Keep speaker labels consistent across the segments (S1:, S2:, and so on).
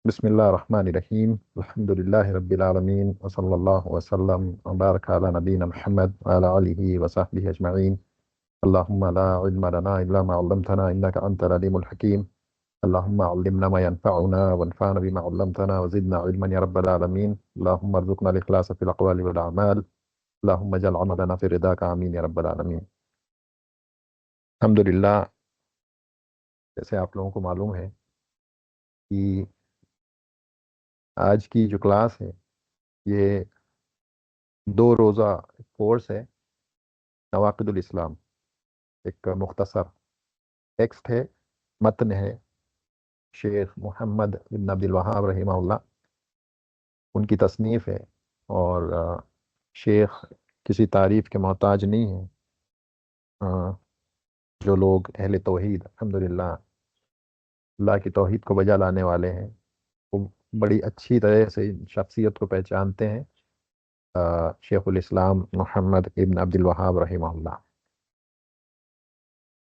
S1: بسم الله الرحمن الرحيم الحمد لله رب العالمين وصلى الله وسلم وبارك على نبينا محمد وعلى آله وصحبه أجمعين. اللهم لا علم لنا إلا ما علمتنا إنك أنت العليم الحكيم. اللهم علمنا ما ينفعنا وانفعنا بما علمتنا وزدنا علما يا رب العالمين. اللهم ارزقنا الإخلاص في الأقوال والأعمال. اللهم اجعل عملنا في رضاك آمين يا رب العالمين. الحمدللہ، جیسے آپ لوگوں کو معلوم ہے کہ آج کی جو کلاس ہے یہ 2 روزہ کورس ہے نواقض الاسلام. ایک مختصر ٹیکسٹ ہے، متن ہے، شیخ محمد بن عبد الوہاب رحمہ اللہ ان کی تصنیف ہے. اور شیخ کسی تعریف کے محتاج نہیں ہیں. جو لوگ اہل توحید الحمدللہ اللہ کی توحید کو بجا لانے والے ہیں وہ بڑی اچھی طرح سے شخصیت کو پہچانتے ہیں. شیخ الاسلام محمد ابن عبد الوہاب رحمہ اللہ،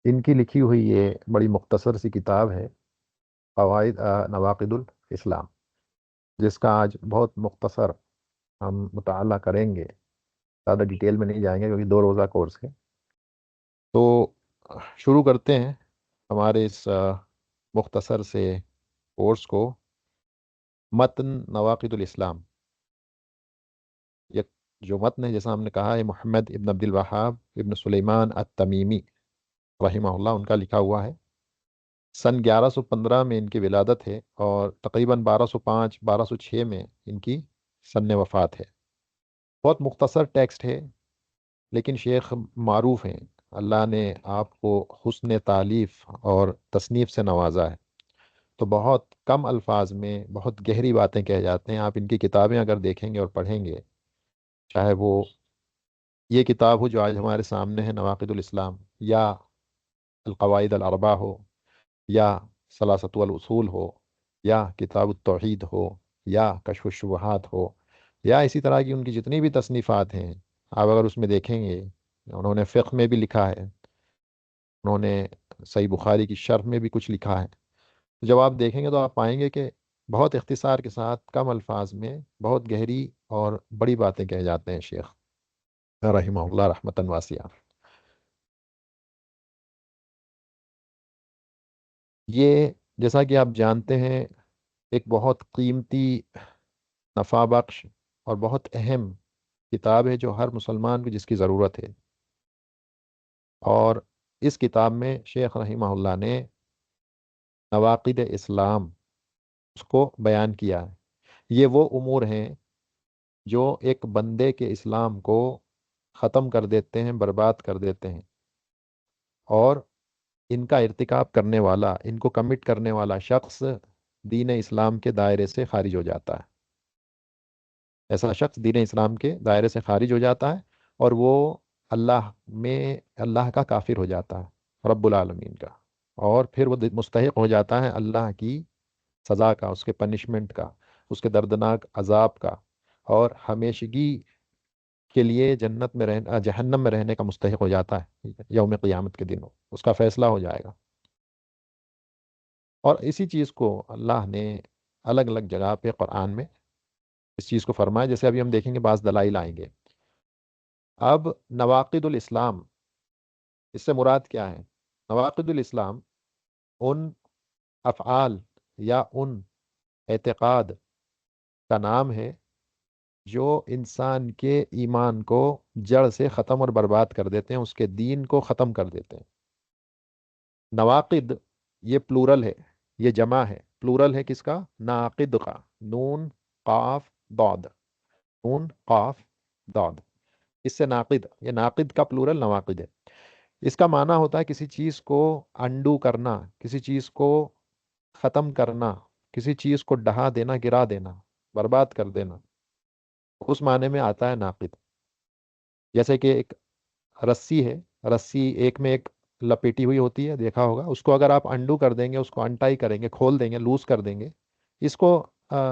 S1: ان کی لکھی ہوئی یہ بڑی مختصر سی کتاب ہے قواعد نواقض الاسلام، جس کا آج بہت مختصر ہم مطالعہ کریں گے. زیادہ ڈیٹیل میں نہیں جائیں گے کیونکہ 2 روزہ کورس ہے. تو شروع کرتے ہیں ہمارے اس مختصر سے کورس کو. متن نواقض الاسلام، یہ جو متن ہے جیسا ہم نے کہا ہے محمد ابن عبد الوہاب ابن سلیمان التمیمی رحمہ اللہ ان کا لکھا ہوا ہے. سن 1115 میں ان کی ولادت ہے اور تقریباً 1205-1206 میں ان کی سن وفات ہے. بہت مختصر ٹیکسٹ ہے لیکن شیخ معروف ہیں. اللہ نے آپ کو حسن تالیف اور تصنیف سے نوازا ہے، تو بہت کم الفاظ میں بہت گہری باتیں کہہ جاتے ہیں. آپ ان کی کتابیں اگر دیکھیں گے اور پڑھیں گے، چاہے وہ یہ کتاب ہو جو آج ہمارے سامنے ہے نواقض الاسلام، یا القواعد الاربع ہو، یا ثلاثۃ الاصول ہو، یا کتاب التوحید ہو، یا کشف الشبہات ہو، یا اسی طرح کی ان کی جتنی بھی تصنیفات ہیں، آپ اگر اس میں دیکھیں گے انہوں نے فقہ میں بھی لکھا ہے، انہوں نے صحیح بخاری کی شرح میں بھی کچھ لکھا ہے. جب آپ دیکھیں گے تو آپ پائیں گے کہ بہت اختصار کے ساتھ کم الفاظ میں بہت گہری اور بڑی باتیں کہے جاتے ہیں شیخ رحمہ اللہ رحمتاً واسعہ. یہ جیسا کہ آپ جانتے ہیں ایک بہت قیمتی، نفع بخش اور بہت اہم کتاب ہے جو ہر مسلمان کو جس کی ضرورت ہے. اور اس کتاب میں شیخ رحمہ اللہ نے نواقض اسلام اس کو بیان کیا ہے. یہ وہ امور ہیں جو ایک بندے کے اسلام کو ختم کر دیتے ہیں، برباد کر دیتے ہیں، اور ان کا ارتکاب کرنے والا، ان کو کمٹ کرنے والا شخص دین اسلام کے دائرے سے خارج ہو جاتا ہے. ایسا شخص دین اسلام کے دائرے سے خارج ہو جاتا ہے اور وہ اللہ میں اللہ کا کافر ہو جاتا ہے، رب العالمین کا. اور پھر وہ مستحق ہو جاتا ہے اللہ کی سزا کا، اس کے پنشمنٹ کا، اس کے دردناک عذاب کا، اور ہمیشگی کے لیے جنت میں جہنم میں رہنے کا مستحق ہو جاتا ہے. یوم قیامت کے دن اس کا فیصلہ ہو جائے گا. اور اسی چیز کو اللہ نے الگ الگ جگہ پہ قرآن میں اس چیز کو فرمایا، جیسے ابھی ہم دیکھیں گے بعض دلائل آئیں گے. اب نواقض الاسلام، اس سے مراد کیا ہے؟ نواقض الاسلام ان افعال یا ان اعتقاد کا نام ہے جو انسان کے ایمان کو جڑ سے ختم اور برباد کر دیتے ہیں، اس کے دین کو ختم کر دیتے ہیں. نواقد یہ پلورل ہے، یہ جمع ہے. پلورل ہے کس کا؟ ناقد کا. نون قاف ضاد، نون قاف ضاد، اس سے ناقد، یہ ناقد کا پلورل نواقد ہے. اس کا معنی ہوتا ہے کسی چیز کو انڈو کرنا، کسی چیز کو ختم کرنا، کسی چیز کو ڈھا دینا، گرا دینا، برباد کر دینا. اس معنی میں آتا ہے ناقد. جیسے کہ ایک رسی ہے، رسی ایک میں ایک لپیٹی ہوئی ہوتی ہے، دیکھا ہوگا. اس کو اگر آپ انڈو کر دیں گے، اس کو انٹائی کریں گے، کھول دیں گے، لوز کر دیں گے، اس کو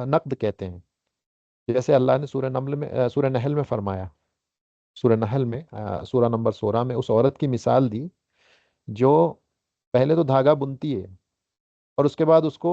S1: نقد کہتے ہیں. جیسے اللہ نے سورہ نمل میں سورہ نحل میں فرمایا، سورہ نحل میں سورہ نمبر 16 میں اس عورت کی مثال دی جو پہلے تو دھاگا بنتی ہے اور اس کے بعد اس کو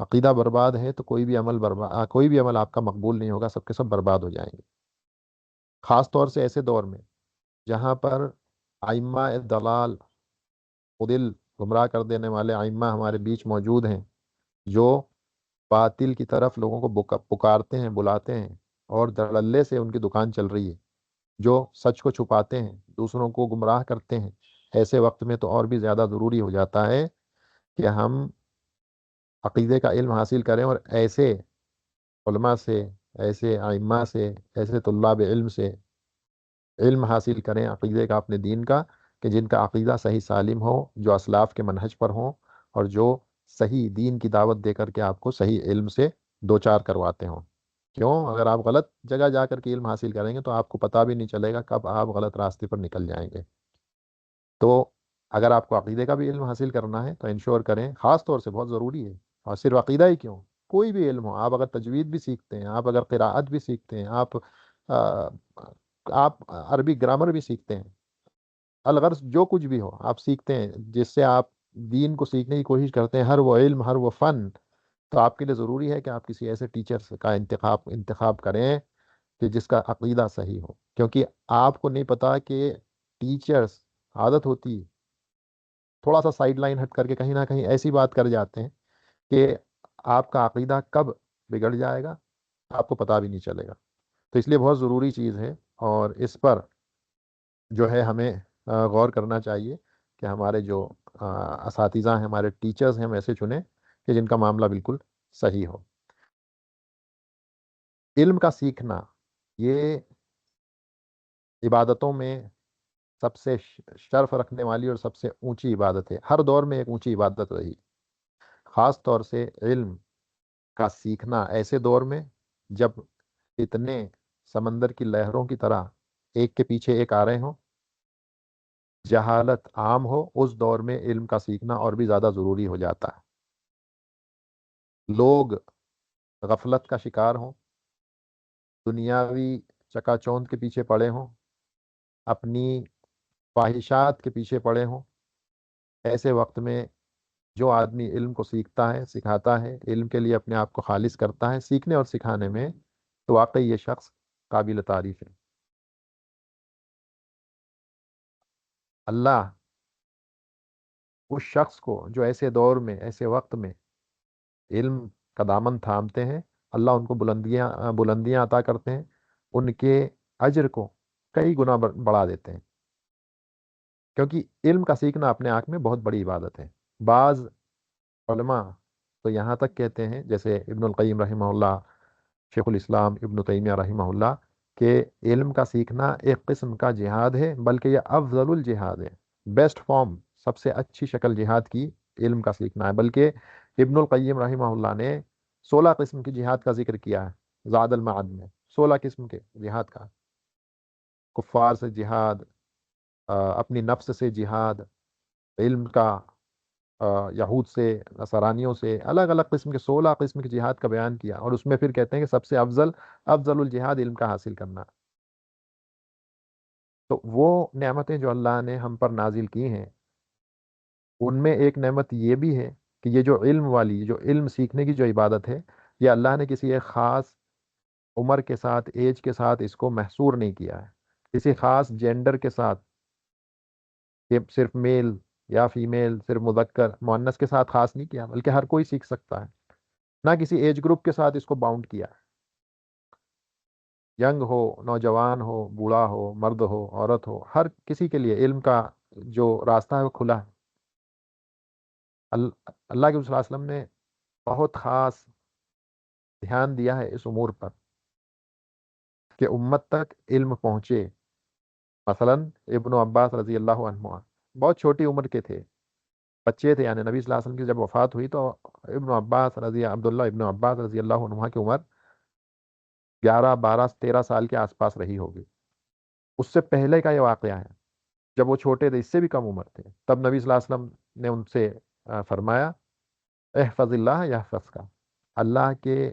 S1: عقیدہ برباد ہے تو کوئی بھی عمل آپ کا مقبول نہیں ہوگا، سب کے سب برباد ہو جائیں گے، خاص طور سے ایسے دور میں جہاں پر ائمہ دلال، خدل، گمراہ کر دینے والے ائمہ ہمارے بیچ موجود ہیں، جو باطل کی طرف لوگوں کو پکارتے ہیں، بلاتے ہیں، اور دھڑلے سے ان کی دکان چل رہی ہے، جو سچ کو چھپاتے ہیں، دوسروں کو گمراہ کرتے ہیں۔ ایسے وقت میں تو اور بھی زیادہ ضروری ہو جاتا ہے کہ ہم عقیدے کا علم حاصل کریں، اور ایسے علماء سے، ایسے ائمہ سے، ایسے طلاب علم سے علم حاصل کریں عقیدے کا، اپنے دین کا، کہ جن کا عقیدہ صحیح سالم ہو، جو اسلاف کے منہج پر ہوں، اور جو صحیح دین کی دعوت دے کر کے آپ کو صحیح علم سے دوچار کرواتے ہوں۔ کیوں؟ اگر آپ غلط جگہ جا کر کے علم حاصل کریں گے تو آپ کو پتہ بھی نہیں چلے گا کب آپ غلط راستے پر نکل جائیں گے۔ تو اگر آپ کو عقیدے کا بھی علم حاصل کرنا ہے تو انشور کریں، خاص طور سے بہت ضروری ہے، اور صرف عقیدہ ہی کیوں، کوئی بھی علم ہو، آپ اگر تجوید بھی سیکھتے ہیں، آپ اگر قراءت بھی سیکھتے ہیں، آ، آپ عربی گرامر بھی سیکھتے ہیں، الغرض جو کچھ بھی ہو آپ سیکھتے ہیں، جس سے آپ دین کو سیکھنے کی کوشش کرتے ہیں، ہر وہ علم، ہر وہ فن، تو آپ کے لیے ضروری ہے کہ آپ کسی ایسے ٹیچر کا انتخاب کریں کہ جس کا عقیدہ صحیح ہو، کیونکہ آپ کو نہیں پتا کہ ٹیچرز، عادت ہوتی ہے تھوڑا سا سائڈ لائن ہٹ کر کے کہیں نہ کہیں ایسی بات کر جاتے ہیں کہ آپ کا عقیدہ کب بگڑ جائے گا آپ کو پتہ بھی نہیں چلے گا۔ تو اس لیے بہت ضروری چیز ہے، اور اس پر جو ہے ہمیں غور کرنا چاہیے کہ ہمارے جو اساتذہ ہیں، ہمارے ٹیچرز ہیں، ہم ایسے چنیں کہ جن کا معاملہ بالکل صحیح ہو۔ علم کا سیکھنا یہ عبادتوں میں سب سے شرف رکھنے والی اور سب سے اونچی عبادت ہے، ہر دور میں ایک اونچی عبادت رہی، خاص طور سے علم کا سیکھنا ایسے دور میں جب اتنے سمندر کی لہروں کی طرح ایک کے پیچھے ایک آ رہے ہوں، جہالت عام ہو، اس دور میں علم کا سیکھنا اور بھی زیادہ ضروری ہو جاتا ہے۔ لوگ غفلت کا شکار ہوں، دنیاوی چکا چوند کے پیچھے پڑے ہوں، اپنی خواہشات کے پیچھے پڑے ہوں، ایسے وقت میں جو آدمی علم کو سیکھتا ہے، سکھاتا ہے، علم کے لیے اپنے آپ کو خالص کرتا ہے سیکھنے اور سکھانے میں، تو واقعی یہ شخص قابل تعریف ہے۔ اللہ اس شخص کو جو ایسے دور میں، ایسے وقت میں علم کا دامن تھامتے ہیں، اللہ ان کو بلندیاں عطا کرتے ہیں، ان کے اجر کو کئی گنا بڑھا دیتے ہیں، کیونکہ علم کا سیکھنا اپنے آپ میں بہت بڑی عبادت ہے۔ بعض علماء تو یہاں تک کہتے ہیں، جیسے ابن القیم رحمہ اللہ، شیخ الاسلام ابن تیمیہ رحمہ اللہ، کہ علم کا سیکھنا ایک قسم کا جہاد ہے، بلکہ یہ افضل الجہاد ہے، بیسٹ فارم، سب سے اچھی شکل جہاد کی علم کا سیکھنا ہے۔ بلکہ ابن القیم رحمہ اللہ نے 16 قسم کی جہاد کا ذکر کیا ہے زاد المعاد میں، 16 قسم کے جہاد کا، کفار سے جہاد، اپنی نفس سے جہاد، علم کا، یہود سے، نصرانیوں سے، الگ الگ قسم کے 16 قسم کے جہاد کا بیان کیا، اور اس میں پھر کہتے ہیں کہ سب سے افضل الجہاد علم کا حاصل کرنا۔ تو وہ نعمتیں جو اللہ نے ہم پر نازل کی ہیں، ان میں ایک نعمت یہ بھی ہے کہ یہ جو علم والی، جو علم سیکھنے کی جو عبادت ہے، یہ اللہ نے کسی ایک خاص عمر کے ساتھ، ایج کے ساتھ اس کو محصور نہیں کیا ہے، کسی خاص جینڈر کے ساتھ، کہ صرف میل یا فیمیل، صرف مذکر مؤنث کے ساتھ خاص نہیں کیا، بلکہ ہر کوئی سیکھ سکتا ہے، نہ کسی ایج گروپ کے ساتھ اس کو باؤنڈ کیا ہے، ینگ ہو، نوجوان ہو، بوڑھا ہو، مرد ہو، عورت ہو، ہر کسی کے لیے علم کا جو راستہ ہے وہ کھلا ہے۔ اللہ کے رسول صلی اللہ علیہ وسلم نے بہت خاص دھیان دیا ہے اس امور پر کہ امت تک علم پہنچے۔ مثلا ابن عباس رضی اللہ عنہ بہت چھوٹی عمر کے تھے، بچے تھے، یعنی نبی صلی اللہ علیہ وسلم کی جب وفات ہوئی تو عبداللہ ابن عباس رضی اللہ عنہ کی عمر 11 12 13 سال کے آس پاس رہی ہوگی۔ اس سے پہلے کا یہ واقعہ ہے، جب وہ چھوٹے تھے، اس سے بھی کم عمر تھے، تب نبی صلی اللہ علیہ وسلم نے ان سے فرمایا، احفظ اللہ یحفظ کا، اللہ کے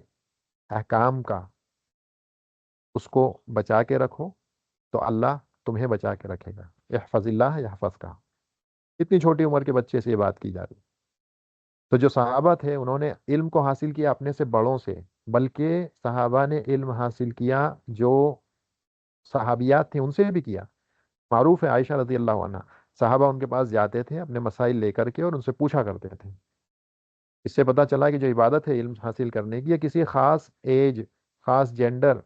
S1: احکام کا اس کو بچا کے رکھو تو اللہ تمہیں بچا کے رکھے گا، احفظ اللہ یحفظ کا۔ اتنی چھوٹی عمر کے بچے سے یہ بات کی جا رہی ہے۔ تو جو صحابہ تھے انہوں نے علم کو حاصل کیا اپنے سے بڑوں سے، بلکہ صحابہ نے علم حاصل کیا جو صحابیات تھے ان سے بھی کیا۔ معروف ہے عائشہ رضی اللہ عنہ، صحابہ ان کے پاس جاتے تھے اپنے مسائل لے کر کے اور ان سے پوچھا کرتے تھے۔ اس سے پتہ چلا کہ جو عبادت ہے علم حاصل کرنے کی، یہ کسی خاص ایج، خاص جینڈر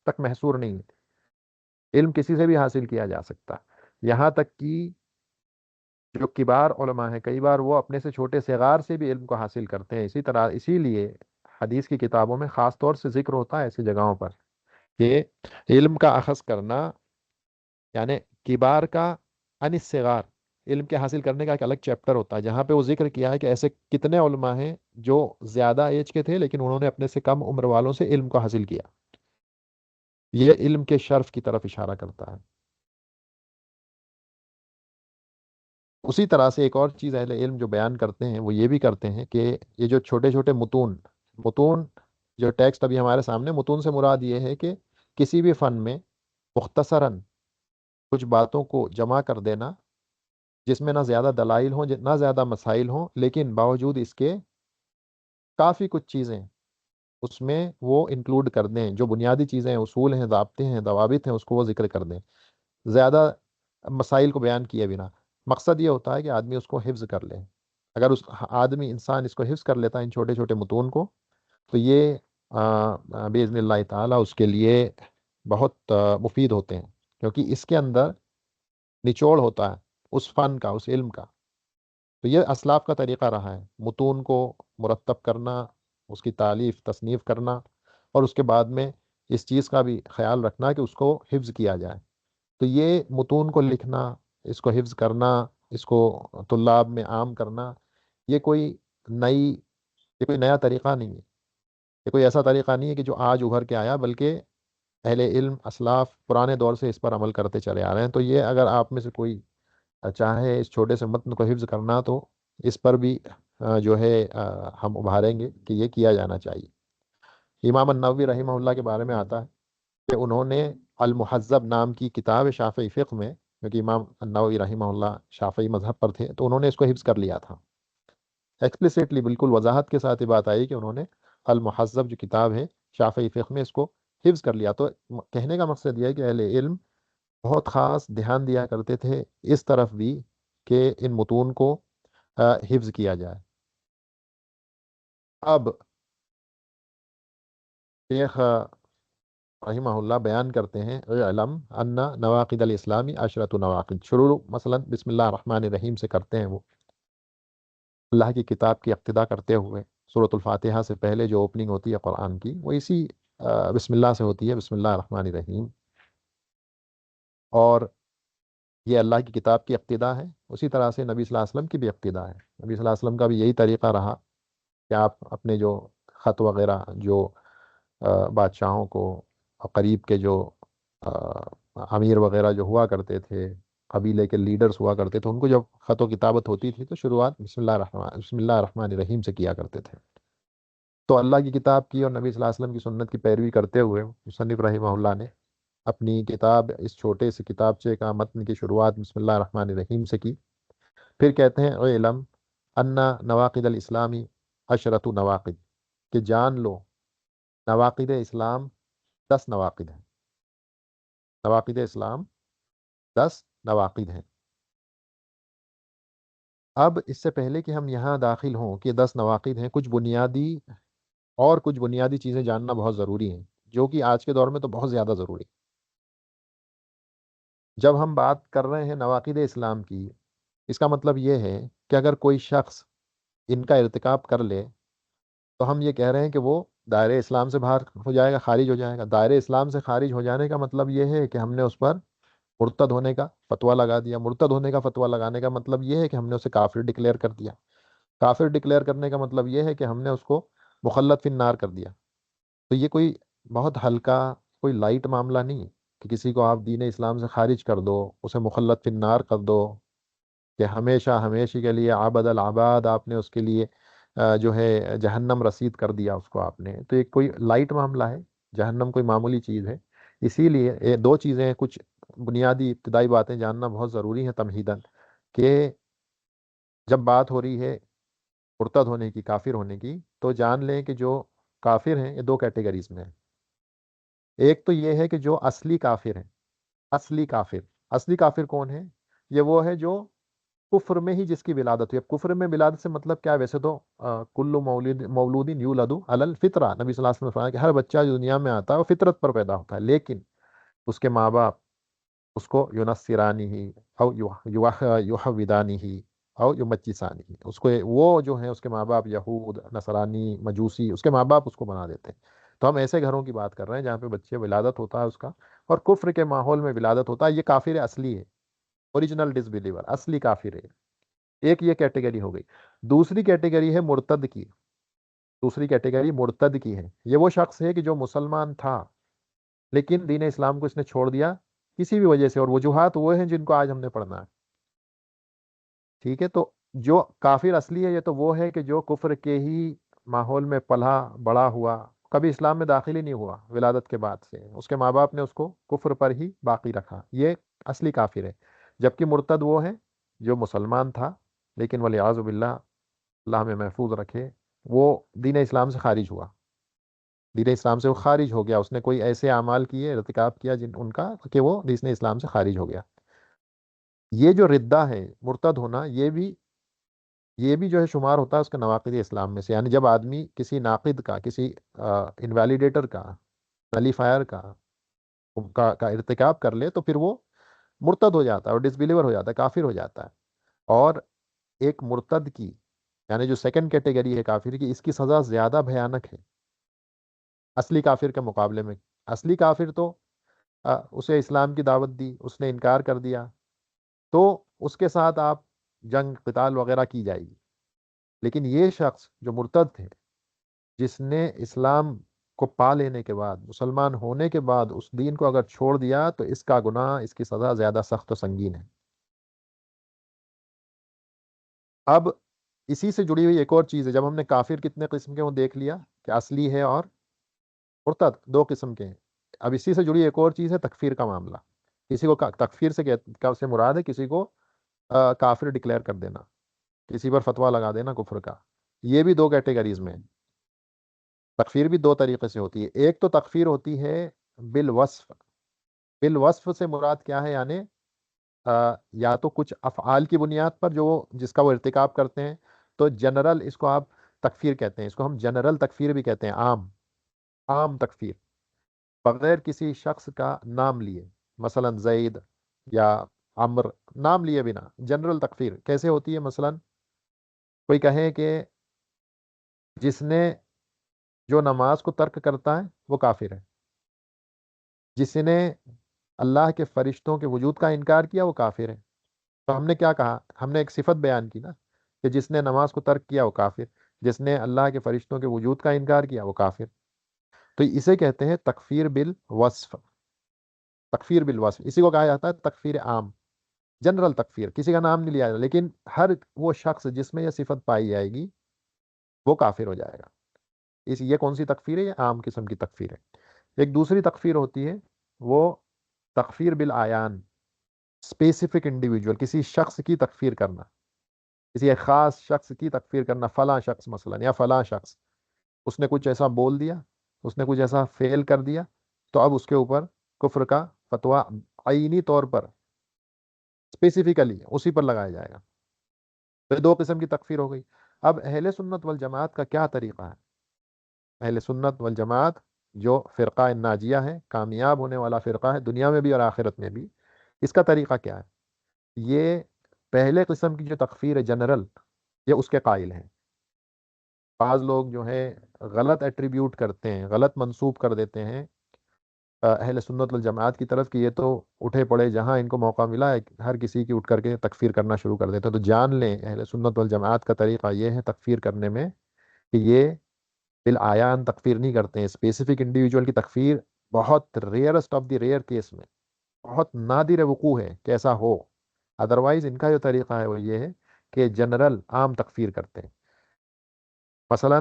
S1: تک محصور نہیں ہے، علم کسی سے بھی حاصل کیا جا سکتا، یہاں تک کہ جو کبار علماء ہیں کئی بار وہ اپنے سے چھوٹے صغار سے بھی علم کو حاصل کرتے ہیں۔ اسی طرح اسی لیے حدیث کی کتابوں میں خاص طور سے ذکر ہوتا ہے ایسی جگہوں پر کہ علم کا اخذ کرنا، یعنی کبار کا عن الصغار، علم کے حاصل کرنے کا ایک الگ چیپٹر ہوتا ہے جہاں پہ وہ ذکر کیا ہے کہ ایسے کتنے علماء ہیں جو زیادہ ایج کے تھے لیکن انہوں نے اپنے سے کم عمر والوں سے علم کو حاصل کیا۔ یہ علم کے شرف کی طرف اشارہ کرتا ہے۔ اسی طرح سے ایک اور چیز اہل علم جو بیان کرتے ہیں وہ یہ بھی کرتے ہیں کہ یہ جو چھوٹے چھوٹے متون، متون جو ٹیکسٹ ابھی ہمارے سامنے، متون سے مراد یہ ہے کہ کسی بھی فن میں مختصراً کچھ باتوں کو جمع کر دینا جس میں نہ زیادہ دلائل ہوں نہ زیادہ مسائل ہوں، لیکن باوجود اس کے کافی کچھ چیزیں اس میں وہ انکلوڈ کر دیں، جو بنیادی چیزیں ہیں، اصول ہیں، ضابطے ہیں، ضوابط ہیں، اس کو وہ ذکر کر دیں، زیادہ مسائل کو بیان کیے بنا۔ مقصد یہ ہوتا ہے کہ آدمی اس کو حفظ کر لے۔ اگر اس آدمی انسان اس کو حفظ کر لیتا ہے ان چھوٹے چھوٹے متون کو، تو یہ باذن اللہ تعالیٰ اس کے لیے بہت مفید ہوتے ہیں، کیونکہ اس کے اندر نچوڑ ہوتا ہے اس فن کا، اس علم کا۔ تو یہ اسلاف کا طریقہ رہا ہے، متون کو مرتب کرنا، اس کی تالیف تصنیف کرنا، اور اس کے بعد میں اس چیز کا بھی خیال رکھنا کہ اس کو حفظ کیا جائے۔ تو یہ متون کو لکھنا، اس کو حفظ کرنا، اس کو طلاب میں عام کرنا، یہ کوئی نئی یہ کوئی نیا طریقہ نہیں ہے، یہ کوئی ایسا طریقہ نہیں ہے کہ جو آج ابھر کے آیا، بلکہ اہل علم اسلاف پرانے دور سے اس پر عمل کرتے چلے آ رہے ہیں۔ تو یہ اگر آپ میں سے کوئی چاہے اس چھوٹے سے متن کو حفظ کرنا، تو اس پر بھی جو ہے ہم ابھاریں گے کہ یہ کیا جانا چاہیے۔ امام النووی رحمہ اللہ کے بارے میں آتا ہے کہ انہوں نے المحذب نام کی کتاب ہے شافعی فقہ میں، کیونکہ امام النووی رحمہ اللہ شافعی مذہب پر تھے، تو انہوں نے اس کو حفظ کر لیا تھا ایکسپلیسٹلی، بالکل وضاحت کے ساتھ یہ بات آئی کہ انہوں نے المحذب جو کتاب ہے شافعی فقہ میں اس کو حفظ کر لیا۔ تو کہنے کا مقصد یہ ہے کہ اہل علم بہت خاص دھیان دیا کرتے تھے اس طرف بھی کہ ان متون کو حفظ کیا جائے۔ اب شیخ رحمہ اللہ بیان کرتے ہیں علم ان نواقد الاسلامی عشرۃ نواقد، شروع مثلا بسم اللہ الرحمن الرحیم سے کرتے ہیں، وہ اللہ کی کتاب کی اقتدا کرتے ہوئے سورۃ الفاتحہ سے پہلے جو اوپننگ ہوتی ہے قرآن کی وہ اسی بسم اللہ سے ہوتی ہے، بسم اللہ الرحمن الرحیم، اور یہ اللہ کی کتاب کی اقتدا ہے۔ اسی طرح سے نبی صلی اللہ علیہ وسلم کی بھی اقتدا ہے، نبی صلی اللہ علیہ وسلم کا بھی یہی طریقہ رہا کہ آپ اپنے جو خط وغیرہ جو بادشاہوں کو قریب کے جو امیر وغیرہ جو ہوا کرتے تھے، قبیلے کے لیڈرز ہوا کرتے تھے، ان کو جب خط و کتابت ہوتی تھی تو شروعات بسم اللہ الرحمن الرحیم سے کیا کرتے تھے۔ تو اللہ کی کتاب کی اور نبی صلی اللہ علیہ وسلم کی سنت کی پیروی کرتے ہوئے مصنف رحمہ اللہ نے اپنی کتاب اس چھوٹے سے کتابچے کا متن کی شروعات بسم اللہ الرحمن الرحیم سے کی۔ پھر کہتے ہیں علم ان نواقد الاسلامی عشرۃ نواقد، کہ جان لو نواقد اسلام 10 نواقد ہیں، نواقد اسلام 10 نواقد ہیں۔ اب اس سے پہلے کہ ہم یہاں داخل ہوں کہ 10 نواقد ہیں، کچھ بنیادی چیزیں جاننا بہت ضروری ہیں، جو کہ آج کے دور میں تو بہت زیادہ ضروری ہے۔ جب ہم بات کر رہے ہیں نواقد اسلام کی، اس کا مطلب یہ ہے کہ اگر کوئی شخص ان کا ارتکاب کر لے تو ہم یہ کہہ رہے ہیں کہ وہ دائرہ اسلام سے باہر ہو جائے گا، خارج ہو جائے گا۔ دائرہ اسلام سے خارج ہو جانے کا مطلب یہ ہے کہ ہم نے اس پر مرتد ہونے کا فتویٰ لگا دیا۔ مرتد ہونے کا فتویٰ لگانے کا مطلب یہ ہے کہ ہم نے اسے کافر ڈکلیئر کر دیا۔ کافر ڈکلیئر کرنے کا مطلب یہ ہے کہ ہم نے اس کو مخلد فی النار کر دیا۔ تو یہ کوئی بہت ہلکا، کوئی لائٹ معاملہ نہیں ہے کہ کسی کو آپ دین اسلام سے خارج کر دو، اسے مخلد فی النار کر دو، کہ ہمیشہ ہمیشہ کے لیے عابد العباد آپ نے اس کے لیے جو ہے جہنم رسید کر دیا اس کو آپ نے۔ تو یہ کوئی لائٹ معاملہ ہے، جہنم کوئی معمولی چیز ہے۔ اسی لیے یہ دو چیزیں، کچھ بنیادی ابتدائی باتیں جاننا بہت ضروری ہیں تمہیداً، کہ جب بات ہو رہی ہے مرتد ہونے کی، کافر ہونے کی، تو جان لیں کہ جو کافر ہیں یہ دو کیٹیگریز میں ہیں۔ ایک تو یہ ہے کہ جو اصلی کافر ہیں، اصلی کافر، اصلی کافر کون ہے؟ یہ وہ ہے جو کفر میں ہی جس کی ولادت ہوئی۔ اب کفر میں ولادت سے مطلب کیا ہے؟ ویسے تو کل مولود یولد علی الفطرہ، نبی صلی اللہ علیہ وسلم نے فرمایا کہ ہر بچہ جو دنیا میں آتا ہے وہ فطرت پر پیدا ہوتا ہے، لیکن اس کے ماں باپ اس کو یونسرانی ہی او یوحودانی ہی او یمجسانی ہی، اس کو وہ جو ہیں اس کے ماں باپ یہود، نصرانی، مجوسی، اس کے ماں باپ اس کو بنا دیتے ہیں۔ تو ہم ایسے گھروں کی بات کر رہے ہیں جہاں پہ بچے ولادت ہوتا ہے اس کا، اور کفر کے ماحول میں ولادت ہوتا ہے، یہ کافر اصلی ہے، اوریجنل ڈس بلیور، اصلی کافر ہے۔ ایک یہ کیٹیگری ہو گئی۔ دوسری کیٹیگری ہے مرتد کی، دوسری کیٹیگری مرتد کی ہے۔ یہ وہ شخص ہے کہ جو مسلمان تھا لیکن دین اسلام کو اس نے چھوڑ دیا کسی بھی وجہ سے، اور وجوہات وہ ہیں جن کو آج ہم نے پڑھنا ہے، ٹھیک ہے؟ تو جو کافر اصلی ہے یہ تو وہ ہے کہ جو کفر کے ہی ماحول میں پلا بڑا ہوا، کبھی اسلام میں داخل ہی نہیں ہوا ولادت کے بعد سے، اس کے ماں باپ نے اس کو کفر پر ہی باقی رکھا، یہ اصلی کافر ہے۔ جبکہ مرتد وہ ہے جو مسلمان تھا لیکن والعیاذ باللہ، اللہ میں محفوظ رکھے، وہ دین اسلام سے خارج ہوا، دین اسلام سے وہ خارج ہو گیا، اس نے کوئی ایسے اعمال کیے، ارتکاب کیا جن ان کا کہ وہ دین اسلام سے خارج ہو گیا۔ یہ جو ردہ ہے، مرتد ہونا، یہ بھی جو ہے شمار ہوتا ہے اس کے نواقض اسلام میں سے، یعنی جب آدمی کسی ناقد کا، کسی انویلیڈیٹر کا، نلیفائر کا ارتکاب کر لے تو پھر وہ مرتد ہو جاتا ہے اور ڈس بلیور ہو جاتا ہے، کافر ہو جاتا ہے۔ اور ایک مرتد کی، یعنی جو سیکنڈ کیٹیگری ہے کافر کی، اس کی سزا زیادہ بھیانک ہے اصلی کافر کے مقابلے میں۔ اصلی کافر تو اسے اسلام کی دعوت دی، اس نے انکار کر دیا، تو اس کے ساتھ آپ جنگ قتال وغیرہ کی جائے گی، لیکن یہ شخص جو مرتد تھے، جس نے اسلام کو پا لینے کے بعد، مسلمان ہونے کے بعد اس دین کو اگر چھوڑ دیا تو اس کا گناہ، اس کی سزا زیادہ سخت و سنگین ہے۔ اب اسی سے جڑی ہوئی ایک اور چیز ہے، جب ہم نے کافر کتنے قسم کے وہ دیکھ لیا کہ اصلی ہے اور مرتد دو قسم کے ہیں، اب اسی سے جڑی ایک اور چیز ہے تکفیر کا معاملہ۔ کسی کو تکفیر سے کیا سے مراد ہے؟ کسی کو کافر ڈکلیئر کر دینا، کسی پر فتویٰ لگا دینا کفر کا۔ یہ بھی دو کیٹیگریز میں ہے۔ تکفیر بھی دو طریقے سے ہوتی ہے۔ ایک تو تکفیر ہوتی ہے بالوصف، بالوصف سے مراد کیا ہے؟ یعنی یا تو کچھ افعال کی بنیاد پر جس کا وہ ارتکاب کرتے ہیں، تو جنرل اس کو آپ تکفیر کہتے ہیں، اس کو ہم جنرل تکفیر بھی کہتے ہیں، عام تکفیر، بغیر کسی شخص کا نام لیے، مثلا زید یا عمر، نام لیے بنا جنرل تکفیر کیسے ہوتی ہے؟ مثلا کوئی کہے کہ جس نے جو نماز کو ترک کرتا ہے وہ کافر ہے، جس نے اللہ کے فرشتوں کے وجود کا انکار کیا وہ کافر ہے۔ تو ہم نے کیا کہا؟ ہم نے ایک صفت بیان کی نا کہ جس نے نماز کو ترک کیا وہ کافر، جس نے اللہ کے فرشتوں کے وجود کا انکار کیا وہ کافر۔ تو اسے کہتے ہیں تکفیر بالوصف، تکفیر بالوصف، اسی کو کہا جاتا ہے تکفیر عام، جنرل تکفیر، کسی کا نام نہیں لیا جائے لیکن ہر وہ شخص جس میں یہ صفت پائی جائے گی وہ کافر ہو جائے گا۔ یہ کون سی تکفیر ہے؟ یہ عام قسم کی تکفیر ہے۔ ایک دوسری تکفیر ہوتی ہے وہ تکفیر بالعیان، اسپیسیفک انڈیویجول، کسی شخص کی تکفیر کرنا، کسی ایک خاص شخص کی تکفیر کرنا، فلاں شخص مثلا، یا فلاں شخص اس نے کچھ ایسا بول دیا، اس نے کچھ ایسا فیل کر دیا، تو اب اس کے اوپر کفر کا فتویٰ عینی طور پر، اسپیسیفکلی اسی پر لگایا جائے گا۔ تو یہ دو قسم کی تکفیر ہو گئی۔ اب اہل سنت والجماعت کا کیا طریقہ ہے؟ اہل سنت والجماعت جو فرقہ ناجیہ ہے، کامیاب ہونے والا فرقہ ہے دنیا میں بھی اور آخرت میں بھی، اس کا طریقہ کیا ہے؟ یہ پہلے قسم کی جو تکفیر ہے جنرل، یہ اس کے قائل ہیں۔ بعض لوگ جو ہے غلط ایٹریبیوٹ کرتے ہیں، غلط منسوب کر دیتے ہیں اہل سنت والجماعت کی طرف کہ یہ تو اٹھے پڑے، جہاں ان کو موقع ملا ہر کسی کی اٹھ کر کے تکفیر کرنا شروع کر دیتے ہیں۔ تو جان لیں اہل سنت والجماعت کا طریقہ یہ ہے تکفیر کرنے میں کہ یہ بالعیان تکفیر نہیں کرتے ہیں، اسپیسیفک انڈیویجول کی تکفیر بہت rarest of the rare case میں، بہت نادر وقوع ہے کہ ایسا ہو، ادروائز ان کا جو طریقہ ہے وہ یہ ہے کہ جنرل عام تکفیر کرتے ہیں۔ مثلا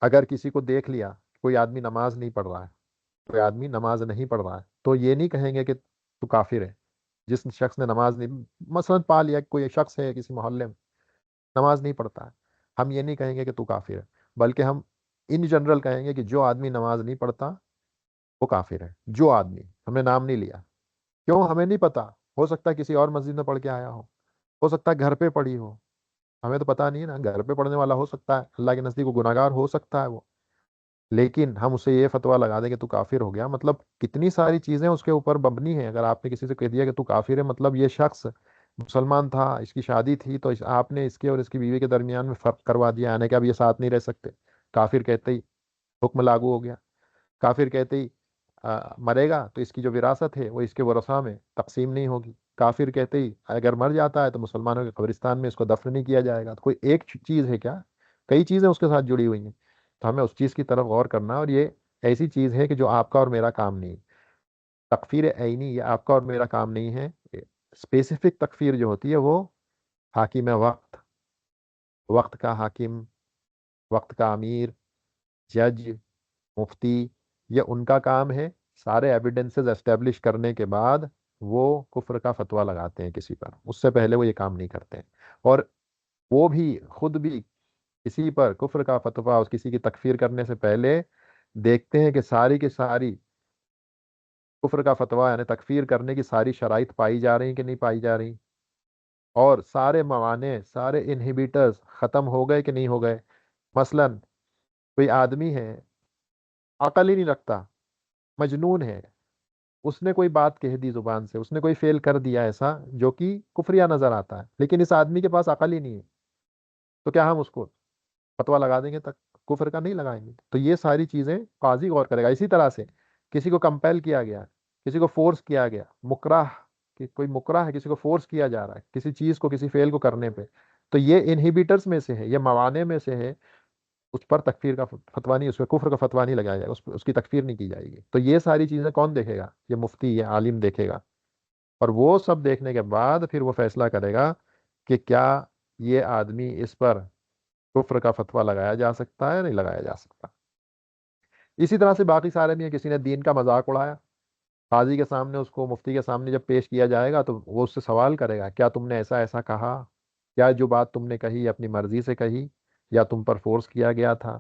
S1: اگر کسی کو دیکھ لیا کوئی آدمی نماز نہیں پڑھ رہا ہے، کوئی آدمی نماز نہیں پڑھ رہا ہے، تو یہ نہیں کہیں گے کہ تو کافر ہے۔ جس شخص نے نماز نہیں، مثلا پا لیا کہ کوئی شخص ہے کسی محلے میں نماز نہیں پڑھتا ہے، ہم یہ نہیں کہیں گے کہ تو کافر ہے، بلکہ ہم ان جنرل کہیں گے کہ جو آدمی نماز نہیں پڑھتا وہ کافر ہے۔ جو آدمی، ہم نے نام نہیں لیا، کیوں؟ ہمیں نہیں پتا، ہو سکتا ہے کسی اور مسجد میں پڑھ کے آیا ہو سکتا ہے گھر پہ پڑھی ہو، ہمیں تو پتا نہیں ہے نا، گھر پہ پڑھنے والا ہو سکتا ہے، اللہ کے نزدیک وہ گناہگار ہو سکتا ہے وہ، لیکن ہم اسے یہ فتویٰ لگا دیں کہ تو کافر ہو گیا، مطلب کتنی ساری چیزیں اس کے اوپر مبنی ہیں۔ اگر آپ نے کسی سے کہہ دیا کہ تو کافر ہے، مطلب یہ شخص مسلمان تھا، اس کی شادی تھی، تو آپ نے اس کے اور اس کی بیوی کے درمیان میں فرق کروا دیا، یعنی کہ اب یہ ساتھ نہیں رہ سکتے، کافر کہتے ہی حکم لاگو ہو گیا۔ کافر کہتے ہی مرے گا تو اس کی جو وراثت ہے وہ اس کے ورثاء میں تقسیم نہیں ہوگی۔ کافر کہتے ہی اگر مر جاتا ہے تو مسلمانوں کے قبرستان میں اس کو دفن نہیں کیا جائے گا۔ تو کوئی ایک چیز ہے کیا؟ کئی چیزیں اس کے ساتھ جڑی ہوئی ہیں، تو ہمیں اس چیز کی طرف غور کرنا ہے، اور یہ ایسی چیز ہے کہ جو آپ کا اور میرا کام نہیں ہے۔ تکفیر عینی یہ آپ کا اور میرا کام نہیں ہے۔ اسپیسیفک تکفیر جو ہوتی ہے وہ حاکم وقت، وقت کا حاکم، وقت کا امیر، جج، مفتی، یہ ان کا کام ہے۔ سارے ایویڈنسز اسٹیبلش کرنے کے بعد وہ کفر کا فتویٰ لگاتے ہیں کسی پر، اس سے پہلے وہ یہ کام نہیں کرتے ہیں۔ اور وہ بھی خود بھی کسی پر کفر کا فتویٰ، اس کسی کی تکفیر کرنے سے پہلے دیکھتے ہیں کہ ساری کی ساری کفر کا فتویٰ یعنی تکفیر کرنے کی ساری شرائط پائی جا رہی کہ نہیں پائی جا رہی، اور سارے موانع، سارے انہیبیٹرز ختم ہو گئے کہ نہیں ہو گئے۔ مثلا کوئی آدمی ہے، عقل ہی نہیں رکھتا، مجنون ہے، اس نے کوئی بات کہہ دی زبان سے، اس نے کوئی فعل کر دیا ایسا جو کہ کفریہ نظر آتا ہے، لیکن اس آدمی کے پاس عقل ہی نہیں ہے، تو کیا ہم اس کو فتویٰ لگا دیں گے؟ تک کفر کا نہیں لگائیں گے۔ تو یہ ساری چیزیں قاضی غور کرے گا۔ اسی طرح سے کسی کو کمپیل کیا گیا، کسی کو فورس کیا گیا، مکراہ، کہ کوئی مکراہ ہے، کسی کو فورس کیا جا رہا ہے کسی چیز کو، کسی فعل کو کرنے پہ، تو یہ انہیبیٹرز میں سے ہے، یہ موانع میں سے ہے، اس پر تکفیر کا فتویٰ نہیں، اس پہ کفر کا فتویٰ نہیں لگایا جائے گا، اس کی تکفیر نہیں کی جائے گی۔ تو یہ ساری چیزیں کون دیکھے گا؟ یہ مفتی، یہ عالم دیکھے گا، اور وہ سب دیکھنے کے بعد پھر وہ فیصلہ کرے گا کہ کیا یہ آدمی، اس پر کفر کا فتویٰ لگایا جا سکتا ہے، نہیں لگایا جا سکتا۔ اسی طرح سے باقی سارے میں کسی نے دین کا مذاق اڑایا، قاضی کے سامنے، اس کو مفتی کے سامنے جب پیش کیا جائے گا تو وہ اس سے سوال کرے گا، کیا تم نے ایسا ایسا کہا؟ کیا جو بات تم نے کہی اپنی مرضی سے کہی یا تم پر فورس کیا گیا تھا؟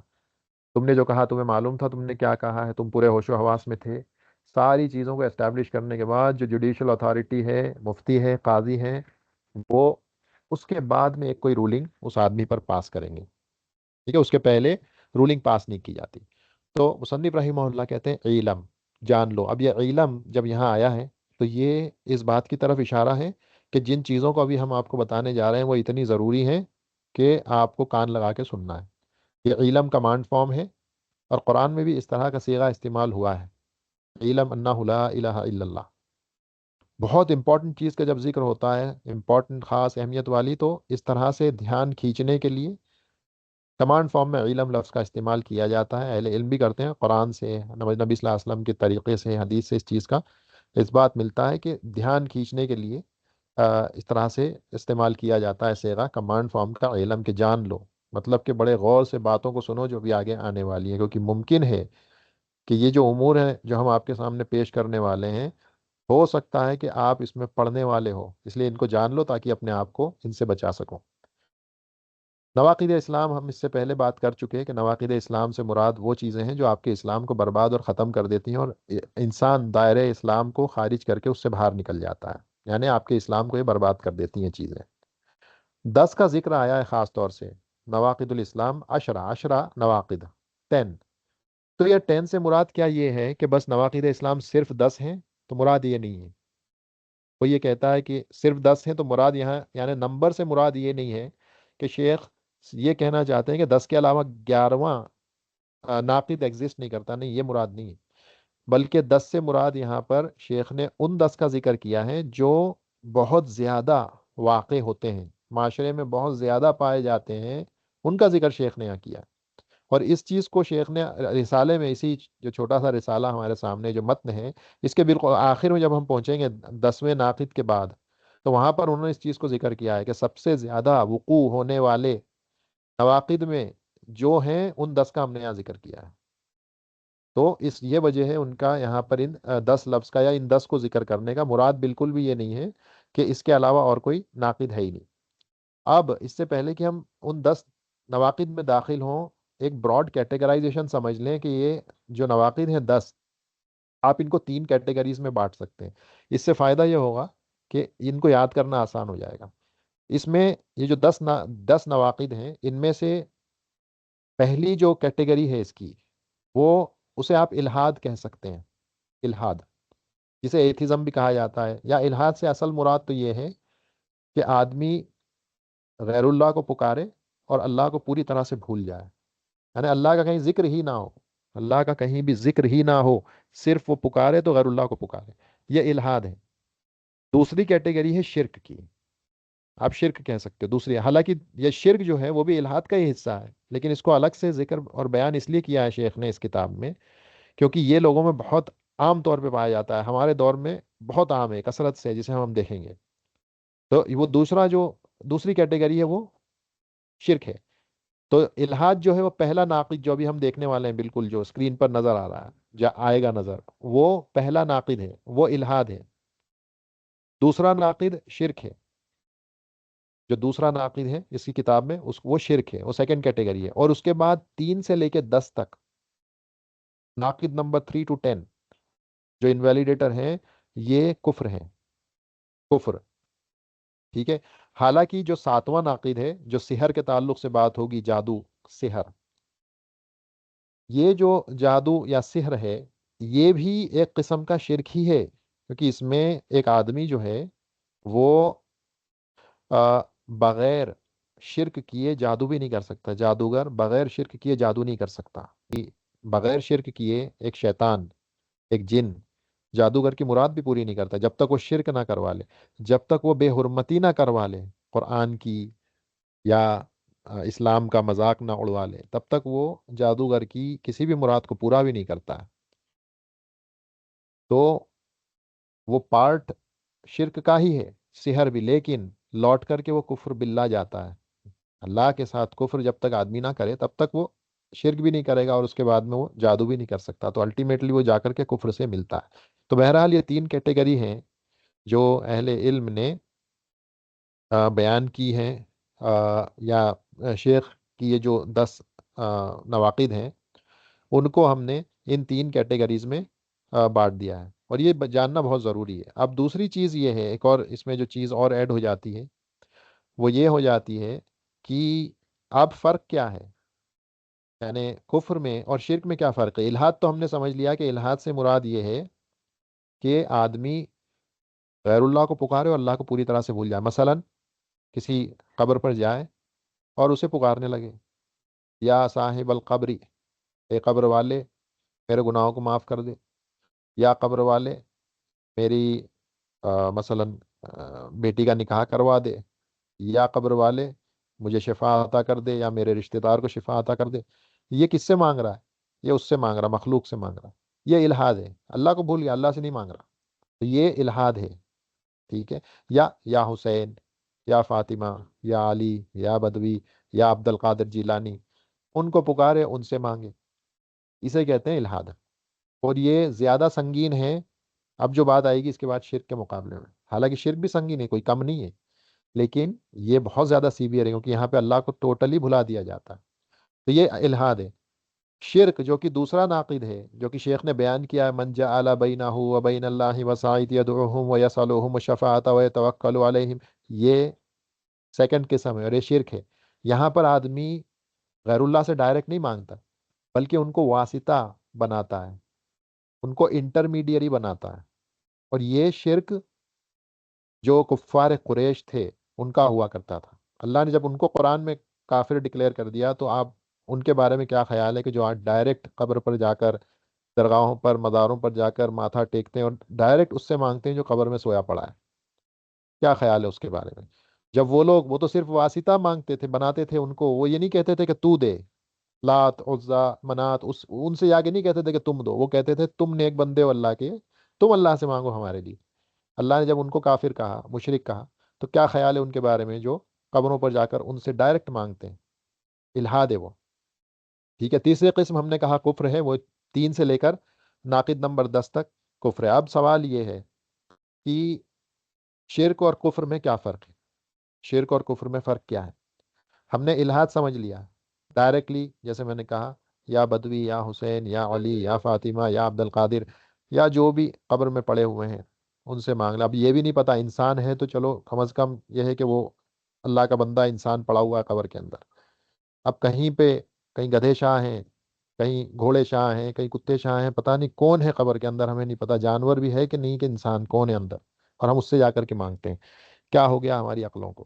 S1: تم نے جو کہا تمہیں معلوم تھا تم نے کیا کہا ہے؟ تم پورے ہوش و حواس میں تھے؟ ساری چیزوں کو اسٹیبلش کرنے کے بعد جو جوڈیشل اتھارٹی ہے، مفتی ہے، قاضی ہے، وہ اس کے بعد میں ایک کوئی رولنگ اس آدمی پر پاس کریں گے، ٹھیک ہے؟ اس کے پہلے رولنگ پاس نہیں کی جاتی۔ تو مصنف رحمہ اللہ کہتے ہیں علم، جان لو۔ اب یہ علم جب یہاں آیا ہے تو یہ اس بات کی طرف اشارہ ہے کہ جن چیزوں کو ابھی ہم آپ کو بتانے جا رہے ہیں وہ اتنی ضروری ہیں کہ آپ کو کان لگا کے سننا ہے۔ یہ علم کمانڈ فارم ہے، اور قرآن میں بھی اس طرح کا صیغہ استعمال ہوا ہے، علم انہ لا الہ الا اللہ۔ بہت امپورٹنٹ چیز کا جب ذکر ہوتا ہے، امپورٹنٹ، خاص اہمیت والی، تو اس طرح سے دھیان کھینچنے کے لیے کمانڈ فارم میں علم لفظ کا استعمال کیا جاتا ہے۔ اہل علم بھی کرتے ہیں، قرآن سے، نبی صلی اللہ علیہ وسلم کے طریقے سے، حدیث سے اس چیز کا اس بات ملتا ہے کہ دھیان کھینچنے کے لیے اس طرح سے استعمال کیا جاتا ہے صیغہ کمانڈ فارم کا، علم کے جان لو، مطلب کہ بڑے غور سے باتوں کو سنو جو بھی آگے آنے والی ہے، کیونکہ ممکن ہے کہ یہ جو امور ہیں جو ہم آپ کے سامنے پیش کرنے والے ہیں، ہو سکتا ہے کہ آپ اس میں پڑھنے والے ہو، اس لیے ان کو جان لو تاکہ اپنے آپ کو ان سے بچا سکو۔ نواقض اسلام، ہم اس سے پہلے بات کر چکے ہیں کہ نواقض اسلام سے مراد وہ چیزیں ہیں جو آپ کے اسلام کو برباد اور ختم کر دیتی ہیں، اور انسان دائرۂ اسلام کو خارج کر کے اس سے باہر نکل جاتا ہے، یعنی آپ کے اسلام کو یہ برباد کر دیتی ہیں چیزیں۔ 10 کا ذکر آیا ہے خاص طور سے، نواقض الاسلام عشرہ نواقض، 10۔ تو یہ 10 سے مراد کیا یہ ہے کہ بس نواقض اسلام صرف 10 ہیں؟ تو مراد یہ نہیں ہے۔ وہ یہ کہتا ہے کہ صرف 10 ہیں تو مراد یہاں یعنی نمبر سے مراد یہ نہیں ہے کہ شیخ یہ کہنا چاہتے ہیں کہ 10 کے علاوہ 11واں ناقد ایگزسٹ نہیں کرتا، نہیں، یہ مراد نہیں ہے، بلکہ 10 سے مراد یہاں پر شیخ نے ان 10 کا ذکر کیا ہے جو بہت زیادہ واقع ہوتے ہیں، معاشرے میں بہت زیادہ پائے جاتے ہیں، ان کا ذکر شیخ نے یہاں کیا ہے۔ اور اس چیز کو شیخ نے رسالے میں، اسی جو چھوٹا سا رسالہ ہمارے سامنے جو متن ہے، اس کے بالکل آخر میں جب ہم پہنچیں گے 10ویں ناقد کے بعد، تو وہاں پر انہوں نے اس چیز کو ذکر کیا ہے کہ سب سے زیادہ وقوع ہونے والے نواقد میں جو ہیں ان 10 کا ہم نے یہاں ذکر کیا ہے۔ تو اس یہ وجہ ہے ان کا یہاں پر ان 10 لفظ کا یا ان 10 کو ذکر کرنے کا، مراد بالکل بھی یہ نہیں ہے کہ اس کے علاوہ اور کوئی ناقد ہے ہی نہیں۔ اب اس سے پہلے کہ ہم ان 10 نواقد میں داخل ہوں، ایک براڈ کیٹیگرائزیشن سمجھ لیں کہ یہ جو نواقد ہیں 10، آپ ان کو 3 کیٹیگریز میں بانٹ سکتے ہیں۔ اس سے فائدہ یہ ہوگا کہ ان کو یاد کرنا آسان ہو جائے گا۔ اس میں یہ جو 10 نواقد ہیں، ان میں سے پہلی جو کیٹیگری ہے اس کی، وہ اسے آپ الحاد کہہ سکتے ہیں۔ الحاد، جسے ایتھزم بھی کہا جاتا ہے، یا الحاد سے اصل مراد تو یہ ہے کہ آدمی غیر اللہ کو پکارے اور اللہ کو پوری طرح سے بھول جائے، یعنی اللہ کا کہیں ذکر ہی نہ ہو، اللہ کا کہیں بھی ذکر ہی نہ ہو، صرف وہ پکارے تو غیر اللہ کو پکارے، یہ الحاد ہے۔ دوسری کیٹیگری ہے شرک کی، آپ شرک کہہ سکتے ہو دوسری، حالانکہ یہ شرک جو ہے وہ بھی الحاد کا ہی حصہ ہے، لیکن اس کو الگ سے ذکر اور بیان اس لیے کیا ہے شیخ نے اس کتاب میں، کیونکہ یہ لوگوں میں بہت عام طور پہ پایا جاتا ہے، ہمارے دور میں بہت عام ہے کثرت سے، جسے ہم دیکھیں گے۔ تو وہ دوسری کیٹیگری ہے وہ شرک ہے۔ تو الحاد جو ہے وہ پہلا ناقد جو ابھی ہم دیکھنے والے ہیں، بالکل جو اسکرین پر نظر آ رہا ہے، آئے گا نظر، وہ پہلا ناقد ہے، وہ الحاد ہے۔ دوسرا ناقد شرک ہے، جو دوسرا ناقد ہے اس کی کتاب میں، وہ شرک ہے، وہ سیکنڈ کیٹیگری ہے۔ اور اس کے بعد 3 سے لے کے 10 تک، ناقد نمبر 3 to 10 جو انویلیڈیٹر ہیں، یہ کفر ہیں، کفر، ٹھیک ہے۔ حالانکہ جو 7واں ناقد ہے، جو سحر کے تعلق سے بات ہوگی، جادو، سحر، یہ جو جادو یا سحر ہے، یہ بھی ایک قسم کا شرک ہی ہے، کیونکہ اس میں ایک آدمی جو ہے وہ آ، بغیر شرک کیے جادو بھی نہیں کر سکتا، جادوگر بغیر شرک کیے جادو نہیں کر سکتا۔ بغیر شرک کیے ایک شیطان، ایک جن، جادوگر کی مراد بھی پوری نہیں کرتا جب تک وہ شرک نہ کروا لے، جب تک وہ بے حرمتی نہ کروا لے قرآن کی، یا اسلام کا مذاق نہ اڑوا لے، تب تک وہ جادوگر کی کسی بھی مراد کو پورا بھی نہیں کرتا ہے۔ تو وہ پارٹ شرک کا ہی ہے، سحر بھی، لیکن لوٹ کر کے وہ کفر باللہ جاتا ہے۔ اللہ کے ساتھ کفر جب تک آدمی نہ کرے تب تک وہ شرک بھی نہیں کرے گا، اور اس کے بعد میں وہ جادو بھی نہیں کر سکتا، تو الٹیمیٹلی وہ جا کر کے کفر سے ملتا ہے۔ تو بہرحال یہ 3 کیٹیگری ہیں جو اہل علم نے بیان کی ہیں، یا شیخ کی یہ جو 10 نواقد ہیں، ان کو ہم نے ان 3 کیٹیگریز میں بانٹ دیا ہے، اور یہ جاننا بہت ضروری ہے۔ اب دوسری چیز یہ ہے، ایک اور اس میں جو چیز اور ایڈ ہو جاتی ہے، وہ یہ ہو جاتی ہے کہ اب فرق کیا ہے، یعنی کفر میں اور شرک میں کیا فرق ہے۔ الحاد تو ہم نے سمجھ لیا کہ الحاد سے مراد یہ ہے کہ آدمی غیر اللہ کو پکارے اور اللہ کو پوری طرح سے بھول جائے، مثلا کسی قبر پر جائے اور اسے پکارنے لگے، یا صاحب القبری، اے قبر والے میرے گناہوں کو معاف کر دے، یا قبر والے میری مثلا بیٹی کا نکاح کروا دے، یا قبر والے مجھے شفا عطا کر دے، یا میرے رشتہ دار کو شفا عطا کر دے۔ یہ کس سے مانگ رہا ہے؟ یہ اس سے مانگ رہا، مخلوق سے مانگ رہا، یہ الحاد ہے، اللہ کو بھول گیا، اللہ سے نہیں مانگ رہا، تو یہ الحاد ہے، ٹھیک ہے۔ یا حسین، یا فاطمہ، یا علی، یا بدوی، یا عبد القادر جیلانی، ان کو پکارے، ان سے مانگے، اسے کہتے ہیں الحاد، اور یہ زیادہ سنگین ہے۔ اب جو بات آئے گی اس کے بعد شرک کے مقابلے میں، حالانکہ شرک بھی سنگین ہے، کوئی کم نہیں ہے، لیکن یہ بہت زیادہ سیویئر ہے، کیونکہ یہاں پہ اللہ کو ٹوٹلی بھلا دیا جاتا ہے، تو یہ الحاد ہے۔ شرک جو کہ دوسرا ناقد ہے، جو کہ شیخ نے بیان کیا ہے، من جعل بینہ و بین اللہ وسائط یدعوہم ویسألوہم الشفاعۃ ویتوکل علیہم، یہ سیکنڈ قسم ہے، اور یہ شرک ہے۔ یہاں پر آدمی غیر اللہ سے ڈائریکٹ نہیں مانگتا، بلکہ ان کو واسطہ بناتا ہے، ان کو انٹرمیڈیری بناتا ہے، اور یہ شرک جو کفار قریش تھے ان کا ہوا کرتا تھا۔ اللہ نے جب ان کو قرآن میں کافر ڈکلیئر کر دیا، تو آپ ان کے بارے میں کیا خیال ہے کہ جو آج ڈائریکٹ قبر پر جا کر، درگاہوں پر، مزاروں پر جا کر ماتھا ٹیکتے ہیں اور ڈائریکٹ اس سے مانگتے ہیں جو قبر میں سویا پڑا ہے، کیا خیال ہے اس کے بارے میں؟ جب وہ تو صرف واسطہ مانگتے تھے، بناتے تھے ان کو، وہ یہ نہیں کہتے تھے کہ تو دے، لات، عزا، منات، ان سے آگے نہیں کہتے تھے کہ تم دو، وہ کہتے تھے تم نیک بندے ہو اللہ کے، تم اللہ سے مانگو ہمارے لیے۔ اللہ نے جب ان کو کافر کہا، مشرک کہا، تو کیا خیال ہے ان کے بارے میں جو قبروں پر جا کر ان سے ڈائریکٹ مانگتے ہیں؟ الحاد ہے وہ، ٹھیک ہے۔ تیسری قسم ہم نے کہا کفر ہے، وہ 3 سے لے کر ناقد نمبر 10 تک کفر ہے۔ اب سوال یہ ہے کہ شرک اور کفر میں کیا فرق ہے، شرک اور کفر میں فرق کیا ہے؟ ہم نے الحاد سمجھ لیا، ڈائریکٹلی جیسے میں نے کہا، یا بدوی، یا حسین، یا علی، یا فاطمہ، یا عبد القادر، یا جو بھی قبر میں پڑے ہوئے ہیں ان سے مانگ لیں۔ اب یہ بھی نہیں پتا انسان ہے تو چلو کم از کم یہ ہے کہ وہ اللہ کا بندہ انسان پڑا ہوا ہے قبر کے اندر۔ اب کہیں پہ کہیں گدھے شاہ ہیں، کہیں گھوڑے شاہ ہیں، کہیں کتے شاہ ہیں، پتہ نہیں کون ہے قبر کے اندر، ہمیں نہیں پتا جانور بھی ہے کہ نہیں، کہ انسان کون ہے اندر، اور ہم اس سے جا کر کے مانگتے ہیں۔ کیا ہو گیا ہماری عقلوں کو؟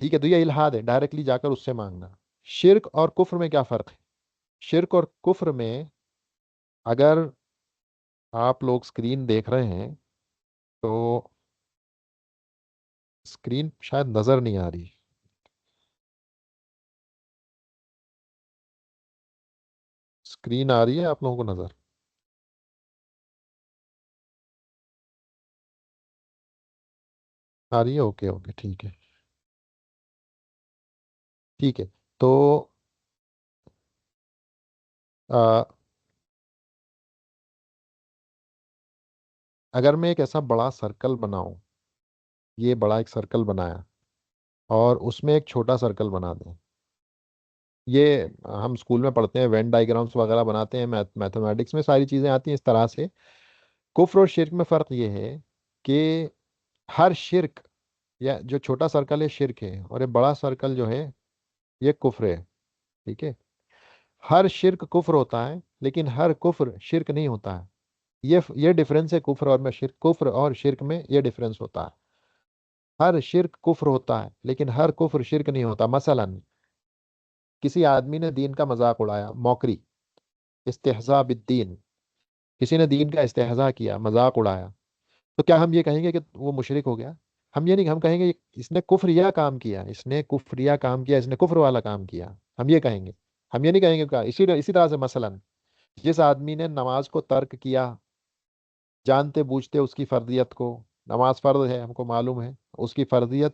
S1: ٹھیک ہے، تو یہ الہاد ہے، ڈائریکٹلی جا کر اس سے مانگنا۔ شرک اور کفر میں کیا فرق ہے؟ شرک اور کفر میں، اگر آپ لوگ اسکرین دیکھ رہے ہیں تو اسکرین شاید نظر نہیں آ رہی، اسکرین آ رہی ہے آپ لوگوں کو نظر آ رہی ہے؟ اوکے اوکے، ٹھیک ہے ٹھیک ہے۔ تو آ، اگر میں ایک ایسا بڑا سرکل بناؤں، یہ بڑا ایک سرکل بنایا اور اس میں ایک چھوٹا سرکل بنا دیں، یہ ہم اسکول میں پڑھتے ہیں، وین ڈائیگرامس وغیرہ بناتے ہیں، میتھمیٹکس میں ساری چیزیں آتی ہیں اس طرح سے۔ کفر اور شرک میں فرق یہ ہے کہ ہر شرک، یا جو چھوٹا سرکل ہے شرک ہے، اور یہ بڑا سرکل جو ہے یہ کفر ہے، ٹھیک ہے؟ ہر شرک کفر ہوتا ہے لیکن ہر کفر شرک نہیں ہوتا ہے۔ یہ ڈفرینس ہے کفر اور میں شرک، کفر اور شرک میں یہ ڈفرینس ہوتا ہے۔ ہر شرک کفر ہوتا ہے لیکن ہر کفر شرک نہیں ہوتا۔ مثلا کسی آدمی نے دین کا مذاق اڑایا، موکری، استہزاء بالدین، کسی نے دین کا استہزاء کیا، مذاق اڑایا، تو کیا ہم یہ کہیں گے کہ وہ مشرک ہو گیا؟ ہم یہ نہیں، ہم کہیں گے اس نے کفریہ کام کیا، اس نے کفریہ کام کیا، اس نے کفر والا کام کیا، ہم یہ کہیں گے۔ ہم یہ نہیں کہیں گے اسی طرح سے مثلا جس آدمی نے نماز کو ترک کیا، جانتے بوجھتے اس کی فرضیت کو، نماز فرض ہے ہم کو معلوم ہے، اس کی فرضیت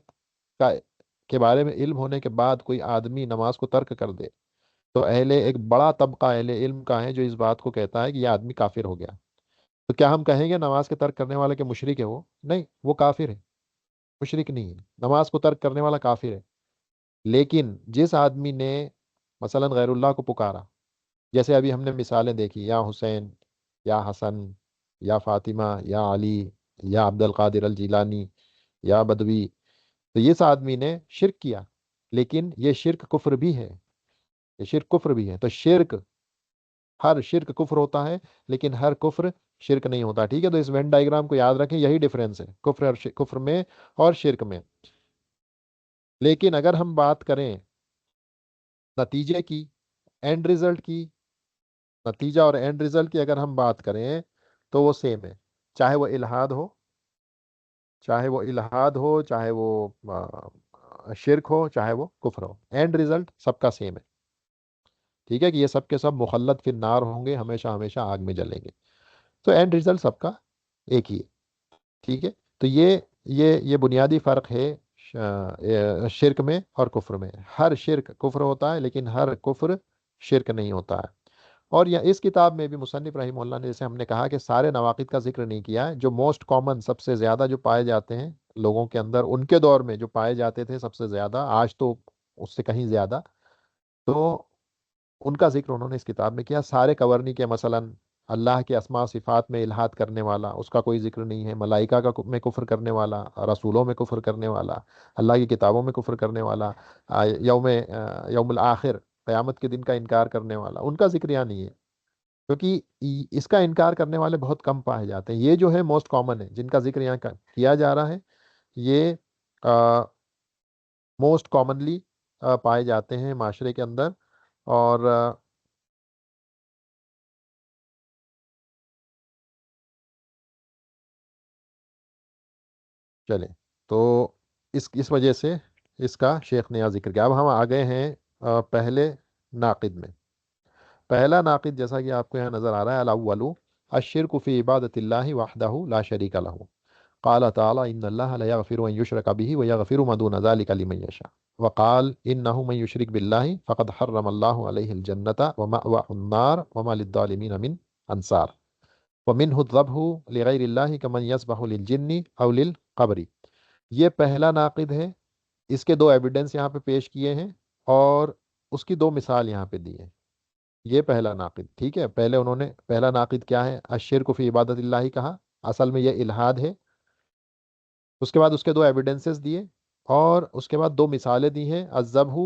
S1: کا کے بارے میں علم ہونے کے بعد کوئی آدمی نماز کو ترک کر دے، تو ایک بڑا طبقہ اہل علم کا ہے جو اس بات کو کہتا ہے کہ یہ آدمی کافر ہو گیا۔ تو کیا ہم کہیں گے نماز کے ترک کرنے والے کے مشرک ہے وہ؟ نہیں، وہ کافر ہے، مشرک نہیں ہے، نماز کو ترک کرنے والا کافر ہے۔ لیکن جس آدمی نے مثلا غیر اللہ کو پکارا، جیسے ابھی ہم نے مثالیں دیکھی، یا حسین، یا حسن، یا فاطمہ، یا علی، یا عبد القادر الجیلانی، یا بدوی، تو اس آدمی نے شرک کیا، لیکن یہ شرک کفر بھی ہے، یہ شرک کفر بھی ہے۔ تو ہر شرک کفر ہوتا ہے لیکن ہر کفر شرک نہیں ہوتا، ٹھیک ہے؟ تو اس وین ڈائیگرام کو یاد رکھیں، یہی ڈفرینس ہے کفر میں اور شرک میں۔ لیکن اگر ہم بات کریں نتیجے کی، اینڈ رزلٹ کی، نتیجہ اور اینڈ رزلٹ کی اگر ہم بات کریں تو وہ سیم ہے، چاہے وہ الہاد ہو، چاہے وہ الہاد ہو، چاہے وہ شرک ہو، چاہے وہ کفر ہو، اینڈ رزلٹ سب کا سیم ہے، ٹھیک ہے؟ کہ یہ سب کے سب مخلد فی النار ہوں گے، ہمیشہ ہمیشہ آگ میں جلیں گے۔ تو اینڈ رزلٹ سب کا ایک ہی ہے، ٹھیک ہے؟ تو یہ بنیادی فرق ہے شرک میں اور کفر میں۔ ہر شرک کفر ہوتا ہے لیکن ہر کفر شرک نہیں ہوتا ہے۔ اور یہ اس کتاب میں بھی مصنف رحمہ اللہ نے، جیسے ہم نے کہا کہ سارے نواقض کا ذکر نہیں کیا ہے، جو موسٹ کامن، سب سے زیادہ جو پائے جاتے ہیں لوگوں کے اندر، ان کے دور میں جو پائے جاتے تھے سب سے زیادہ، آج تو اس سے کہیں زیادہ، تو ان کا ذکر انہوں نے اس کتاب میں کیا، سارے کور نہیں کیا۔ مثلا اللہ کے اسماء و صفات میں الحاد کرنے والا، اس کا کوئی ذکر نہیں ہے، ملائکہ میں کفر کرنے والا، رسولوں میں کفر کرنے والا، اللہ کی کتابوں میں کفر کرنے والا، یوم الآخر، قیامت کے دن کا انکار کرنے والا، ان کا ذکر یہاں نہیں ہے، کیونکہ اس کا انکار کرنے والے بہت کم پائے جاتے ہیں۔ یہ جو ہے موسٹ کامن ہے، جن کا ذکر یہاں کیا جا رہا ہے، یہ موسٹ کامنلی پائے جاتے ہیں معاشرے کے اندر۔ اور چلیں، تو اس وجہ سے اس کا شیخ نے یہاں ذکر کیا۔ اب ہم آ گئے ہیں پہلے ناقد میں۔ پہلا ناقد جیسا کہ آپ کو یہاں نظر آ رہا ہے، الاول الشرک فی عبادت اللہ وحدہ لا شریک لہ، قال تعالی ان اللہ لا یغفر ان یشرک به ویغفر ما دون ذلک لمن یشاء، وقال انه من یشرک باللہ فقد حرم اللہ علیہ الجنۃ ومأواه النار وما للظالمین من انصار، ومنہ الذبح لغیر اللہ کمن یذبح للجن او للقبر۔ یہ پہلا ناقد ہے، اس کے دو ایویڈنس یہاں پہ پیش کیے ہیں، اور اس کی دو مثال یہاں پہ دی ہے. یہ پہلا ناقد. ٹھیک ہے، پہلے انہوں نے پہلا ناقد کیا ہے، الشرک فی عبادت اللہ کہا، اصل میں یہ الحاد ہے. اس کے بعد اس کے دو ایویڈنسز دیے، اور اس کے بعد دو مثالیں دی ہیں. الذبح،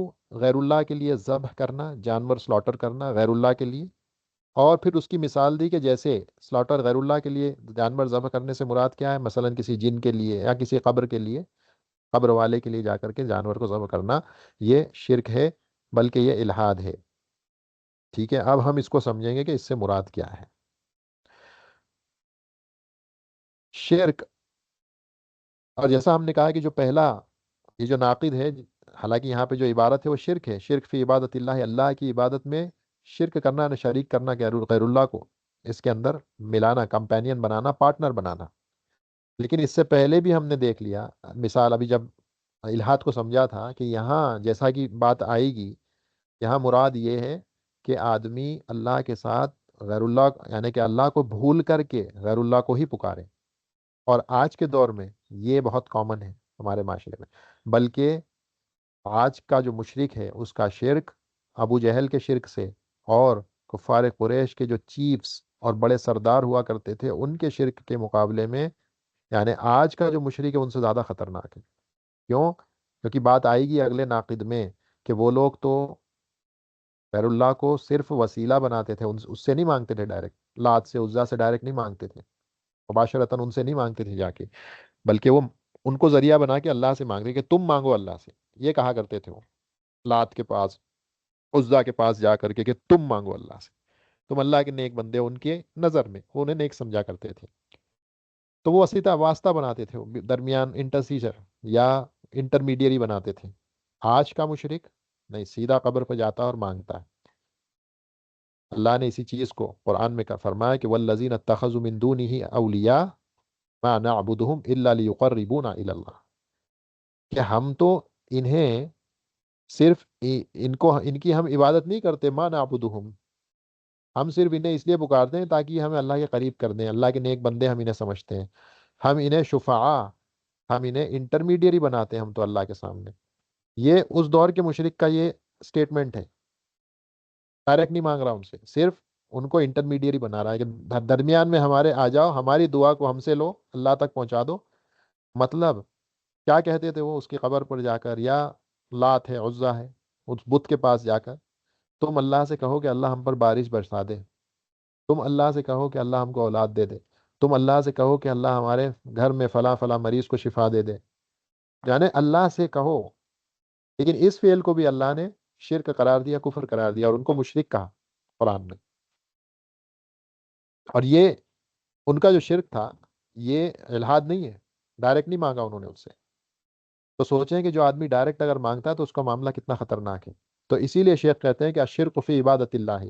S1: غیر اللہ کے لیے ذبح کرنا، جانور سلاٹر کرنا غیر اللہ کے لیے. اور پھر اس کی مثال دی کہ جیسے سلاٹر غیر اللہ کے لیے جانور ذبح کرنے سے مراد کیا ہے، مثلا کسی جن کے لیے یا کسی قبر کے لیے، قبر والے کے لیے جا کر کے جانور کو ذبح کرنا، یہ شرک ہے، بلکہ یہ الحاد ہے. ٹھیک ہے، اب ہم اس کو سمجھیں گے کہ اس سے مراد کیا ہے. شرک، اور جیسا ہم نے کہا کہ جو پہلا یہ جو ناقد ہے، حالانکہ یہاں پہ جو عبارت ہے وہ شرک ہے. شرک فی عبادت اللہ، اللہ کی عبادت میں شرک کرنا، نہ شریک کرنا غیر اللہ کو، اس کے اندر ملانا، کمپینین بنانا، پارٹنر بنانا. لیکن اس سے پہلے بھی ہم نے دیکھ لیا مثال، ابھی جب الہاد کو سمجھا تھا، کہ یہاں جیسا کہ بات آئے گی، یہاں مراد یہ ہے کہ آدمی اللہ کے ساتھ غیر اللہ، یعنی کہ اللہ کو بھول کر کے غیر اللہ کو ہی پکارے. اور آج کے دور میں یہ بہت کامن ہے ہمارے معاشرے میں. بلکہ آج کا جو مشرک ہے اس کا شرک ابو جہل کے شرک سے، اور کفار قریش کے جو چیفز اور بڑے سردار ہوا کرتے تھے ان کے شرک کے مقابلے میں، یعنی آج کا جو مشرک ہے ان سے زیادہ خطرناک ہے. کیوں؟ کیونکہ بات آئے گی اگلے ناقد میں کہ وہ لوگ تو غیر اللہ کو صرف وسیلہ بناتے تھے، اس سے نہیں مانگتے تھے ڈائریکٹ، لات سے عزا سے ڈائریکٹ نہیں مانگتے تھے، مباشرتاً ان سے نہیں مانگتے تھے جا کے، بلکہ وہ ان کو ذریعہ بنا کے اللہ سے مانگ رہے کہ تم مانگو اللہ سے. یہ کہا کرتے تھے وہ لات کے پاس، عزا کے پاس جا کر کے کہ تم مانگو اللہ سے، تم اللہ کے نیک بندے ان کے نظر میں، وہ انہیں نیک سمجھا کرتے تھے. تو وہ وسیطہ واسطہ بناتے تھے، وہ درمیان انٹرسیسر یا انٹرمیڈیری بناتے تھے. آج کا مشرک نہیں، سیدھا قبر پہ جاتا اور مانگتا ہے. اللہ نے اسی چیز کو قرآن میں فرمایا کہ والذین اتخذوا من دونہ اولیاء ما نعبدهم الا لیقربونا الی اللہ، کہ ہم تو انہیں صرف ان کی ہم عبادت نہیں کرتے، ما نعبدهم، ہم صرف انہیں اس لیے پکارتے ہیں تاکہ ہمیں اللہ کے قریب کر دیں، اللہ کے نیک بندے ہم انہیں سمجھتے ہیں. ہم انہیں شفعاء، ہم انہیں انٹرمیڈیری بناتے ہیں ہم تو اللہ کے سامنے. یہ اس دور کے مشرک کا یہ سٹیٹمنٹ ہے. ڈائریکٹ نہیں مانگ رہا ان سے، صرف ان کو انٹرمیڈیری بنا رہا ہے کہ درمیان میں ہمارے آ جاؤ، ہماری دعا کو ہم سے لو، اللہ تک پہنچا دو. مطلب کیا کہتے تھے وہ اس کی قبر پر جا کر، یا لات ہے، عزا ہے، اس بت کے پاس جا کر تم اللہ سے کہو کہ اللہ ہم پر بارش برسا دے، تم اللہ سے کہو کہ اللہ ہم کو اولاد دے دے، تم اللہ سے کہو کہ اللہ ہمارے گھر میں فلاں فلاں مریض کو شفا دے دے. یعنی اللہ سے کہو. لیکن اس فعل کو بھی اللہ نے شرک قرار دیا، کفر قرار دیا، اور ان کو مشرک کہا قرآن میں. اور یہ ان کا جو شرک تھا یہ الحاد نہیں ہے، ڈائریکٹ نہیں مانگا انہوں نے اس سے. تو سوچیں کہ جو آدمی ڈائریکٹ اگر مانگتا ہے تو اس کا معاملہ کتنا خطرناک ہے. تو اسی لیے شیخ کہتے ہیں کہ الشرک فی عبادت اللہ.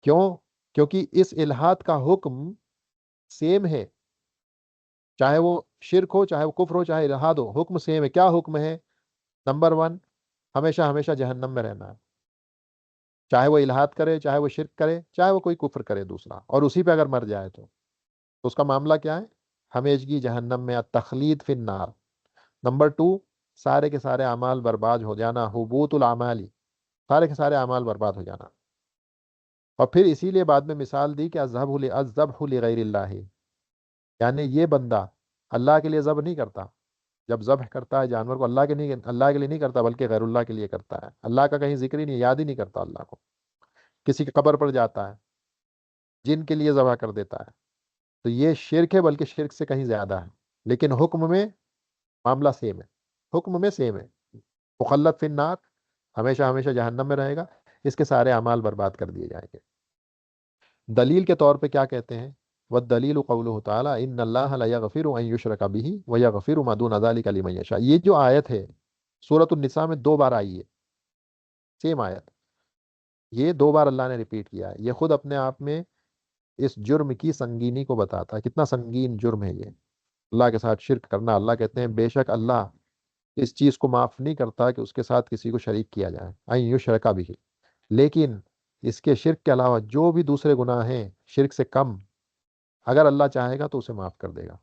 S1: کیوں؟ کیونکہ اس الحاد کا حکم سیم ہے، چاہے وہ شرک ہو، چاہے وہ کفر ہو، چاہے الحاد ہو، حکم سیم ہے. کیا حکم ہے؟ نمبر ون، ہمیشہ ہمیشہ جہنم میں رہنا ہے. چاہے وہ الحاد کرے، چاہے وہ شرک کرے، چاہے وہ کوئی کفر کرے دوسرا، اور اسی پہ اگر مر جائے تو اس کا معاملہ کیا ہے؟ ہمیشگی جہنم میں، التخلید فی النار. نمبر ٹو، سارے کے سارے اعمال برباد ہو جانا، حبوط العمالی، سارے کے سارے اعمال برباد ہو جانا. اور پھر اسی لیے بعد میں مثال دی کہ الذبح لغیر اللہ، یعنی یہ بندہ اللہ کے لیے ذبح نہیں کرتا. جب ذبح کرتا ہے جانور کو، اللہ کے لیے نہیں کرتا، بلکہ غیر اللہ کے لیے کرتا ہے. اللہ کا کہیں ذکر ہی نہیں، یاد ہی نہیں کرتا اللہ کو. کسی کی قبر پر جاتا ہے، جن کے لیے ذبح کر دیتا ہے. تو یہ شرک ہے، بلکہ شرک سے کہیں زیادہ ہے. لیکن حکم میں معاملہ سیم ہے، حکم میں سیم ہے. مخلد فی النار، ہمیشہ ہمیشہ جہنم میں رہے گا، اس کے سارے اعمال برباد کر دیے جائیں گے. دلیل کے طور پہ کیا کہتے ہیں؟ والدلیل قوله تعالی ان اللہ لا یغفر ان یشرک به ویغفر ما دون ذلک لمن یشاء. یہ جو آیت ہے سورۃ النساء میں دو بار آئی ہے، سیم آیت، یہ دو بار اللہ نے ریپیٹ کیا ہے. یہ خود اپنے آپ میں اس جرم کی سنگینی کو بتاتا ہے، کتنا سنگین جرم ہے یہ، اللہ کے ساتھ شرک کرنا. اللہ کہتے ہیں بے شک اللہ اس چیز کو معاف نہیں کرتا کہ اس کے ساتھ کسی کو شریک کیا جائے، ان یشرک به. لیکن اس کے شرک کے علاوہ جو بھی دوسرے گناہ ہیں شرک سے کم، اگر اللہ چاہے گا تو اسے معاف کر دے گا،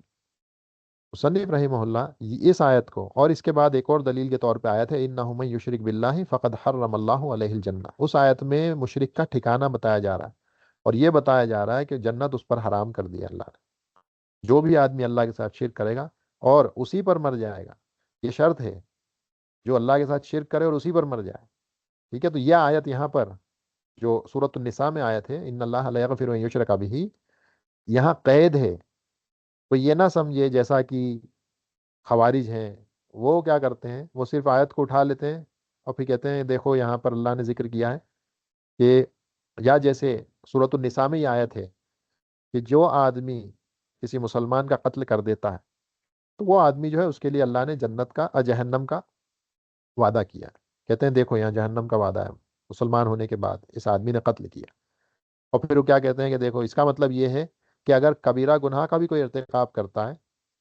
S1: مصنف رحمہ اللہ اس آیت کو اور اس کے بعد ایک اور دلیل کے طور پہ آیت ہے انہ من یشرک باللہ فقد حرم اللہ علیہ الجنہ، اس آیت میں مشرک کا ٹھکانہ بتایا جا رہا ہے اور یہ بتایا جا رہا ہے کہ جنت اس پر حرام کر دیا اللہ نے۔ جو بھی آدمی اللہ کے ساتھ شرک کرے گا اور اسی پر مر جائے گا، یہ شرط ہے، جو اللہ کے ساتھ شرک کرے اور اسی پر مر جائے، ٹھیک ہے، تو یہ آیت یہاں پر جو سورۃ النساء میں آیت ہے ان اللہ لا یغفر ان یشرک بہ، یہاں قید ہے، کوئی یہ نہ سمجھے جیسا کہ خوارج ہیں، وہ کیا کرتے ہیں، وہ صرف آیت کو اٹھا لیتے ہیں اور پھر کہتے ہیں دیکھو یہاں پر اللہ نے ذکر کیا ہے کہ، یا جیسے سورۃ النساء میں یہ آیت ہے کہ جو آدمی کسی مسلمان کا قتل کر دیتا ہے تو وہ آدمی جو ہے اس کے لیے اللہ نے جنت کا جہنم کا وعدہ کیا ہے، کہتے ہیں دیکھو یہاں جہنم کا وعدہ ہے مسلمان ہونے کے بعد اس آدمی نے قتل کیا، اور پھر وہ کیا کہتے ہیں کہ دیکھو اس کا مطلب یہ ہے کہ اگر کبیرہ گناہ کا بھی کوئی ارتکاب کرتا ہے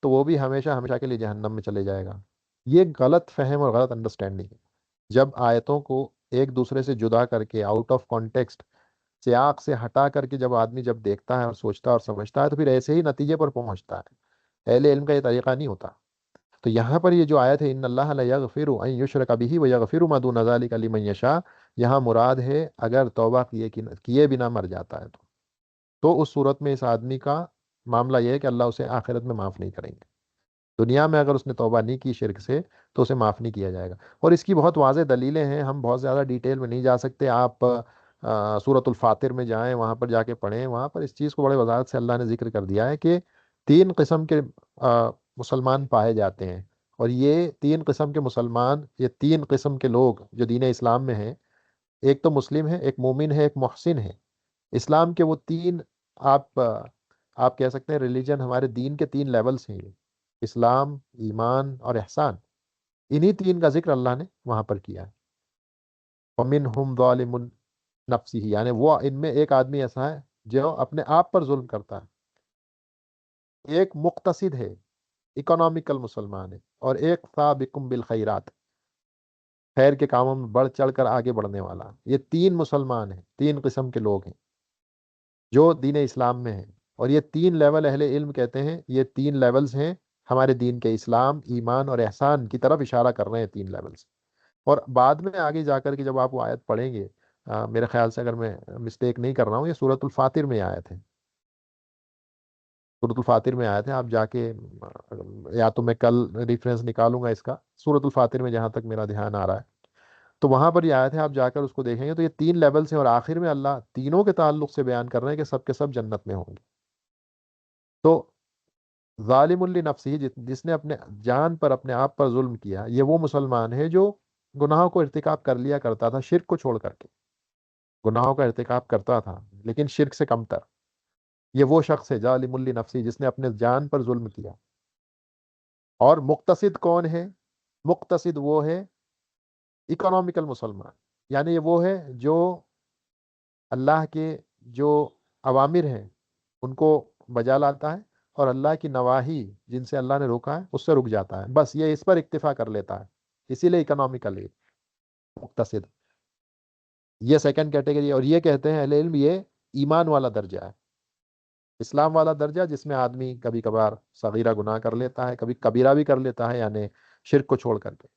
S1: تو وہ بھی ہمیشہ ہمیشہ کے لیے جہنم میں چلے جائے گا۔ یہ غلط فہم اور غلط انڈرسٹینڈنگ ہے۔ جب آیتوں کو ایک دوسرے سے جدا کر کے آؤٹ آف کانٹیکسٹ، سیاق سے ہٹا کر کے جب آدمی جب دیکھتا ہے اور سوچتا ہے اور سمجھتا ہے تو پھر ایسے ہی نتیجے پر پہنچتا ہے، اہل علم کا یہ طریقہ نہیں ہوتا۔ تو یہاں پر یہ جو آیت ہے ان اللہ لا یغفر ان یشرک بہ ویغفر ما دون ذلک لمن یشاء، یہاں مراد ہے اگر توبہ کیے بنا مر جاتا ہے تو اس صورت میں اس آدمی کا معاملہ یہ ہے کہ اللہ اسے آخرت میں معاف نہیں کریں گے، دنیا میں اگر اس نے توبہ نہیں کی شرک سے تو اسے معاف نہیں کیا جائے گا۔ اور اس کی بہت واضح دلیلیں ہیں، ہم بہت زیادہ ڈیٹیل میں نہیں جا سکتے، آپ سورۃ الفاتر میں جائیں، وہاں پر جا کے پڑھیں، وہاں پر اس چیز کو بڑے وضاحت سے اللہ نے ذکر کر دیا ہے کہ تین قسم کے مسلمان پائے جاتے ہیں، اور یہ تین قسم کے مسلمان، یہ تین قسم کے لوگ جو دین اسلام میں ہیں، ایک تو مسلم ہے، ایک مومن ہے، ایک محسن ہے۔ اسلام کے وہ تین، آپ آپ کہہ سکتے ہیں ریلیجن، ہمارے دین کے تین لیولز ہیں یہ، اسلام، ایمان اور احسان، انہی تین کا ذکر اللہ نے وہاں پر کیا ہے۔ وَمِنْهُمْ ظَالِمٌ نَفْسِهِ، یعنی وہ ان میں ایک آدمی ایسا ہے جو اپنے آپ پر ظلم کرتا ہے، ایک مقتصد ہے، اکنامیکل مسلمان ہے، اور ایک سابقٌ بالخیرات، خیر کے کاموں میں بڑھ چڑھ کر آگے بڑھنے والا۔ یہ تین مسلمان ہیں، تین قسم کے لوگ ہیں جو دین اسلام میں ہیں، اور یہ تین لیول اہل علم کہتے ہیں یہ تین لیولز ہیں ہمارے دین کے، اسلام، ایمان اور احسان کی طرف اشارہ کر رہے ہیں تین لیولز۔ اور بعد میں آگے جا کر کے جب آپ وہ آیت پڑھیں گے، میرے خیال سے اگر میں مسٹیک نہیں کر رہا ہوں، یہ سورۃ الفاتر میں آیت ہے، سورۃ الفاتر میں آیت ہے، آپ جا کے یا تو میں کل ریفرنس نکالوں گا اس کا، سورۃ الفاتر میں جہاں تک میرا دھیان آ رہا ہے تو وہاں پر یہ آیت ہے، آپ جا کر اس کو دیکھیں گے تو یہ تین لیولز ہیں، اور آخر میں اللہ تینوں کے تعلق سے بیان کر رہے ہیں کہ سب کے سب جنت میں ہوں گے۔ تو ظالم لنفسہ، جس نے اپنے جان پر، اپنے آپ پر ظلم کیا، یہ وہ مسلمان ہے جو گناہوں کو ارتکاب کر لیا کرتا تھا شرک کو چھوڑ کر کے، گناہوں کا ارتکاب کرتا تھا لیکن شرک سے کم تر، یہ وہ شخص ہے ظالم لنفسہ جس نے اپنے جان پر ظلم کیا۔ اور مقتصد کون ہے؟ مقتصد وہ ہے اکنامیکل مسلمان، یعنی یہ وہ ہے جو اللہ کے جو اوامر ہیں ان کو بجا لاتا ہے، اور اللہ کی نواہی جن سے اللہ نے روکا ہے اس سے رک جاتا ہے، بس یہ اس پر اکتفا کر لیتا ہے، اسی لیے اکنامیکلی مقتصد، یہ سیکنڈ کیٹیگری۔ اور یہ کہتے ہیں اہل علم یہ ایمان والا درجہ ہے، اسلام والا درجہ، جس میں آدمی کبھی کبھار صغیرہ گناہ کر لیتا ہے، کبھی کبیرہ بھی کر لیتا ہے، یعنی شرک کو چھوڑ کر کے،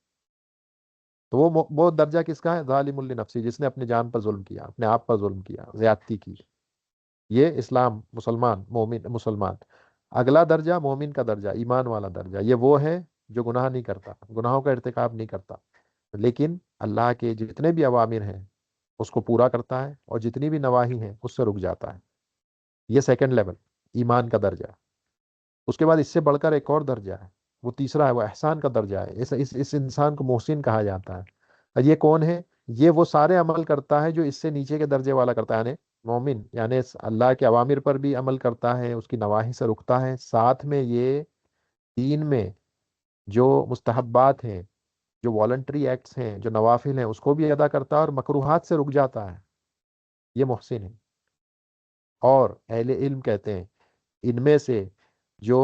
S1: تو وہ درجہ کس کا ہے؟ ظالم لنفسی، جس نے اپنی جان پر ظلم کیا، اپنے آپ پر ظلم کیا، زیادتی کی، یہ اسلام، مسلمان، مومن، مسلمان۔ اگلا درجہ مومن کا درجہ، ایمان والا درجہ، یہ وہ ہے جو گناہ نہیں کرتا، گناہوں کا ارتکاب نہیں کرتا، لیکن اللہ کے جتنے بھی اوامر ہیں اس کو پورا کرتا ہے، اور جتنی بھی نواہی ہیں اس سے رک جاتا ہے، یہ سیکنڈ لیول، ایمان کا درجہ۔ اس کے بعد اس سے بڑھ کر ایک اور درجہ ہے، وہ تیسرا ہے، وہ احسان کا درجہ ہے، اس انسان کو محسن کہا جاتا ہے۔ اور یہ کون ہے؟ یہ وہ سارے عمل کرتا ہے جو اس سے نیچے کے درجے والا کرتا ہے، یعنی مومن، یعنی اللہ کے اوامر پر بھی عمل کرتا ہے، اس کی نواہی سے رکتا ہے، ساتھ میں یہ دین میں جو مستحبات ہیں، جو والنٹری ایکٹس ہیں، جو نوافل ہیں، اس کو بھی ادا کرتا ہے، اور مکروہات سے رک جاتا ہے، یہ محسن ہے۔ اور اہل علم کہتے ہیں ان میں سے جو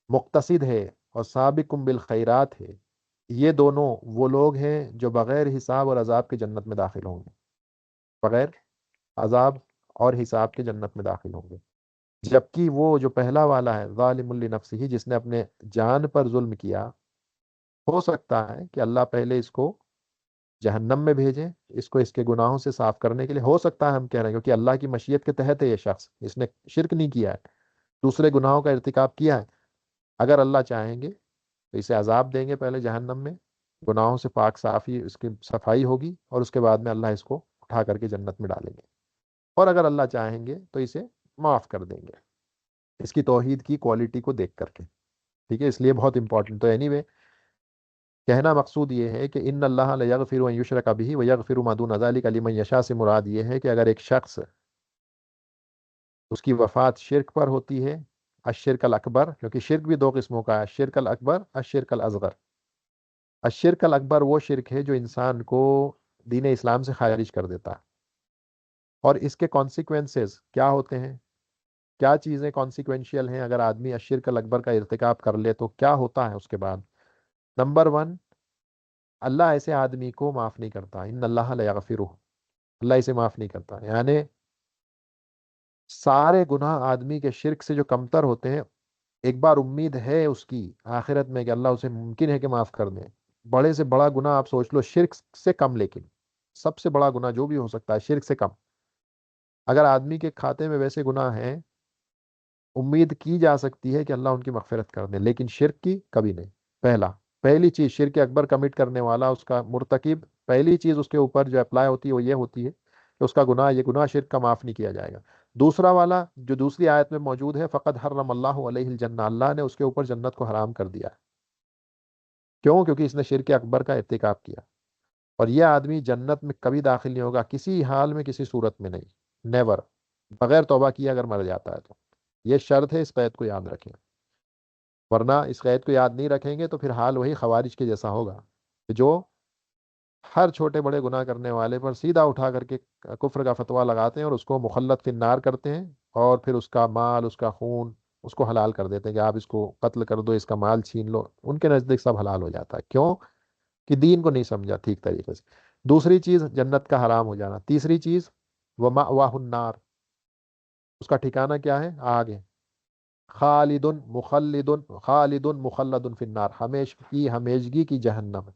S1: مقتصد ہے اور سابقم بالخیرات ہے، یہ دونوں وہ لوگ ہیں جو بغیر حساب اور عذاب کے جنت میں داخل ہوں گے، بغیر عذاب اور حساب کے جنت میں داخل ہوں گے۔ جبکہ وہ جو پہلا والا ہے ظالم لنفسہ، جس نے اپنے جان پر ظلم کیا، ہو سکتا ہے کہ اللہ پہلے اس کو جہنم میں بھیجے، اس کو اس کے گناہوں سے صاف کرنے کے لیے، ہو سکتا ہے ہم کہہ رہے ہیں، کیونکہ اللہ کی مشیت کے تحت ہے یہ شخص، اس نے شرک نہیں کیا ہے، دوسرے گناہوں کا ارتکاب کیا ہے۔ اگر اللہ چاہیں گے تو اسے عذاب دیں گے پہلے جہنم میں، گناہوں سے پاک صافی اس کی صفائی ہوگی، اور اس کے بعد میں اللہ اس کو اٹھا کر کے جنت میں ڈالیں گے، اور اگر اللہ چاہیں گے تو اسے معاف کر دیں گے اس کی توحید کی کوالٹی کو دیکھ کر کے، ٹھیک ہے؟ اس لیے بہت امپورٹنٹ تو اینی وے کہنا مقصود یہ ہے کہ ان اللہ لا یغفر ان یشرک بہ ویغفر ما دون ذلک لمن یشاء سے مراد یہ ہے کہ اگر ایک شخص اس کی وفات شرک پر ہوتی ہے، الشرک الاکبر، کیونکہ شرک بھی دو قسموں کا ہے، الشرک الاکبر، الشرک الاصغر۔ الشرک الاکبر وہ شرک ہے جو انسان کو دین اسلام سے خارج کر دیتا ہے، اور اس کے کانسیکوینسز کیا ہوتے ہیں، کیا چیزیں کانسیکوینشیل ہیں اگر آدمی الشرک الاکبر کا ارتکاب کر لے تو کیا ہوتا ہے اس کے بعد؟ نمبر ون، اللہ ایسے آدمی کو معاف نہیں کرتا، ان اللہ لا یغفرہ، اللہ اسے معاف نہیں کرتا، یعنی سارے گناہ آدمی کے شرک سے جو کمتر ہوتے ہیں، ایک بار امید ہے اس کی آخرت میں کہ اللہ اسے ممکن ہے کہ معاف کر دے، بڑے سے بڑا گناہ آپ سوچ لو شرک سے کم، لیکن سب سے بڑا گناہ جو بھی ہو سکتا ہے شرک سے کم، اگر آدمی کے کھاتے میں ویسے گناہ ہیں، امید کی جا سکتی ہے کہ اللہ ان کی مغفرت کر دے، لیکن شرک کی کبھی نہیں۔ پہلی چیز شرک اکبر کمٹ کرنے والا، اس کا مرتکب، پہلی چیز اس کے اوپر جو اپلائی ہوتی ہے وہ یہ ہوتی ہے کہ اس کا گناہ، یہ گناہ شرک کا معاف نہیں کیا جائے گا۔ دوسرا والا جو دوسری آیت میں موجود ہے، فقد حرم اللہ علیہ الجنہ، اللہ نے اس کے اوپر جنت کو حرام کر دیا ہے۔ کیوں؟ کیونکہ اس نے شرک اکبر کا ارتکاب کیا، اور یہ آدمی جنت میں کبھی داخل نہیں ہوگا، کسی حال میں، کسی صورت میں نہیں، نیور، بغیر توبہ کیے اگر مر جاتا ہے تو۔ یہ شرط ہے، اس قید کو یاد رکھیں، ورنہ اس قید کو یاد نہیں رکھیں گے تو پھر حال وہی خوارج کے جیسا ہوگا، کہ جو ہر چھوٹے بڑے گناہ کرنے والے پر سیدھا اٹھا کر کے کفر کا فتویٰ لگاتے ہیں، اور اس کو مخلد فی النار کرتے ہیں، اور پھر اس کا مال، اس کا خون، اس کو حلال کر دیتے ہیں کہ آپ اس کو قتل کر دو، اس کا مال چھین لو، ان کے نزدیک سب حلال ہو جاتا ہے۔ کیوں؟ کہ دین کو نہیں سمجھا ٹھیک طریقے سے۔ دوسری چیز جنت کا حرام ہو جانا، تیسری چیز ومأواہ النار، اس کا ٹھکانہ کیا ہے؟ آگ ہے، خالد مخلد، خالد مخلد فی النار، ہمیشگی کی جہنم،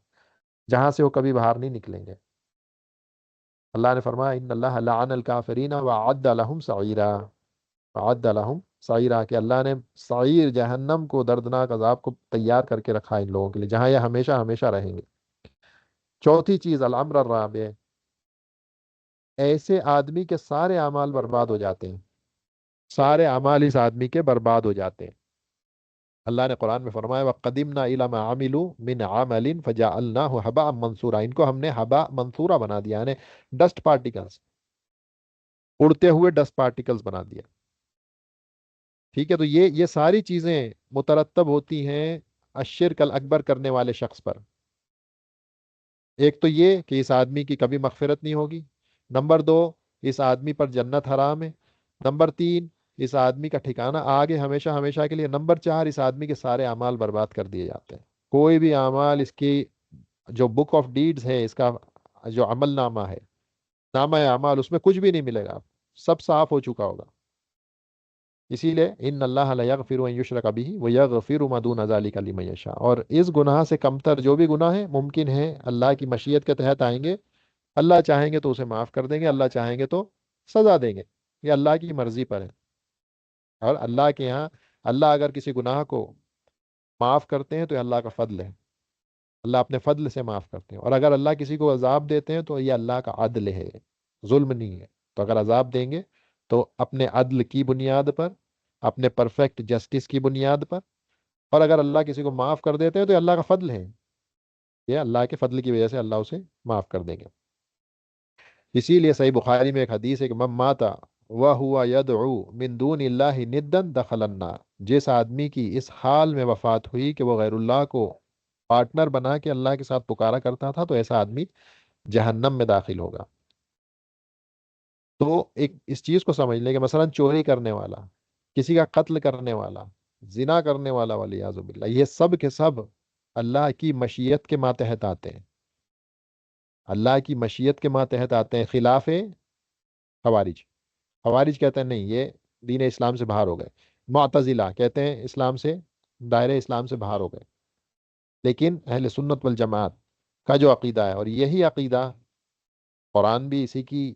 S1: جہاں سے وہ کبھی باہر نہیں نکلیں گے۔ اللہ نے فرمایا ان اللہ لعن الکافرین وعد لهم سعیرا، وعد لهم سعیرا، کہ اللہ نے سعیر جہنم کو، دردناک عذاب کو تیار کر کے رکھا ہے ان لوگوں کے لیے، جہاں یہ ہمیشہ ہمیشہ رہیں گے۔ چوتھی چیز الامر الرابع، ایسے آدمی کے سارے اعمال برباد ہو جاتے ہیں، سارے اعمال اس آدمی کے برباد ہو جاتے ہیں۔ اللہ نے قرآن میں فرمایا وَقَدِمْنَا إِلَى مَا عَمِلُوا مِنْ عَمَلٍ فَجَعَلْنَاهُ هَبَاءً مَنْثُورًا، ان کو ہم نے ہبا منصورہ بنا دیا، یعنی ڈسٹ پارٹیکلز، اڑتے ہوئے ڈسٹ پارٹیکلز بنا دیا۔ ٹھیک ہے؟ تو یہ ساری چیزیں مترتب ہوتی ہیں الشرک الاکبر کرنے والے شخص پر۔ ایک تو یہ کہ اس آدمی کی کبھی مغفرت نہیں ہوگی، نمبر دو اس آدمی پر جنت حرام ہے، نمبر تین اس آدمی کا ٹھکانہ آگے ہمیشہ ہمیشہ کے لیے، نمبر چار اس آدمی کے سارے اعمال برباد کر دیے جاتے ہیں، کوئی بھی اعمال، اس کی جو بک آف ڈیڈز ہے، اس کا جو عمل نامہ ہے، نامہ اعمال، اس میں کچھ بھی نہیں ملے گا، سب صاف ہو چکا ہوگا۔ اسی لیے ان اللہ لا یغفر ان یشرک بہ ویغفر ما دون ذلک لمن یشاء، اور اس گناہ سے کمتر جو بھی گناہ ہے ممکن ہے اللہ کی مشیت کے تحت آئیں گے، اللہ چاہیں گے تو اسے معاف کر دیں گے، اللہ چاہیں گے تو سزا دیں گے، یہ اللہ کی مرضی پر ہے۔ اور اللہ کے یہاں اللہ اگر کسی گناہ کو معاف کرتے ہیں تو یہ اللہ کا فضل ہے، اللہ اپنے فضل سے معاف کرتے ہیں، اور اگر اللہ کسی کو عذاب دیتے ہیں تو یہ اللہ کا عدل ہے، ظلم نہیں ہے۔ تو اگر عذاب دیں گے تو اپنے عدل کی بنیاد پر، اپنے پرفیکٹ جسٹس کی بنیاد پر، اور اگر اللہ کسی کو معاف کر دیتے ہیں تو یہ اللہ کا فضل ہے، یہ اللہ کے فضل کی وجہ سے اللہ اسے معاف کر دیں گے۔ اسی لیے صحیح بخاری میں ایک حدیث ہے کہ من مات وهو يدعو من دون اللہ ندا دخل النار، جس آدمی کی اس حال میں وفات ہوئی کہ وہ غیر اللہ کو پارٹنر بنا کے اللہ کے ساتھ پکارا کرتا تھا، تو ایسا آدمی جہنم میں داخل ہوگا۔ تو ایک اس چیز کو سمجھ لیں کہ مثلا چوری کرنے والا، کسی کا قتل کرنے والا، زنا کرنے والا، والعیاذ باللہ، یہ سب کے سب اللہ کی مشیت کے ماتحت آتے ہیں، اللہ کی مشیت کے ماتحت آتے ہیں، خلاف خوارج۔ خوارج کہتے ہیں نہیں، یہ دین اسلام سے باہر ہو گئے۔ معتزلہ کہتے ہیں اسلام سے، دائرہ اسلام سے باہر ہو گئے۔ لیکن اہل سنت والجماعت کا جو عقیدہ ہے، اور یہی عقیدہ قرآن بھی اسی کی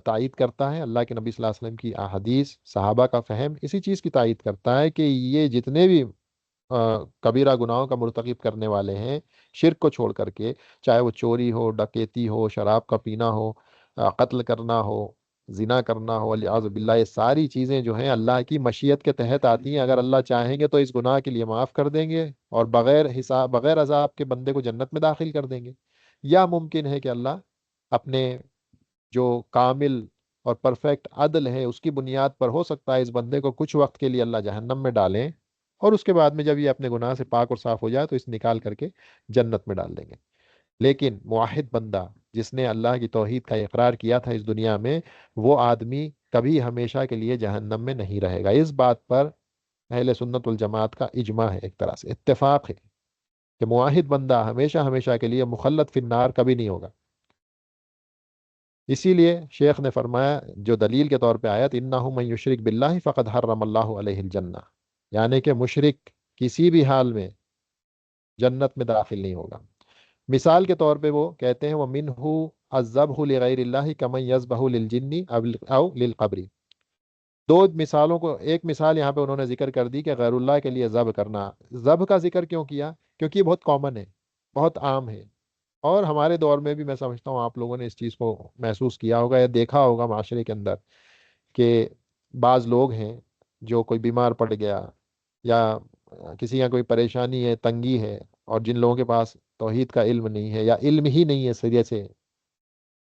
S1: تائید کرتا ہے، اللہ کے نبی صلی اللہ علیہ وسلم کی احادیث، صحابہ کا فہم اسی چیز کی تائید کرتا ہے کہ یہ جتنے بھی کبیرہ گناہوں کا مرتکب کرنے والے ہیں شرک کو چھوڑ کر کے، چاہے وہ چوری ہو، ڈکیتی ہو، شراب کا پینا ہو، قتل کرنا ہو، زنا کرنا ہو، والعیاذ باللہ، یہ ساری چیزیں جو ہیں اللہ کی مشیت کے تحت آتی ہیں۔ اگر اللہ چاہیں گے تو اس گناہ کے لیے معاف کر دیں گے، اور بغیر حساب، بغیر عذاب کے بندے کو جنت میں داخل کر دیں گے۔ یا ممکن ہے کہ اللہ اپنے جو کامل اور پرفیکٹ عدل ہے اس کی بنیاد پر، ہو سکتا ہے اس بندے کو کچھ وقت کے لیے اللہ جہنم میں ڈالیں، اور اس کے بعد میں جب یہ اپنے گناہ سے پاک اور صاف ہو جائے تو اس نکال کر کے جنت میں ڈال دیں گے۔ لیکن موحد بندہ جس نے اللہ کی توحید کا اقرار کیا تھا اس دنیا میں، وہ آدمی کبھی ہمیشہ کے لیے جہنم میں نہیں رہے گا۔ اس بات پر اہل سنت والجماعت کا اجماع ہے، ایک طرح سے اتفاق ہے کہ موحد بندہ ہمیشہ ہمیشہ کے لیے مخلد فی النار کبھی نہیں ہوگا۔ اسی لیے شیخ نے فرمایا جو دلیل کے طور پہ آیت انہ من یشرک باللہ فقد حرم اللہ علیہ الجنہ، یعنی کہ مشرک کسی بھی حال میں جنت میں داخل نہیں ہوگا۔ مثال کے طور پہ وہ کہتے ہیں وَمِنْهُ الذَّبْحُ لِغَيْرِ اللَّهِ كَمَنْ يَذْبَحُ لِلْجِنِّ أَوْ لِلْقَبْرِ۔ دو مثالوں کو، ایک مثال یہاں پہ انہوں نے ذکر کر دی کہ غیر اللہ کے لیے ذبح کرنا۔ ذبح کا ذکر کیوں کیا؟ کیونکہ یہ بہت کامن ہے، بہت عام ہے، اور ہمارے دور میں بھی میں سمجھتا ہوں آپ لوگوں نے اس چیز کو محسوس کیا ہوگا یا دیکھا ہوگا معاشرے کے اندر، کہ بعض لوگ ہیں جو کوئی بیمار پڑ گیا، یا کسی کا کوئی پریشانی ہے، تنگی ہے، اور جن لوگوں کے پاس توحید کا علم نہیں ہے یا علم ہی نہیں ہے سرے سے،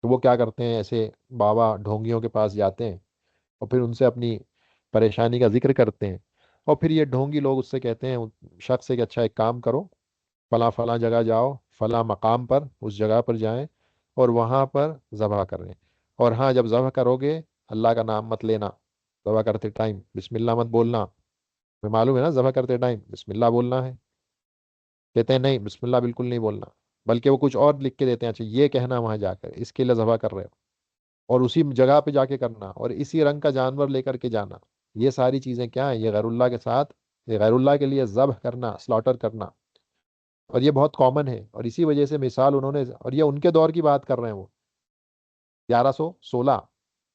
S1: تو وہ کیا کرتے ہیں، ایسے بابا ڈھونگیوں کے پاس جاتے ہیں اور پھر ان سے اپنی پریشانی کا ذکر کرتے ہیں، اور پھر یہ ڈھونگی لوگ اس سے کہتے ہیں شخص سے کہ اچھا ایک کام کرو، فلاں فلاں جگہ جاؤ، فلاں مقام پر اس جگہ پر جائیں اور وہاں پر ذبح کریں، اور ہاں جب ذبح کرو گے اللہ کا نام مت لینا، ذبح کرتے ٹائم بسم اللہ مت بولنا، میں معلوم ہے نا ذبح کرتے ٹائم بسم اللہ بولنا ہے، کہتے ہیں نہیں بسم اللہ بالکل نہیں بولنا، بلکہ وہ کچھ اور لکھ کے دیتے ہیں، اچھا یہ کہنا وہاں جا کر اس کے لیے ذبح کر رہے ہو، اور اسی جگہ پہ جا کے کرنا، اور اسی رنگ کا جانور لے کر کے جانا۔ یہ ساری چیزیں کیا ہیں؟ یہ غیر اللہ کے ساتھ، یہ غیر اللہ کے لیے ذبح کرنا، سلاٹر کرنا، اور یہ بہت کامن ہے، اور اسی وجہ سے مثال انہوں نے، اور یہ ان کے دور کی بات کر رہے ہیں، وہ 1116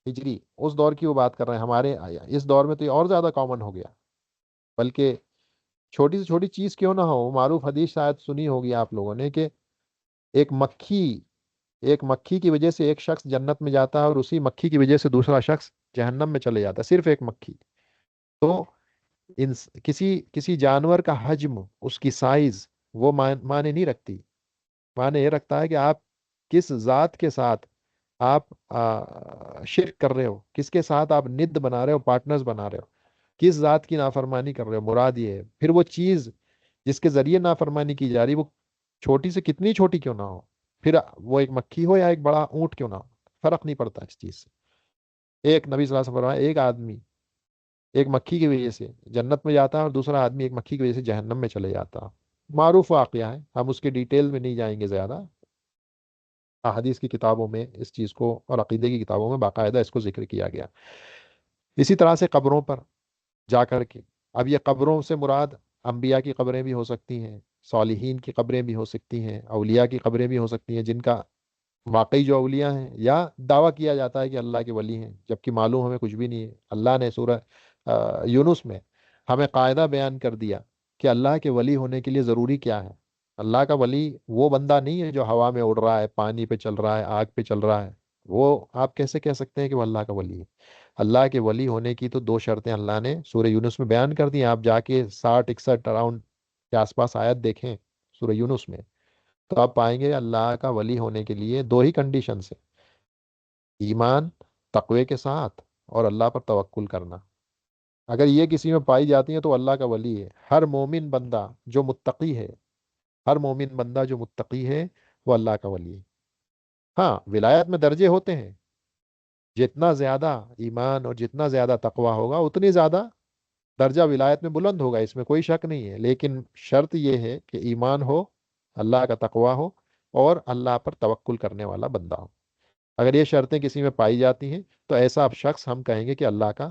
S1: ہجری اس دور کی وہ بات کر رہے ہیں، ہمارے اس دور میں تو یہ اور زیادہ کامن ہو گیا۔ بلکہ چھوٹی سے چھوٹی چیز کیوں نہ ہو، معروف حدیث شاید سنی ہوگی آپ لوگوں نے کہ ایک مکھی ایک مکھی کی وجہ سے ایک شخص جنت میں جاتا ہے، اور اسی مکھی کی وجہ سے دوسرا شخص جہنم میں چلے جاتا ہے، صرف ایک مکھی۔ تو کسی جانور کا حجم، اس کی سائز، وہ معنی نہیں رکھتی، معنی یہ رکھتا ہے کہ آپ کس ذات کے ساتھ آپ شرک کر رہے ہو، کس کے ساتھ آپ ند بنا رہے ہو، پارٹنرز بنا رہے ہو، کس ذات کی نافرمانی کر رہے ہو، مراد یہ ہے۔ پھر وہ چیز جس کے ذریعے نافرمانی کی جا رہی، وہ چھوٹی سے کتنی چھوٹی کیوں نہ ہو، پھر وہ ایک مکھی ہو یا ایک بڑا اونٹ کیوں نہ ہو، فرق نہیں پڑتا اس چیز سے۔ ایک نبی صلی اللہ علیہ وسلم فرمایا ایک آدمی ایک مکھی کی وجہ سے جنت میں جاتا ہے، اور دوسرا آدمی ایک مکھی کی وجہ سے جہنم میں چلے جاتا ہے۔ معروف واقعہ ہے، ہم اس کے ڈیٹیل میں نہیں جائیں گے زیادہ، احادیث کی کتابوں میں اس چیز کو، اور عقیدے کی کتابوں میں باقاعدہ اس کو ذکر کیا گیا۔ اسی طرح سے قبروں پر جا کر کے، اب یہ قبروں سے مراد انبیاء کی قبریں بھی ہو سکتی ہیں، صالحین کی قبریں بھی ہو سکتی ہیں، اولیاء کی قبریں بھی ہو سکتی ہیں، جن کا واقعی جو اولیاء ہیں، یا دعویٰ کیا جاتا ہے کہ اللہ کے ولی ہیں، جبکہ معلوم ہمیں کچھ بھی نہیں ہے۔ اللہ نے سورہ یونس میں ہمیں قاعدہ بیان کر دیا کہ اللہ کے ولی ہونے کے لیے ضروری کیا ہے۔ اللہ کا ولی وہ بندہ نہیں ہے جو ہوا میں اڑ رہا ہے، پانی پہ چل رہا ہے، آگ پہ چل رہا ہے، وہ آپ کیسے کہہ سکتے ہیں کہ وہ اللہ کا ولی ہے؟ اللہ کے ولی ہونے کی تو دو شرطیں اللہ نے سورہ یونس میں بیان کر دی ہیں، آپ جا کے 60 61 اراؤنڈ کے آس پاس آیت دیکھیں سورہ یونس میں، تو آپ پائیں گے اللہ کا ولی ہونے کے لیے دو ہی کنڈیشنز ہیں: ایمان تقوی کے ساتھ، اور اللہ پر توکل کرنا۔ اگر یہ کسی میں پائی جاتی ہیں تو اللہ کا ولی ہے۔ ہر مومن بندہ جو متقی ہے، ہر مومن بندہ جو متقی ہے، وہ اللہ کا ولی ہے۔ ہاں ولایت میں درجے ہوتے ہیں، جتنا زیادہ ایمان اور جتنا زیادہ تقوی ہوگا اتنی زیادہ درجہ ولایت میں بلند ہوگا، اس میں کوئی شک نہیں ہے، لیکن شرط یہ ہے کہ ایمان ہو، اللہ کا تقوی ہو، اور اللہ پر توکل کرنے والا بندہ ہو۔ اگر یہ شرطیں کسی میں پائی جاتی ہیں تو ایسا اب شخص ہم کہیں گے کہ اللہ کا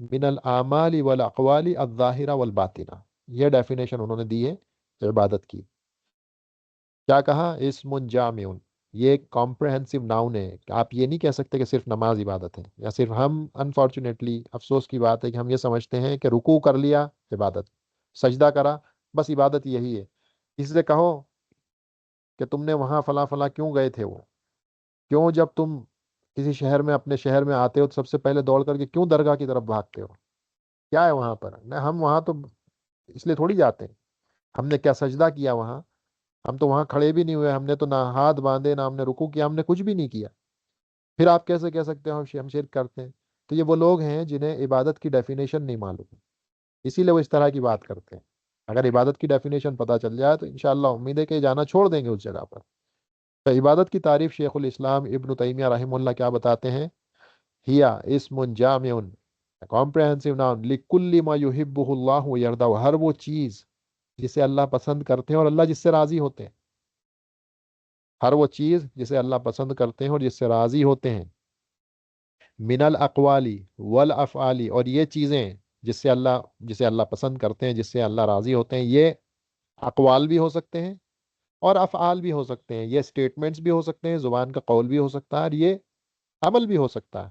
S1: من الاعمال والاقوال الظاہرہ والباطنہ. یہ ڈیفینیشن انہوں نے دی ہے عبادت کی. کیا کہا؟ اسم جامع. یہ ایک کمپریہنسو ناؤن ہے کہ آپ یہ نہیں کہہ سکتے کہ صرف نماز عبادت ہے، یا صرف ہم انفارچونیٹلی افسوس کی بات ہے کہ ہم یہ سمجھتے ہیں کہ رکوع کر لیا عبادت، سجدہ کرا بس عبادت یہی ہے. اس سے کہو کہ تم نے وہاں فلاں فلاں کیوں گئے تھے، وہ کیوں جب تم کسی شہر میں اپنے شہر میں آتے ہو تو سب سے پہلے دوڑ کر کے کیوں درگاہ کی طرف بھاگتے ہو؟ کیا ہے وہاں پر؟ نہ ہم وہاں تو اس لیے تھوڑی جاتے ہیں. ہم نے کیا سجدہ کیا وہاں؟ ہم تو وہاں کھڑے بھی نہیں ہوئے، ہم نے تو نہ ہاتھ باندھے، نہ ہم نے رکوع کیا، ہم نے کچھ بھی نہیں کیا. پھر آپ کیسے کہہ سکتے ہو ہم شرک کرتے ہیں؟ تو یہ وہ لوگ ہیں جنہیں عبادت کی ڈیفینیشن نہیں معلوم، اسی لیے وہ اس طرح کی بات کرتے ہیں. اگر عبادت کی ڈیفینیشن پتہ چل جائے تو انشاءاللہ امید ہے کہ جانا چھوڑ دیں گے اس جگہ پر. تو عبادت کی تعریف شیخ الاسلام ابن تیمیہ رحمہ اللہ کیا بتاتے ہیں؟ ہیا اسم جامع کمپریہنسو ناؤن لکل ما یحبہ اللہ ویرضا. ہر وہ چیز جسے اللہ پسند کرتے ہیں اور اللہ جس سے راضی ہوتے ہیں. ہر وہ چیز جسے اللہ پسند کرتے ہیں اور جس سے راضی ہوتے ہیں. من الاقوالی والافعالی. اور یہ چیزیں جسے اللہ پسند کرتے ہیں، جس سے اللہ راضی ہوتے ہیں، یہ اقوال بھی ہو سکتے ہیں اور افعال بھی ہو سکتے ہیں. یہ اسٹیٹمنٹس بھی ہو سکتے ہیں، زبان کا قول بھی ہو سکتا ہے، اور یہ عمل بھی ہو سکتا ہے.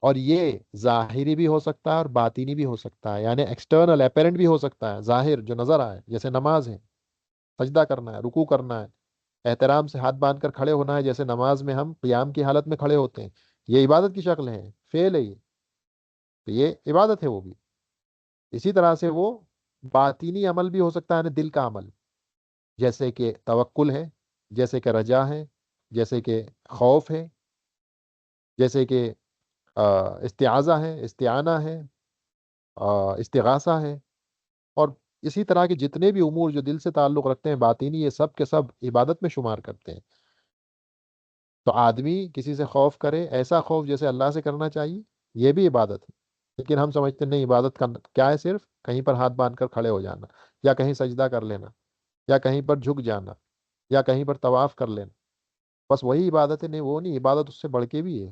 S1: اور یہ ظاہری بھی ہو سکتا ہے اور باطینی بھی ہو سکتا ہے، یعنی ایکسٹرنل اپیرنٹ بھی ہو سکتا ہے، ظاہر جو نظر آئے، جیسے نماز ہے، سجدہ کرنا ہے، رکوع کرنا ہے، احترام سے ہاتھ باندھ کر کھڑے ہونا ہے، جیسے نماز میں ہم قیام کی حالت میں کھڑے ہوتے ہیں. یہ عبادت کی شکل ہے، فعل ہے یہ، تو یہ عبادت ہے وہ بھی. اسی طرح سے وہ باطینی عمل بھی ہو سکتا ہے، یعنی دل کا عمل، جیسے کہ توکل ہے، جیسے کہ رجا ہے، جیسے کہ خوف ہے، جیسے کہ استعاذہ ہے، استعانہ ہے، استغاثہ ہے. اور اسی طرح کے جتنے بھی امور جو دل سے تعلق رکھتے ہیں باطینی، یہ سب کے سب عبادت میں شمار کرتے ہیں. تو آدمی کسی سے خوف کرے، ایسا خوف جیسے اللہ سے کرنا چاہیے، یہ بھی عبادت ہے. لیکن ہم سمجھتے نہیں، عبادت کا کیا ہے؟ صرف کہیں پر ہاتھ باندھ کر کھڑے ہو جانا، یا کہیں سجدہ کر لینا، یا کہیں پر جھک جانا، یا کہیں پر طواف کر لینا، بس وہی عبادت ہے. نہیں، وہ نہیں، عبادت اس سے بڑھ کے بھی ہے.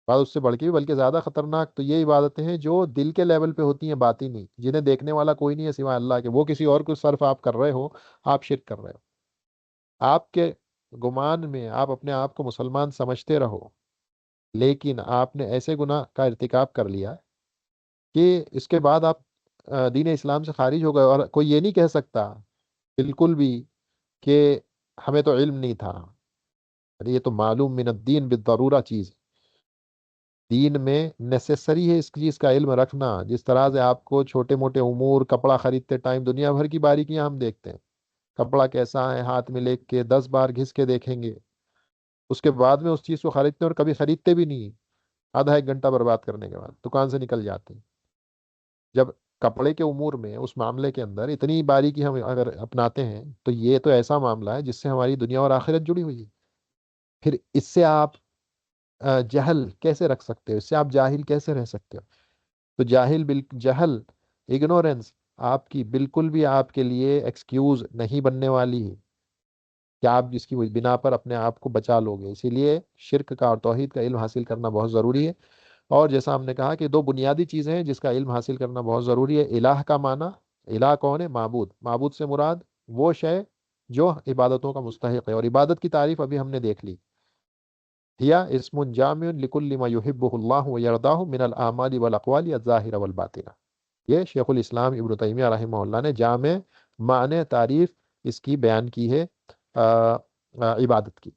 S1: عبادت اس سے بڑھ کے بھی بلکہ زیادہ خطرناک تو یہ عبادتیں ہیں جو دل کے لیول پہ ہوتی ہیں، باطنی، جنہیں دیکھنے والا کوئی نہیں ہے سوائے اللہ کے. وہ کسی اور کو صرف آپ کر رہے ہو، آپ شرک کر رہے ہو. آپ کے گمان میں آپ اپنے آپ کو مسلمان سمجھتے رہو، لیکن آپ نے ایسے گناہ کا ارتکاب کر لیا کہ اس کے بعد آپ دین اسلام سے خارج ہو گئے، اور کوئی یہ نہیں کہہ سکتا بالکل بھی کہ ہمیں تو علم نہیں تھا. ارے یہ تو معلوم من الدین بالضرورہ چیز ہے. دین میں نیسیسری ہے اس چیز کا علم رکھنا. جس طرح سے آپ کو چھوٹے موٹے امور، کپڑا خریدتے ٹائم دنیا بھر کی باریکیاں ہم دیکھتے ہیں، کپڑا کیسا ہے ہاتھ میں لے کے 10 بار گھس کے دیکھیں گے، اس کے بعد میں اس چیز کو خریدتے ہیں، اور کبھی خریدتے بھی نہیں. آدھا ایک گھنٹہ برباد کرنے کے بعد دکان سے نکل جاتے ہیں. جب کپڑے کے امور میں، اس معاملے کے اندر اتنی باریکی ہم اگر اپناتے ہیں، تو یہ تو ایسا معاملہ ہے جس سے ہماری دنیا اور آخرت جڑی ہوئی ہے. پھر اس سے آپ جہل کیسے رکھ سکتے ہو؟ اس سے آپ جاہل کیسے رہ سکتے ہو؟ تو جہل، اگنورینس آپ کی بالکل بھی آپ کے لیے ایکسکیوز نہیں بننے والی ہے کہ آپ جس کی بنا پر اپنے آپ کو بچا لو گے. اسی لیے شرک کا اور توحید کا علم حاصل کرنا بہت ضروری ہے. اور جیسا ہم نے کہا کہ دو بنیادی چیزیں ہیں جس کا علم حاصل کرنا بہت ضروری ہے. الہ کا معنی، الہ کون ہے؟ معبود. معبود سے مراد وہ شے جو عبادتوں کا مستحق ہے. اور عبادت کی تعریف ابھی ہم نے دیکھ لی، ہیا اسم جامع لکل ما یحبہ اللہ ویرضاہ من الاعمال والاقوال الظاہرہ والباطنہ. یہ شیخ الاسلام ابن تیمیہ رحمہ اللہ نے جامع معنی تعریف اس کی بیان کی ہے عبادت کی.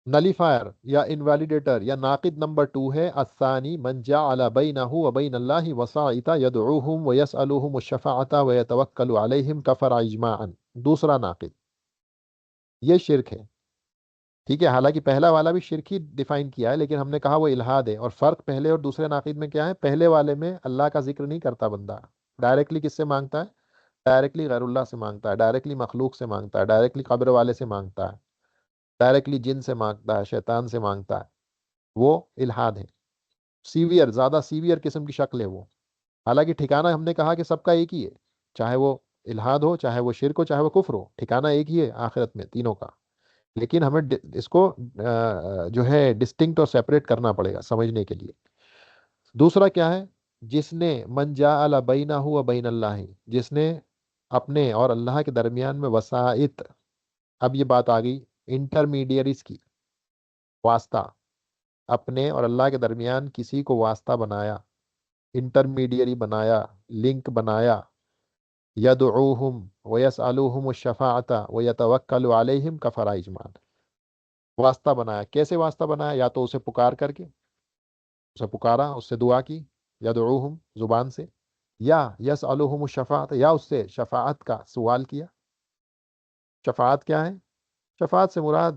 S1: نلیفائر یا انویلیڈیٹر یا ناقد نمبر 2 ہے الثانی من جعل بینہ وبین اللہ وسائط یدعوہم ویسألوہم الشفاعۃ ویتوکل علیہم کفر اجماعا. دوسرا ناقد، یہ شرک ہے. ٹھیک ہے، حالانکہ پہلا والا بھی شرک ہی ڈیفائن کیا ہے، لیکن ہم نے کہا وہ الہاد ہے. اور فرق پہلے اور دوسرے ناقد میں کیا ہے؟ پہلے والے میں اللہ کا ذکر نہیں کرتا بندہ، ڈائریکٹلی کس سے مانگتا ہے؟ ڈائریکٹلی غیر اللہ سے مانگتا ہے، ڈائریکٹلی مخلوق سے مانگتا ہے، ڈائریکٹلی قبر والے سے مانگتا ہے، ڈائریکٹلی جن سے مانگتا ہے، شیطان سے مانگتا ہے. وہ الہاد ہے. سیویئر، زیادہ سیویئر قسم کی شکل ہے وہ. حالانکہ ٹھکانہ ہم نے کہا کہ سب کا ایک ہی ہے، چاہے وہ الہاد ہو، چاہے وہ شرک ہو، چاہے وہ کفر ہو، ٹھکانہ ایک ہی ہے آخرت میں تینوں کا. لیکن ہمیں اس کو جو ہے ڈسٹنکٹ اور سیپریٹ کرنا پڑے گا سمجھنے کے لیے۔ دوسرا کیا ہے؟ جس نے من جعل بینہ و بین اللہ، جس نے اپنے اور اللہ کے درمیان میں وسائط، اب یہ بات آ گئی انٹرمیڈیریز کی، واسطہ، اپنے اور اللہ کے درمیان کسی کو واسطہ بنایا، انٹرمیڈیری بنایا، لنک بنایا، یدعوہم ویسألوہم الشفاعۃ ویتوکل علیہم کفر اجماع، واسطہ بنایا۔ کیسے واسطہ بنایا؟ یا تو اسے پکار کر کے، اسے پکارا، اس سے دعا کی، یدعوہم زبان سے، یا یسألوہم الشفاعۃ، یا اس سے شفاعت کا سوال کیا۔ شفاعت کیا ہے؟ شفاعت سے مراد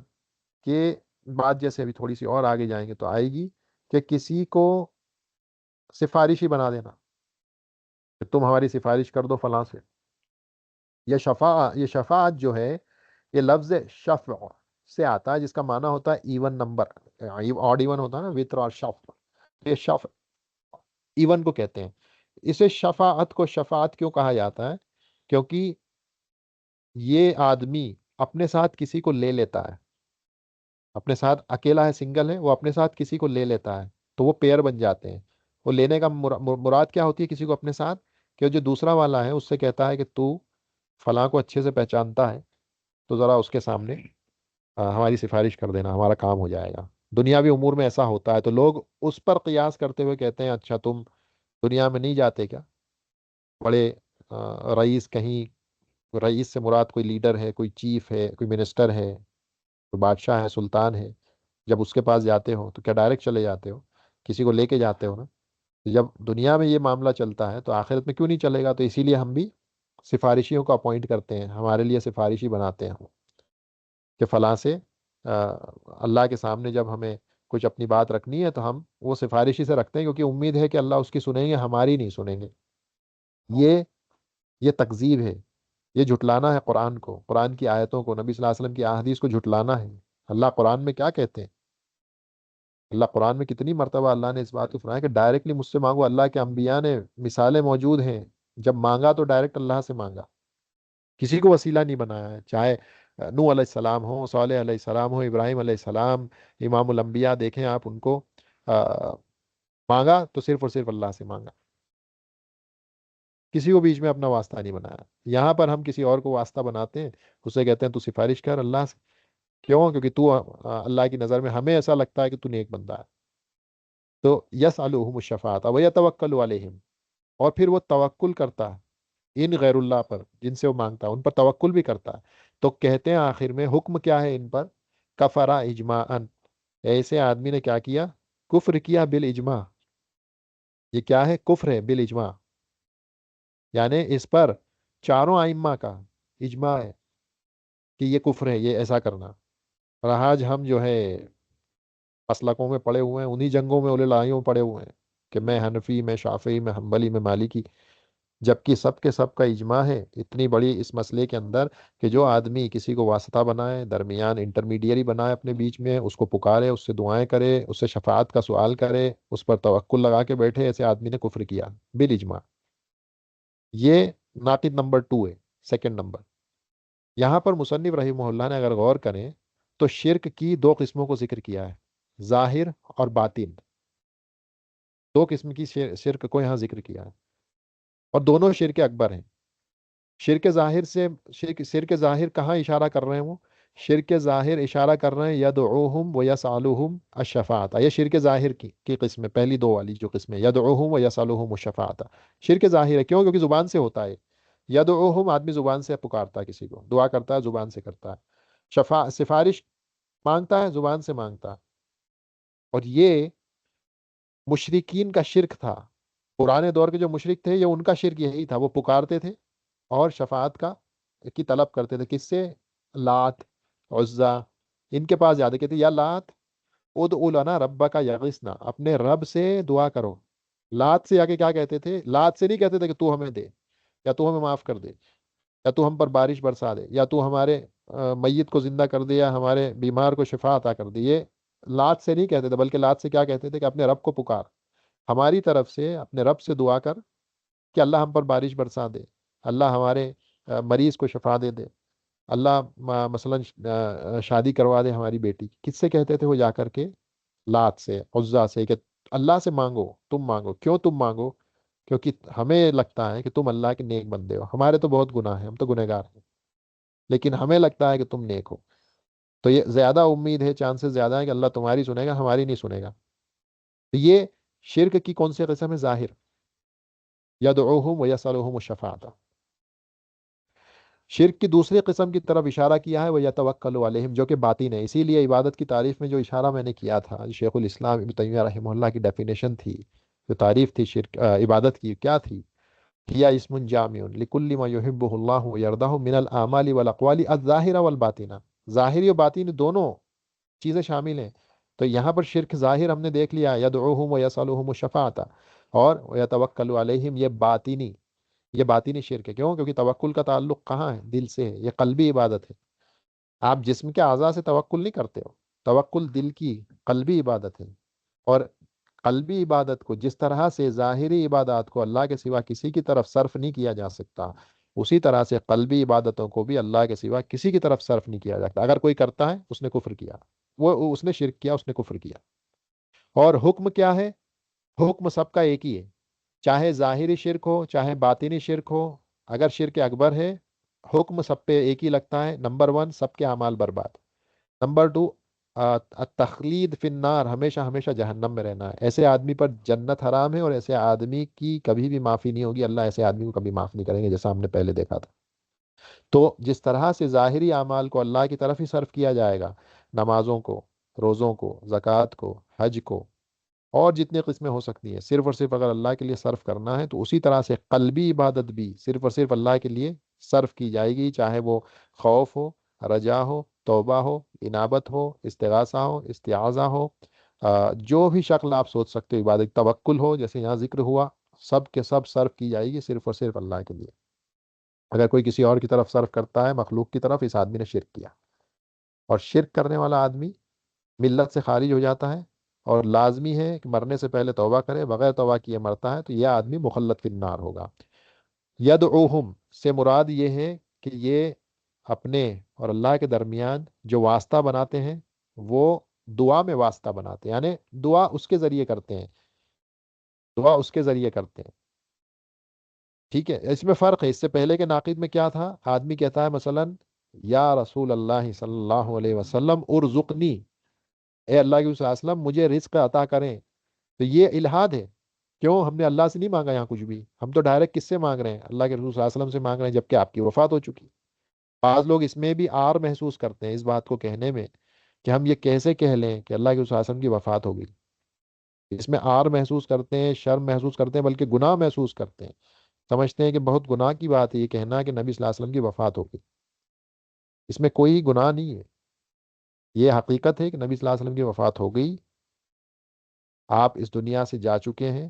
S1: کہ بات جیسے ابھی تھوڑی سی اور آگے جائیں گے تو آئے گی کہ کسی کو سفارشی بنا دینا کہ تم ہماری سفارش کر دو فلاں سے۔ یہ شفاعت جو ہے، یہ لفظ شفع سے آتا ہے، جس کا معنی ہوتا ہے ایون نمبر، آڈ ایون ہوتا ہے نا، وطر اور شفع، یہ شفع ایون کو کہتے ہیں۔ اسے شفاعت کو شفاعت کیوں کہا جاتا ہے؟ کیونکہ یہ آدمی اپنے ساتھ کسی کو لے لیتا ہے، اپنے ساتھ اکیلا ہے، سنگل ہے، وہ اپنے ساتھ کسی کو لے لیتا ہے تو وہ پیئر بن جاتے ہیں۔ وہ لینے کا مراد کیا ہوتی ہے کسی کو اپنے ساتھ؟ کہ جو دوسرا والا ہے اس سے کہتا ہے کہ تو فلاں کو اچھے سے پہچانتا ہے تو ذرا اس کے سامنے ہماری سفارش کر دینا، ہمارا کام ہو جائے گا۔ دنیاوی امور میں ایسا ہوتا ہے تو لوگ اس پر قیاس کرتے ہوئے کہتے ہیں اچھا تم دنیا میں نہیں جاتے کیا؟ بڑے رئیس، کہیں رئیس سے مراد کوئی لیڈر ہے، کوئی چیف ہے، کوئی منسٹر ہے، کوئی بادشاہ ہے، سلطان ہے، جب اس کے پاس جاتے ہو تو کیا ڈائریکٹ چلے جاتے ہو؟ کسی کو لے کے جاتے ہو نا؟ جب دنیا میں یہ معاملہ چلتا ہے تو آخرت میں کیوں نہیں چلے گا؟ تو اسی لیے ہم بھی سفارشیوں کو اپوائنٹ کرتے ہیں، ہمارے لیے سفارشی بناتے ہیں کہ فلاں سے آ، اللہ کے سامنے جب ہمیں کچھ اپنی بات رکھنی ہے تو ہم وہ سفارشی سے رکھتے ہیں، کیونکہ امید ہے کہ اللہ اس کی سنیں گے، ہماری نہیں سنیں گے۔ یہ یہ تکذیب ہے، یہ جھٹلانا ہے قرآن کو، قرآن کی آیتوں کو، نبی صلی اللہ علیہ وسلم کی احادیث کو جھٹلانا ہے۔ اللہ قرآن میں کیا کہتے ہیں؟ اللہ قرآن میں کتنی مرتبہ اللہ نے اس بات کو فرمایا کہ ڈائریکٹلی مجھ سے مانگو۔ اللہ کے انبیاء نے مثالیں موجود ہیں، جب مانگا تو ڈائریکٹ اللہ سے مانگا، کسی کو وسیلہ نہیں بنایا ہے، چاہے نوح علیہ السلام ہو، صالح علیہ السلام ہو، ابراہیم علیہ السلام، امام الانبیاء دیکھیں آپ ان کو، آ، مانگا تو صرف اور صرف اللہ سے مانگا، کسی کو بیچ میں اپنا واسطہ نہیں بنایا۔ یہاں پر ہم کسی اور کو واسطہ بناتے ہیں، اسے کہتے ہیں تو سفارش کر اللہ سے۔ کیوں؟ کیونکہ تو اللہ کی نظر میں ہمیں ایسا لگتا ہے کہ تو نیک بندہ ہے۔ تو یس الحم الشفاعت و یتوکل علیہم، اور پھر وہ توکل کرتا ہے ان غیر اللہ پر، جن سے وہ مانگتا ہے ان پر توکل بھی کرتا ہے۔ تو کہتے ہیں آخر میں حکم کیا ہے ان پر؟ کفرا اجماعن، ایسے آدمی نے کیا کیا؟ کفر کیا بالاجماع۔ یہ کیا ہے؟ کفر ہے بالاجماع، یعنی اس پر چاروں ائمہ کا اجماع ہے کہ یہ کفر ہے، یہ ایسا کرنا۔ اور آج ہم جو ہے مسلکوں میں پڑے ہوئے ہیں، انہی جنگوں میں، انہی لڑائیوں میں پڑے ہوئے ہیں کہ میں حنفی، میں شافعی، میں حنبلی، میں مالکی، جبکہ سب کے سب کا اجماع ہے اتنی بڑی اس مسئلے کے اندر کہ جو آدمی کسی کو واسطہ بنائے، درمیان انٹرمیڈیری بنائے اپنے بیچ میں، اس کو پکارے، اس سے دعائیں کرے، اس سے شفاعت کا سوال کرے، اس پر توکل لگا کے بیٹھے، ایسے آدمی نے کفر کیا بالاجماع۔ یہ ناقد نمبر 2 ہے، سیکنڈ نمبر۔ یہاں پر مصنف رحمہ اللہ نے اگر غور کریں تو شرک کی 2 قسموں کو ذکر کیا ہے، ظاہر اور باطن، 2 قسم کی شرک کو یہاں ذکر کیا ہے، اور دونوں شرک اکبر ہیں۔ شرک ظاہر سے، شرک ظاہر کہاں اشارہ کر رہے ہیں؟ وہ شرک ظاہر اشارہ کر رہے ہیں یدعوہم و یسالوہم الشفاعت، یہ شرک ظاہر کی قسم ہے، پہلی 2 والی جو قسم ہے، یدعوہم و یسالوہم الشفاعت، شرک ظاہر ہے۔ کیوں؟ کیونکہ زبان سے ہوتا ہے۔ یدعوہم، آدمی زبان سے پکارتا ہے، کسی کو دعا کرتا ہے، زبان سے کرتا ہے۔ سفارش مانگتا ہے، زبان سے مانگتا ہے۔ اور یہ مشرکین کا شرک تھا، پرانے دور کے جو مشرک تھے، یہ ان کا شرک یہی تھا، وہ پکارتے تھے اور شفاعت کی طلب کرتے تھے، کس سے؟ لات، عزا، ان کے پاس جاتے، کہتے یا لات ادعو لنا ربک یغثنا، اپنے رب سے دعا کرو۔ لات سے جا کے کیا کہتے تھے؟ لات سے نہیں کہتے تھے کہ تو ہمیں دے، یا تو ہمیں معاف کر دے، یا تو ہم پر بارش برسا دے، یا تو ہمارے میت کو زندہ کر دے، یا ہمارے بیمار کو شفا عطا کر دے۔ یہ لات سے نہیں کہتے تھے، بلکہ لات سے کیا کہتے تھے؟ کہ اپنے رب کو پکار، ہماری طرف سے اپنے رب سے دعا کر کہ اللہ ہم پر بارش برسا دے، اللہ ہمارے مریض کو شفا دے دے۔ اللہ مثلاً شادی کروا دے ہماری بیٹی کی، کس سے کہتے تھے وہ جا کر کے؟ لات سے، عزا سے، کہ اللہ سے مانگو، تم مانگو. کیوں تم مانگو؟ کیونکہ ہمیں لگتا ہے کہ تم اللہ کے نیک بندے ہو. ہمارے تو بہت گناہ ہیں، ہم تو گنہگار ہیں، لیکن ہمیں لگتا ہے کہ تم نیک ہو. تو یہ زیادہ امید ہے، چانسز زیادہ ہے کہ اللہ تمہاری سنے گا، ہماری نہیں سنے گا. تو یہ شرک کی کون سی قسم ہے؟ ظاہر. یدعوہم ویسألہم الشفاعۃ. شرک کی دوسری قسم کی طرف اشارہ کیا ہے، وہ یتوکل علیہم، جو کہ باطن ہے. اسی لیے عبادت کی تعریف میں جو اشارہ میں نے کیا تھا، شیخ الاسلام ابن تیمیہ رحمہ اللہ کی ڈیفینیشن تھی، جو تعریف تھی شرک عبادت کی، کیا تھی؟ ہیا اسم جامع لکل ما یحبہ اللہ ویرضہ من الاعمال والاقوال الظاہرہ والباطنہ. ظاہری و باطنی دونوں چیزیں شامل ہیں. تو یہاں پر شرک ظاہر ہم نے دیکھ لیا، یدعوہم ویسألہم الشفاعۃ، اور یتوکل علیہم یہ باطنی، یہ باطنی شرک ہے. کیوں؟ کیونکہ توکل کا تعلق کہاں ہے؟ دل سے ہے. یہ قلبی عبادت ہے. آپ جسم کے اعضاء سے توکل نہیں کرتے ہو، توکل دل کی قلبی عبادت ہے. اور قلبی عبادت کو جس طرح سے ظاہری عبادات کو اللہ کے سوا کسی کی طرف صرف نہیں کیا جا سکتا، اسی طرح سے قلبی عبادتوں کو بھی اللہ کے سوا کسی کی طرف صرف نہیں کیا جاتا. اگر کوئی کرتا ہے اس نے کفر کیا، وہ اس نے شرک کیا، اس نے کفر کیا. اور حکم کیا ہے؟ حکم سب کا ایک ہی ہے، چاہے ظاہری شرک ہو چاہے باطنی شرک ہو. اگر شرک اکبر ہے، حکم سب پہ ایک ہی لگتا ہے. نمبر ون، سب کے اعمال برباد. نمبر ٹو، تخلید فی النار، ہمیشہ ہمیشہ جہنم میں رہنا ہے. ایسے آدمی پر جنت حرام ہے، اور ایسے آدمی کی کبھی بھی معافی نہیں ہوگی. اللہ ایسے آدمی کو کبھی معاف نہیں کریں گے، جیسا ہم نے پہلے دیکھا تھا. تو جس طرح سے ظاہری اعمال کو اللہ کی طرف ہی صرف کیا جائے گا، نمازوں کو، روزوں کو، زکوٰۃ کو، حج کو، اور جتنی قسمیں ہو سکتی ہیں، صرف اور صرف اگر اللہ کے لیے صرف کرنا ہے، تو اسی طرح سے قلبی عبادت بھی صرف اور صرف اللہ کے لیے صرف کی جائے گی. چاہے وہ خوف ہو، رجا ہو، توبہ ہو، انابت ہو، استغاثہ ہو، استعاذہ ہو، جو بھی شکل آپ سوچ سکتے ہو عبادت، توکل ہو جیسے یہاں ذکر ہوا، سب کے سب صرف کی جائے گی صرف اور صرف اللہ کے لیے. اگر کوئی کسی اور کی طرف صرف کرتا ہے، مخلوق کی طرف، اس آدمی نے شرک کیا. اور شرک کرنے والا آدمی ملت سے خارج ہو جاتا ہے، اور لازمی ہے کہ مرنے سے پہلے توبہ کرے. بغیر توبہ کیے مرتا ہے تو یہ آدمی مخلد فی النار ہوگا. یدعوہم سے مراد یہ ہے کہ یہ اپنے اور اللہ کے درمیان جو واسطہ بناتے ہیں، وہ دعا میں واسطہ بناتے ہیں، یعنی دعا اس کے ذریعے کرتے ہیں، دعا اس کے ذریعے کرتے ہیں. ٹھیک ہے، اس میں فرق ہے. اس سے پہلے کے ناقد میں کیا تھا؟ آدمی کہتا ہے مثلا، یا رسول اللہ صلی اللہ علیہ وسلم ارزقنی، اے اللہ کے رسول صلی اللہ علیہ وسلم مجھے رزق عطا کریں. تو یہ الہاد ہے. کیوں؟ ہم نے اللہ سے نہیں مانگا یہاں کچھ بھی، ہم تو ڈائریکٹ کس سے مانگ رہے ہیں؟ اللہ کے رسول صلی اللہ علیہ وسلم سے مانگ رہے ہیں، جبکہ آپ کی وفات ہو چکی. بعض لوگ اس میں بھی آر محسوس کرتے ہیں، اس بات کو کہنے میں، کہ ہم یہ کیسے کہہ لیں کہ اللہ کے رسول صلی اللہ علیہ وسلم کی وفات ہو گئی. اس میں آر محسوس کرتے ہیں، شرم محسوس کرتے ہیں، بلکہ گناہ محسوس کرتے ہیں. سمجھتے ہیں کہ بہت گناہ کی بات ہے یہ کہنا کہ نبی صلی اللہ علیہ وسلم کی وفات ہو گئی. اس میں کوئی گناہ نہیں ہے. یہ حقیقت ہے کہ نبی صلی اللہ علیہ وسلم کی وفات ہو گئی، آپ اس دنیا سے جا چکے ہیں.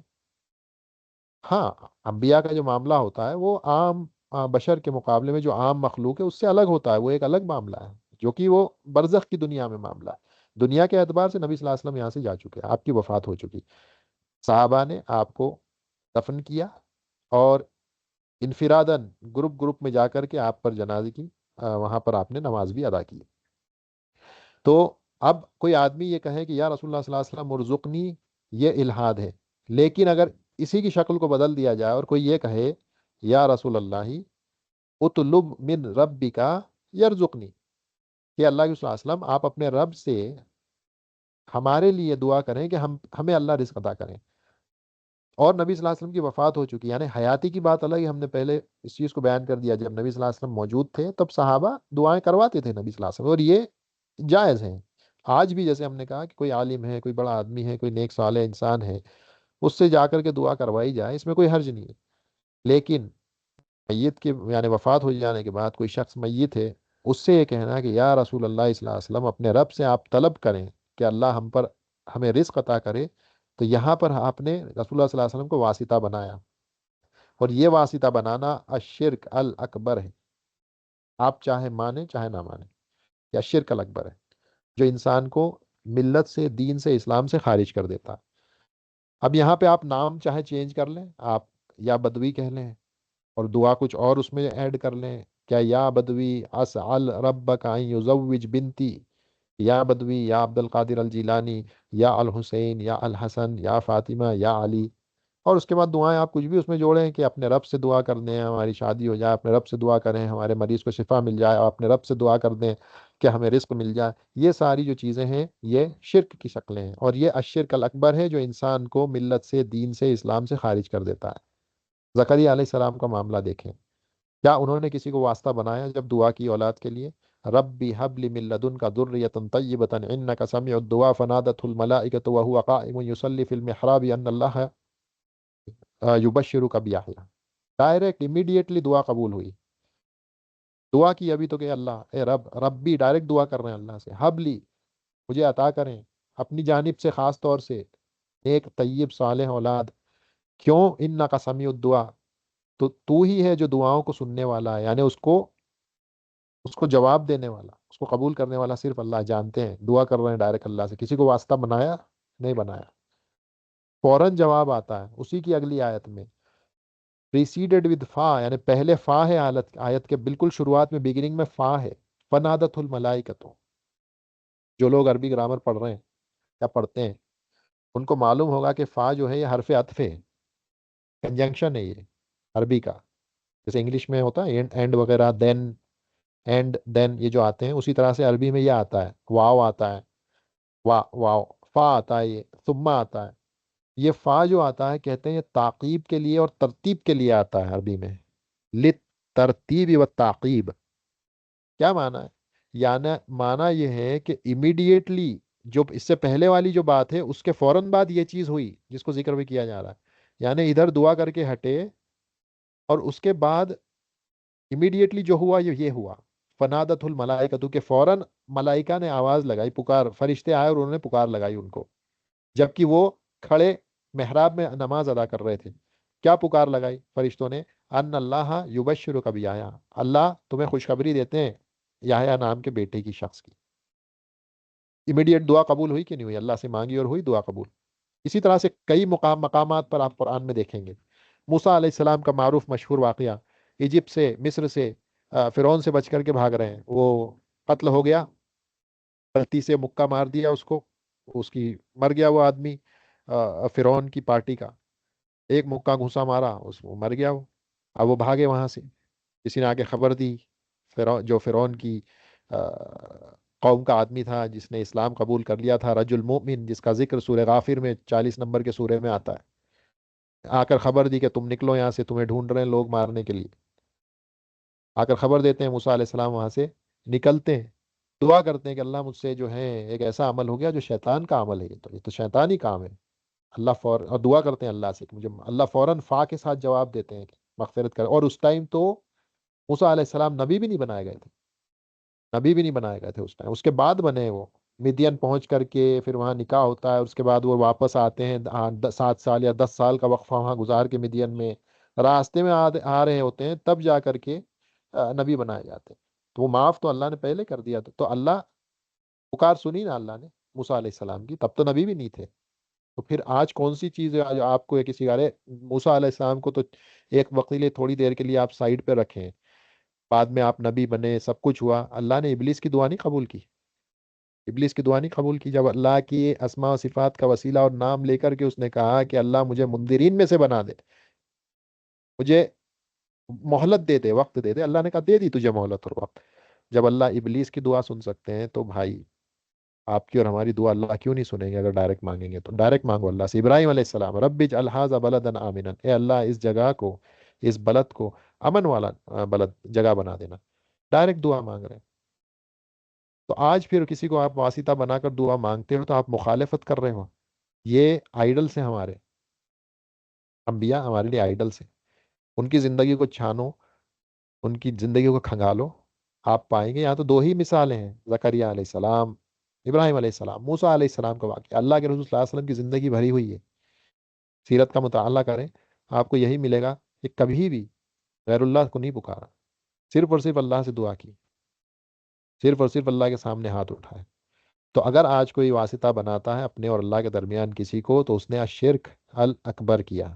S1: ہاں، انبیاء کا جو معاملہ ہوتا ہے وہ عام بشر کے مقابلے میں جو عام مخلوق ہے اس سے الگ ہوتا ہے. وہ ایک الگ معاملہ ہے، جو کہ وہ برزخ کی دنیا میں معاملہ ہے. دنیا کے اعتبار سے نبی صلی اللہ علیہ وسلم یہاں سے جا چکے ہیں، آپ کی وفات ہو چکی. صحابہ نے آپ کو دفن کیا، اور انفرادن، گروپ گروپ میں جا کر کے آپ پر جنازے کی، وہاں پر آپ نے نماز بھی ادا کی. تو اب کوئی آدمی یہ کہے کہ یا رسول اللہ صلی اللہ علیہ وسلم ارزقنی، یہ الہاد ہے. لیکن اگر اسی کی شکل کو بدل دیا جائے اور کوئی یہ کہے یا رسول اللہ اطلب من ربک یرزقنی، کہ اللہ کے صلی اللہ علیہ وسلم آپ اپنے رب سے ہمارے لیے دعا کریں کہ ہمیں اللہ رزق عطا کریں. اور نبی صلی اللہ علیہ وسلم کی وفات ہو چکی، یعنی حیاتی کی بات الگ ہے. ہم نے پہلے اس چیز کو بیان کر دیا، جب نبی صلی اللہ علیہ وسلم موجود تھے تب صحابہ دعائیں کرواتے تھے نبی صلی اللہ علیہ وسلم، اور یہ جائز ہیں. آج بھی جیسے ہم نے کہا کہ کوئی عالم ہے، کوئی بڑا آدمی ہے، کوئی نیک صالح انسان ہے، اس سے جا کر کے دعا کروائی جائے، اس میں کوئی حرج نہیں ہے. لیکن میت کے یعنی وفات ہو جانے کے بعد کوئی شخص میت ہے، اس سے یہ کہنا کہ یا رسول اللہ صلی اللہ علیہ وسلم اپنے رب سے آپ طلب کریں کہ اللہ ہمیں رزق عطا کرے. تو یہاں پر آپ نے رسول اللہ صلی اللہ علیہ وسلم کو واسطہ بنایا، اور یہ واسطہ بنانا الشرک الاکبر ہے. آپ چاہے مانیں چاہے نہ مانیں، یا شرک الاکبر ہے، جو انسان کو ملت سے، دین سے، اسلام سے خارج کر دیتا ہے. اب یہاں پہ آپ نام چاہے چینج کر لیں، آپ یا بدوی کہہ لیں اور دعا کچھ اور اس میں ایڈ کر لیں، کیا یا بدوی اسأل ربک ان یزوج بنتی، یا بدوی، یا عبد القادر الجیلانی، یا الحسین، یا الحسن، یا فاطمہ، یا علی. اور اس کے بعد دعائیں آپ کچھ بھی اس میں جوڑیں کہ اپنے رب سے دعا کر دیں ہماری شادی ہو جائے، اپنے رب سے دعا کریں ہمارے مریض کو شفا مل جائے، اور اپنے رب سے دعا کر دیں کہ ہمیں رزق مل جائے. یہ ساری جو چیزیں ہیں یہ شرک کی شکلیں ہیں، اور یہ الشرک الاکبر ہے جو انسان کو ملت سے، دین سے، اسلام سے خارج کر دیتا ہے. زکریا علیہ السلام کا معاملہ دیکھیں، کیا انہوں نے کسی کو واسطہ بنایا جب دعا کی اولاد کے لیے؟ ربی حب لی من لدنک ذریۃ طیبۃ انک سمیع الدعاء فنادته الملائکۃ وهو قائم یصلی فی المحراب ان اللہ یبشرک بیحییٰ. ڈائریکٹ امیڈیٹلی دعا قبول ہوئی. دعا کی ابھی تو کہ اللہ اے رب، ربی ڈائریکٹ دعا کر رہے ہیں اللہ سے، حبلی مجھے عطا کریں اپنی جانب سے، خاص طور سے ایک طیب صالح اولاد. کیوں؟ انک سمیع الدعاء، تو ہی ہے جو دعاؤں کو سننے والا ہے، یعنی اس کو جواب دینے والا، اس کو قبول کرنے والا صرف اللہ. جانتے ہیں دعا کر رہے ہیں ڈائریکٹ اللہ سے، کسی کو واسطہ بنایا نہیں بنایا. فوراً جواب آتا ہے. اسی کی اگلی آیت میں preceded with فا، یعنی پہلے فا ہے، آیت کے بالکل شروعات میں، بگننگ میں فا ہے. فنادت الملائکۃ. جو لوگ عربی گرامر پڑھ رہے ہیں یا پڑھتے ہیں ان کو معلوم ہوگا کہ فا جو ہے یہ حرف عطف ہے، کنجنکشن ہے یہ عربی کا. جیسے انگلش میں ہوتا ہے اینڈ وغیرہ، دین، اینڈ دین، یہ جو آتے ہیں اسی طرح سے عربی میں یہ آتا ہے. واو آتا ہے، واو، فا آتا ہے، یہ ثم آتا ہے. یہ فا جو آتا ہے کہتے ہیں یہ تعقیب کے لیے اور ترتیب کے لیے آتا ہے عربی میں. لت ترتیب و تعقیب. کیا معنی ہے؟ یعنی معنی یہ ہے کہ امیڈیٹلی جو اس سے پہلے والی جو بات ہے اس کے فوراً بعد یہ چیز ہوئی جس کو ذکر بھی کیا جا رہا ہے. یعنی ادھر دعا کر کے ہٹے اور اس کے بعد امیڈیٹلی جو ہوا یہ ہوا. فنادت الملائکۃ، کہ فوراً ملائکہ نے آواز لگائی، پکار، فرشتے آئے اور انہوں نے پکار لگائی ان کو، جبکہ وہ کھڑے محراب میں نماز ادا کر رہے تھے. کیا پکار لگائی فرشتوں نے؟ ان اللہ یبشرک بیحییٰ، اللہ تمہیں خوشخبری دیتے ہیں یحییٰ نام کے بیٹے کی، شخص کی. امیڈیٹ دعا قبول ہوئی کہ نہیں ہوئی؟ اللہ سے مانگی اور ہوئی دعا قبول. اسی طرح سے کئی مقامات پر آپ قرآن میں دیکھیں گے. موسیٰ علیہ السلام کا معروف مشہور واقعہ، ایجپٹ سے، مصر سے، فرعون سے بچ کر کے بھاگ رہے ہیں، وہ قتل ہو گیا، غلطی سے مکہ مار دیا اس کو، مر گیا وہ آدمی فرعون کی پارٹی کا، ایک مکہ گھسا مارا اس وہ مر گیا وہ. اب وہ بھاگے وہاں سے، کسی نے آ کے خبر دی، جو فرعون کی آ، قوم کا آدمی تھا جس نے اسلام قبول کر لیا تھا، رجل مومن، جس کا ذکر سورہ غافر میں 40 نمبر کے سورے میں آتا ہے، آ کر خبر دی کہ تم نکلو یہاں سے، تمہیں ڈھونڈ رہے ہیں لوگ مارنے کے لیے. آ کر خبر دیتے ہیں، موسیٰ علیہ السلام وہاں سے نکلتے ہیں، دعا کرتے ہیں کہ اللہ مجھ سے جو ہے ایک ایسا عمل ہو گیا جو شیطان کا عمل ہے، یہ تو شیطانی کام ہے. اللہ اور دعا کرتے ہیں اللہ سے کہ مجھے، اللہ فوراً فا کے ساتھ جواب دیتے ہیں کہ مغفرت کر. اور اس ٹائم تو موسیٰ علیہ السلام نبی بھی نہیں بنائے گئے تھے، نبی بھی نہیں بنائے گئے تھے اس ٹائم، اس کے بعد بنے وہ. مدین پہنچ کر کے پھر وہاں نکاح ہوتا ہے، اس کے بعد وہ واپس آتے ہیں، 7 سال یا 10 سال کا وقفہ وہاں گزار کے مدین میں راستے میں آ رہے ہوتے ہیں، تب جا کر کے نبی بنائے جاتے ہیں. تو وہ معاف تو اللہ نے پہلے کر دیا تھا. تو اللہ پکار سنی نا اللہ نے موسیٰ علیہ السلام کی، تب تو نبی بھی نہیں تھے. تو پھر آج کون سی چیز ہے آج آپ کو، یا کسی ارے موسیٰ علیہ السلام کو تو ایک وقت کے لیے، تھوڑی دیر کے لیے آپ سائڈ پہ رکھیں، بعد میں آپ نبی بنے، سب کچھ ہوا. اللہ نے ابلیس کی دعا نہیں قبول کی، ابلیس کی دعا نہیں قبول کی. جب اللہ کی اسماء و صفات کا وسیلہ اور نام لے کر کے اس نے کہا کہ اللہ مجھے منذرین میں سے بنا دے، مجھے مہلت دے دے، وقت دے دے، اللہ نے کہا دے دی تجھے مہلت اور وقت. جب اللہ ابلیس کی دعا سن سکتے ہیں تو بھائی آپ کی اور ہماری دعا اللہ کیوں نہیں سنیں گے؟ اگر ڈائریکٹ مانگیں گے تو ڈائریکٹ مانگو اللہ سے. ابراہیم علیہ السلام، رب اجعل ھذا بلدا آمنا، اے اللہ اس جگہ کو، اس بلد کو امن والا بلد، جگہ بنا دینا. ڈائریکٹ دعا مانگ رہے ہیں. تو آج پھر کسی کو آپ واسطہ بنا کر دعا مانگتے ہو تو آپ مخالفت کر رہے ہو. یہ آئیڈلس ہیں ہمارے، انبیاء ہمارے لیے آئیڈلس ہیں. ان کی زندگی کو چھانو، ان کی زندگی کو کھنگالو، آپ پائیں گے. یہاں تو 2 ہی مثالیں ہیں، زکریا علیہ السلام، ابراہیم علیہ السلام، موسیٰ علیہ السلام کا واقعہ. اللہ کے رسول صلی اللہ علیہ وسلم کی زندگی بھری ہوئی ہے. سیرت کا مطالعہ کریں، آپ کو یہی ملے گا کہ کبھی بھی غیر اللہ کو نہیں پکارا، صرف اور صرف اللہ سے دعا کی، صرف اور صرف اللہ کے سامنے ہاتھ اٹھائے. تو اگر آج کوئی واسطہ بناتا ہے اپنے اور اللہ کے درمیان کسی کو، تو اس نے الشرک الاکبر کیا،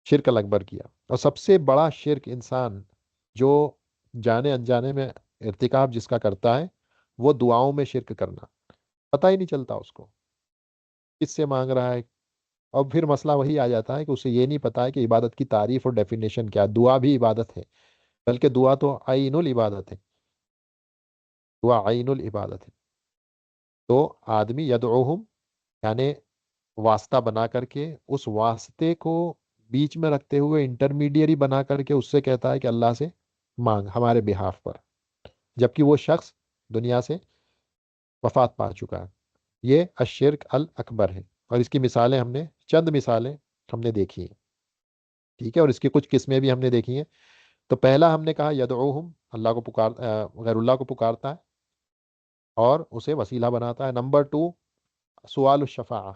S1: شرک الاکبر کیا. اور سب سے بڑا شرک انسان جو جانے انجانے میں ارتکاب جس کا کرتا ہے وہ دعاؤں میں شرک کرنا، پتہ ہی نہیں چلتا اس کو کس سے مانگ رہا ہے. اور پھر مسئلہ وہی آ جاتا ہے کہ اسے یہ نہیں پتا ہے کہ عبادت کی تعریف اور ڈیفینیشن کیا ہے. دعا بھی عبادت ہے، بلکہ دعا تو عین العبادت ہے، دعا عین العبادت ہے. تو آدمی یدعوہم یعنی واسطہ بنا کر کے اس واسطے کو بیچ میں رکھتے ہوئے انٹرمیڈیری بنا کر کے اس سے کہتا ہے کہ اللہ سے مانگ ہمارے بہاف پر، جبکہ وہ شخص دنیا سے وفات پا چکا ہے. یہ الشرک الاکبر ہے، اور اس کی مثالیں چند مثالیں ہم نے دیکھی ہیں. ٹھیک ہے، اور اس کی کچھ قسمیں بھی ہم نے دیکھی ہیں. تو پہلا ہم نے کہا یدعوہم، اللہ کو غیر اللہ کو پکارتا ہے اور اسے وسیلہ بناتا ہے. نمبر 2 سوال الشفاعہ،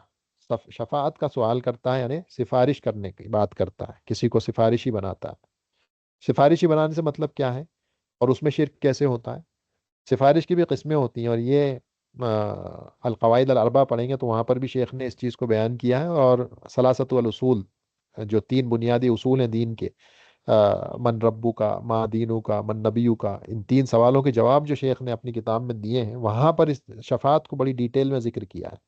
S1: شفاعت کا سوال کرتا ہے، یعنی سفارش کرنے کی بات کرتا ہے، کسی کو سفارشی بناتا ہے. سفارشی بنانے سے مطلب کیا ہے اور اس میں شرک کیسے ہوتا ہے؟ سفارش کی بھی قسمیں ہوتی ہیں، اور یہ القواعد الاربعہ پڑھیں گے تو وہاں پر بھی شیخ نے اس چیز کو بیان کیا ہے. اور ثلاثۃ الاصول، جو 3 بنیادی اصول ہیں دین کے، من ربو کا، ما دینو کا، من نبیو کا، ان 3 سوالوں کے جواب جو شیخ نے اپنی کتاب میں دیے ہیں، وہاں پر اس شفاعت کو بڑی ڈیٹیل میں ذکر کیا ہے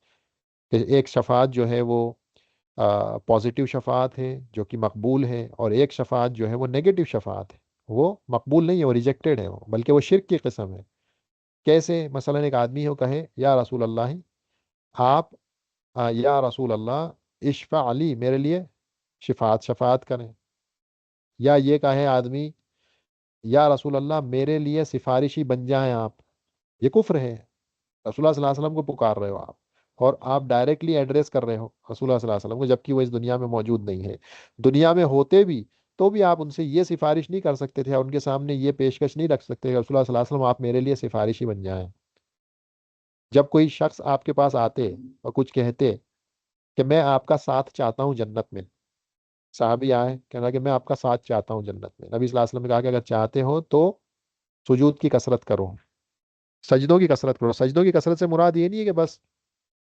S1: کہ ایک شفاعت جو ہے وہ پازیٹیو شفاعت ہے جو کہ مقبول ہے، اور ایک شفاعت جو ہے وہ نیگیٹو شفاعت ہے، وہ مقبول نہیں ہے، وہ ریجیکٹڈ ہے، وہ بلکہ وہ شرک کی قسم ہے. کیسے؟ مثلا ایک آدمی ہو کہے یا رسول اللہ، آپ یا رسول اللہ اشفع علی، میرے لیے شفاعت کریں. یا یہ کہے آدمی یا رسول اللہ میرے لیے سفارشی بن جائیں آپ، یہ کفر ہے. رسول اللہ صلی اللہ علیہ وسلم کو پکار رہے ہو آپ، اور آپ ڈائریکٹلی ایڈریس کر رہے ہو رسول اللہ صلی اللہ علیہ وسلم کو، جبکہ وہ اس دنیا میں موجود نہیں ہے. دنیا میں ہوتے بھی تو بھی آپ ان سے یہ سفارش نہیں کر سکتے تھے، اور ان کے سامنے یہ پیشکش نہیں رکھ سکتے کہ رسول اللہ صلی اللہ علیہ وسلم آپ میرے لیے سفارشی بن جائیں. جب کوئی شخص آپ کے پاس آتے اور کچھ کہتے کہ میں آپ کا ساتھ چاہتا ہوں جنت میں، صحابی آئے کہنا کہ میں آپ کا ساتھ چاہتا ہوں جنت میں، نبی صلی اللہ علیہ وسلم نے کہا کہ اگر چاہتے ہو تو سجود کی کثرت کرو، سجدوں کی کثرت کرو. سجدوں کی کثرت سے مراد یہ نہیں ہے کہ بس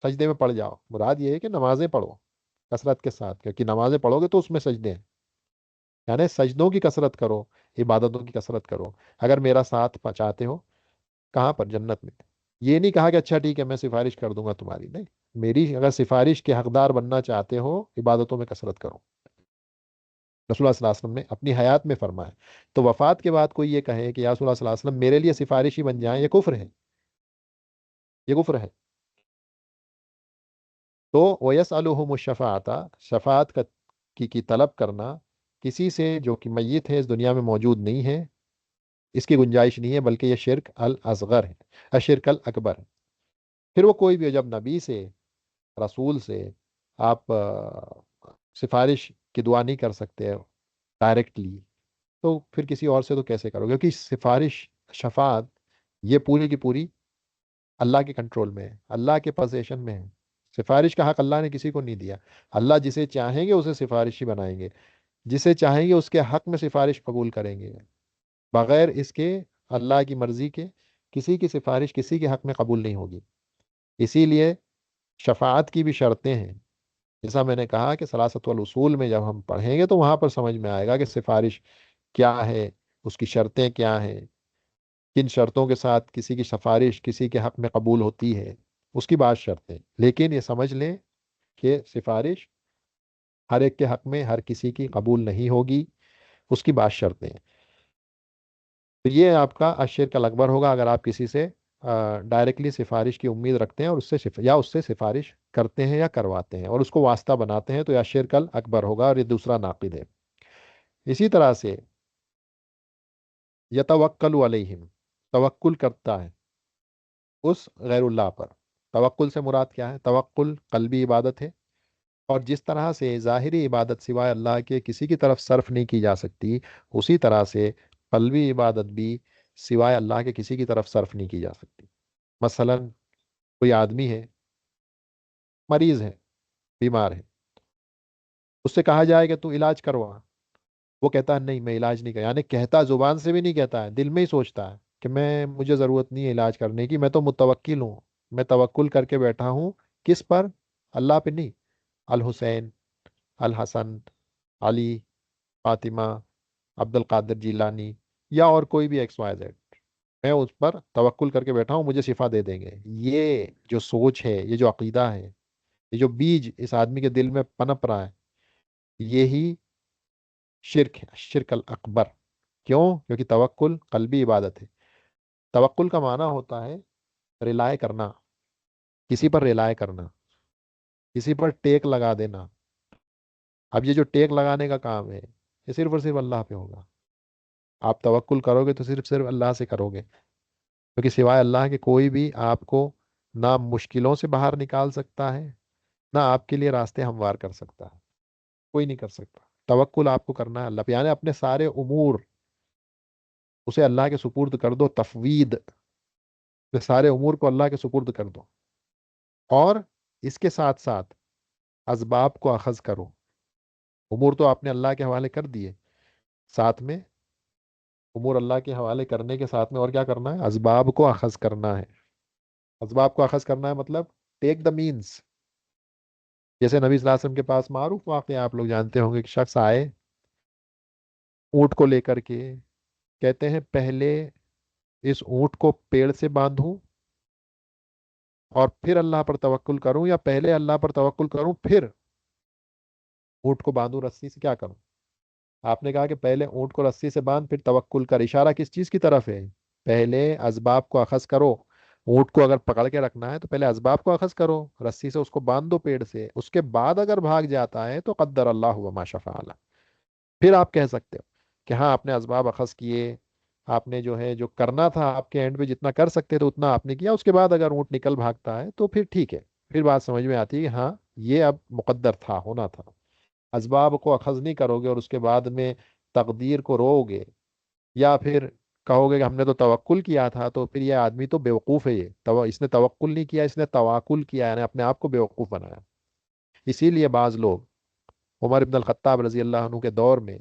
S1: سجدے میں پڑ جاؤ، مراد یہ ہے کہ نمازیں پڑھو کثرت کے ساتھ، کیونکہ نمازیں پڑھو گے تو اس میں سجدے ہیں، یعنی سجدوں کی کثرت کرو، عبادتوں کی کثرت کرو اگر میرا ساتھ چاہتے ہو. کہاں پر؟ جنت میں. یہ نہیں کہا کہ اچھا ٹھیک ہے میں سفارش کر دوں گا تمہاری، نہیں، میری اگر سفارش کے حقدار بننا چاہتے ہو عبادتوں میں کثرت کرو. رسول اللہ صلی اللہ علیہ وسلم نے اپنی حیات میں فرمایا. تو وفات کے بعد کوئی یہ کہے کہ یا رسول اللہ صلی اللہ علیہ وسلم میرے لیے سفارشی بن جائیں، یہ کفر ہے، یہ کفر ہے. تو وَيَسْأَلُهُمُ الشَّفَاعَةَ، شفاعت کی طلب کرنا کسی سے جو کہ میت ہے، اس دنیا میں موجود نہیں ہے، اس کی گنجائش نہیں ہے، بلکہ یہ شرک الاصغر ہے، الشرک الاکبر ہے. پھر وہ کوئی بھی ہو، جب نبی سے، رسول سے آپ سفارش کی دعا نہیں کر سکتے ڈائریکٹلی، تو پھر کسی اور سے تو کیسے کرو گے؟ کیونکہ سفارش، شفاعت، یہ پوری کی پوری اللہ کے کنٹرول میں ہے، اللہ کے پوزیشن میں ہے. سفارش کا حق اللہ نے کسی کو نہیں دیا. اللہ جسے چاہیں گے اسے سفارشی بنائیں گے، جسے چاہیں گے اس کے حق میں سفارش قبول کریں گے، بغیر اس کے، اللہ کی مرضی کے، کسی کی سفارش کسی کے حق میں قبول نہیں ہوگی. اسی لیے شفاعت کی بھی شرطیں ہیں، جیسا میں نے کہا کہ ثلاثت الاصول میں جب ہم پڑھیں گے تو وہاں پر سمجھ میں آئے گا کہ سفارش کیا ہے، اس کی شرطیں کیا ہیں، کن شرطوں کے ساتھ کسی کی سفارش کسی کے حق میں قبول ہوتی ہے، اس کی بات شرطیں. لیکن یہ سمجھ لیں کہ سفارش ہر ایک کے حق میں ہر کسی کی قبول نہیں ہوگی، اس کی بات شرطیں ہیں. تو یہ آپ کا الشرک الاکبر ہوگا اگر آپ کسی سے ڈائریکٹلی سفارش کی امید رکھتے ہیں اور اس سے سفارش کرتے ہیں یا کرواتے ہیں اور اس کو واسطہ بناتے ہیں، تو یہ الشرک الاکبر ہوگا، اور یہ دوسرا ناقض ہے. اسی طرح سے یتوکل علیہم، توکل کرتا ہے اس غیر اللہ پر. توکل سے مراد کیا ہے؟ توکل قلبی عبادت ہے، اور جس طرح سے ظاہری عبادت سوائے اللہ کے کسی کی طرف صرف نہیں کی جا سکتی، اسی طرح سے قلبی عبادت بھی سوائے اللہ کے کسی کی طرف صرف نہیں کی جا سکتی. مثلا کوئی آدمی ہے، مریض ہے، بیمار ہے، اس سے کہا جائے کہ تو علاج کروا، وہ کہتا ہے نہیں میں علاج نہیں کرا، یعنی کہتا زبان سے بھی نہیں کہتا ہے، دل میں ہی سوچتا ہے کہ مجھے ضرورت نہیں ہے علاج کرنے کی، میں تو متوکل ہوں، میں توکل کر کے بیٹھا ہوں. کس پر؟ اللہ پہ نہیں. الحسین، الحسن، علی، فاطمہ، عبد القادر جیلانی، یا اور کوئی بھی ایکس وائی زیڈ، میں اس پر توکل کر کے بیٹھا ہوں، مجھے شفا دے دیں گے، یہ جو سوچ ہے، یہ جو عقیدہ ہے، یہ جو بیج اس آدمی کے دل میں پنپ رہا ہے، یہی شرک ہے، شرک الاکبر۔ کیوں؟ کیونکہ توکل قلبی عبادت ہے۔ توکل کا معنی ہوتا ہے ریلائے کرنا، کسی پر ریلائے کرنا، کسی پر ٹیک لگا دینا۔ اب یہ جو ٹیک لگانے کا کام ہے، یہ صرف اور صرف اللہ پہ ہوگا۔ آپ توکل کرو گے تو صرف صرف اللہ سے کرو گے، کیونکہ سوائے اللہ کے کوئی بھی آپ کو نہ مشکلوں سے باہر نکال سکتا ہے، نہ آپ کے لیے راستے ہموار کر سکتا ہے، کوئی نہیں کر سکتا۔ توکل آپ کو کرنا ہے اللہ پہ، یعنی اپنے سارے امور اسے اللہ کے سپرد کر دو، تفوید، اپنے سارے امور کو اللہ کے سپرد کر دو، اور اس کے ساتھ ساتھ اسباب کو اخذ کرو۔ امور تو آپ نے اللہ کے حوالے کر دیے، ساتھ میں امور اللہ کے حوالے کرنے کے ساتھ میں اور کیا کرنا ہے؟ اسباب کو اخذ کرنا ہے۔ اسباب کو اخذ کرنا ہے مطلب ٹیک دا مینس۔ جیسے نبی صلی اللہ علیہ وسلم کے پاس معروف واقعہ آپ لوگ جانتے ہوں گے، ایک شخص آئے اونٹ کو لے کر کے، کہتے ہیں پہلے اس اونٹ کو پیڑ سے باندھوں اور پھر اللہ پر توکل کروں، یا پہلے اللہ پر توکل کروں پھر اونٹ کو باندھوں رسی سے، کیا کروں؟ آپ نے کہا کہ پہلے اونٹ کو رسی سے باندھ پھر توکل کر۔ اشارہ کس چیز کی طرف ہے؟ پہلے اسباب کو اخذ کرو۔ اونٹ کو اگر پکڑ کے رکھنا ہے تو پہلے اسباب کو اخذ کرو، رسی سے اس کو باندھ دو پیڑ سے، اس کے بعد اگر بھاگ جاتا ہے تو قدر اللہ وما شاء فعل، پھر آپ کہہ سکتے ہو کہ ہاں آپ نے اسباب اخذ کیے، آپ نے جو ہے جو کرنا تھا آپ کے اینڈ پہ جتنا کر سکتے تھے اتنا آپ نے کیا، اس کے بعد اگر اونٹ نکل بھاگتا ہے تو پھر ٹھیک ہے، پھر بات سمجھ میں آتی ہے کہ ہاں یہ اب مقدر تھا، ہونا تھا۔ اسباب کو اخذ نہیں کرو گے اور اس کے بعد میں تقدیر کو رو گے، یا پھر کہو گے کہ ہم نے تو توکل کیا تھا، تو پھر یہ آدمی تو بیوقوف ہے، اس نے توکل نہیں کیا، اس نے تواکل کیا، یعنی اپنے آپ کو بیوقوف بنایا۔ اسی لیے بعض لوگ عمر بن الخطاب رضی اللہ عنہ کے دور میں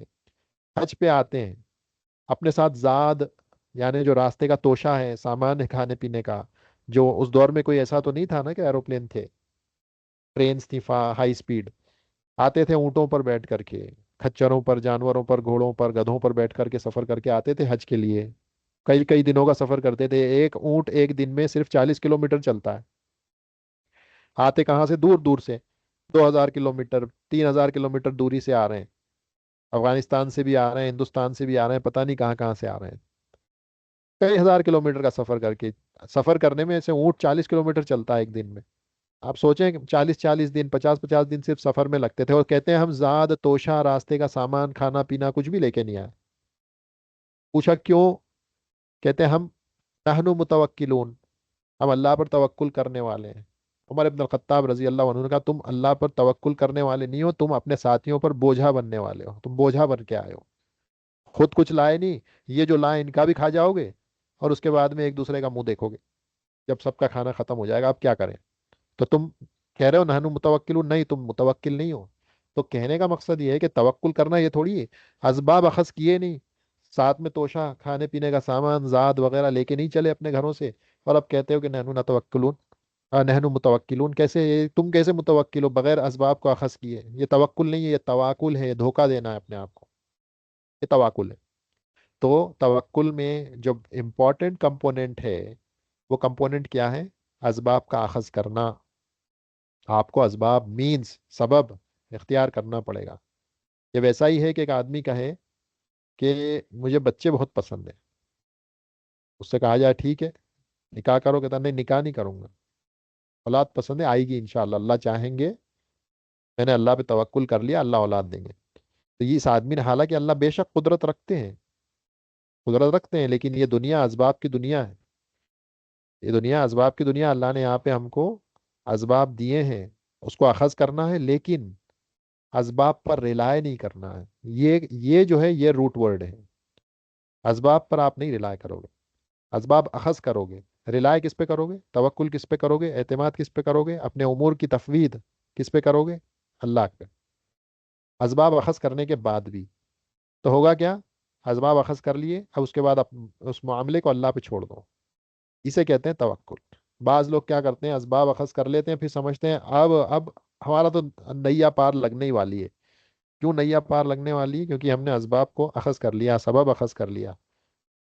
S1: حج پہ آتے ہیں، اپنے ساتھ زاد، یعنی جو راستے کا توشہ ہے، سامان ہے کھانے پینے کا، جو اس دور میں کوئی ایسا تو نہیں تھا نا کہ ایروپلین تھے، ٹرینز تھی ہائی سپیڈ، آتے تھے اونٹوں پر بیٹھ کر کے، کھچروں پر، جانوروں پر، گھوڑوں پر، گدھوں پر بیٹھ کر کے سفر کر کے آتے تھے حج کے لیے، کئی کئی دنوں کا سفر کرتے تھے۔ ایک اونٹ ایک دن میں صرف 40 کلومیٹر چلتا ہے۔ آتے کہاں سے؟ دور دور سے، 2000 کلومیٹر، 3000 کلومیٹر دوری سے آ رہے ہیں، افغانستان سے بھی آ رہے ہیں، ہندوستان سے بھی آ رہے ہیں، پتہ نہیں کہاں کہاں سے آ رہے ہیں، کئی ہزار کلومیٹر کا سفر کر کے، سفر کرنے میں سے اونٹ 40 کلومیٹر چلتا ہے ایک دن میں۔ آپ سوچیں کہ 40 40 دن، 50 50 دن صرف سفر میں لگتے تھے، اور کہتے ہیں ہم زاد توشہ، راستے کا سامان، کھانا پینا کچھ بھی لے کے نہیں آئے۔ پوچھا کیوں؟ کہتے ہیں ہم نحن متوکلون، ہم اللہ پر توکل کرنے والے ہیں۔ عمر ابن الخطاب رضی اللہ عنہ نے کہا تم اللہ پر توکل کرنے والے نہیں ہو، تم اپنے ساتھیوں پر بوجھا بننے والے ہو، تم بوجھا بن کے آئے ہو، خود کچھ لائے نہیں، یہ جو لائے ان کا بھی کھا جاؤ گے، اور اس کے بعد میں ایک دوسرے کا منہ دیکھو گے جب سب کا کھانا ختم ہو جائے گا، آپ کیا کریں؟ تو تم کہہ رہے ہو نحن متوکلون، نہیں تم متوکل نہیں ہو۔ تو کہنے کا مقصد یہ ہے کہ توکل کرنا یہ تھوڑی ہے اسباب اخذ کیے نہیں، ساتھ میں توشہ، کھانے پینے کا سامان، زاد وغیرہ لے کے نہیں چلے اپنے گھروں سے، اور اب کہتے ہو کہ نحن نتوکلون، نحن متوکلون، کیسے تم کیسے متوکل ہو بغیر اسباب کو اخذ کیے؟ یہ توکل نہیں ہے، یہ تواکل ہے، یہ دھوکہ دینا ہے اپنے آپ کو، یہ تواکل ہے۔ تو توکل میں جو امپورٹنٹ کمپوننٹ ہے، وہ کمپوننٹ کیا ہے؟ اسباب کا اخذ کرنا۔ آپ کو اسباب مینز، سبب اختیار کرنا پڑے گا۔ یہ ویسا ہی ہے کہ ایک آدمی کہے کہ مجھے بچے بہت پسند ہیں، اس سے کہا جائے ٹھیک ہے نکاح کرو، کہتا نہیں نکاح نہیں کروں گا، اولاد پسند ہے، آئے گی انشاءاللہ، اللہ چاہیں گے، میں نے اللہ پہ توکل کر لیا، اللہ اولاد دیں گے۔ تو یہ اس آدمی نے، حالانکہ اللہ بے شک قدرت رکھتے ہیں، قدرت رکھتے ہیں، لیکن یہ دنیا اسباب کی دنیا ہے، یہ دنیا اسباب کی دنیا، اللہ نے یہاں پہ ہم کو اسباب دیے ہیں، اس کو اخذ کرنا ہے، لیکن اسباب پر ریلائے نہیں کرنا ہے۔ یہ جو ہے یہ روٹ ورڈ ہے، اسباب پر آپ نہیں ریلائے کرو گے، اسباب اخذ کرو گے۔ ریلائے کس پہ کرو گے؟ توکل کس پہ کرو گے؟ اعتماد کس پہ کرو گے؟ اپنے امور کی تفویض کس پہ کرو گے؟ اللہ پہ۔ اسباب اخذ کرنے کے بعد بھی تو ہوگا کیا؟ اسباب اخذ کر لیے، اب اس کے بعد اس معاملے کو اللہ پہ چھوڑ دو، اسے کہتے ہیں توکل۔ بعض لوگ کیا کرتے ہیں؟ اسباب اخذ کر لیتے ہیں، پھر سمجھتے ہیں اب ہمارا تو نیا پار لگنے ہی والی ہے۔ کیوں نیا پار لگنے والی ہے؟ کیونکہ ہم نے اسباب کو اخذ کر لیا، سبب اخذ کر لیا،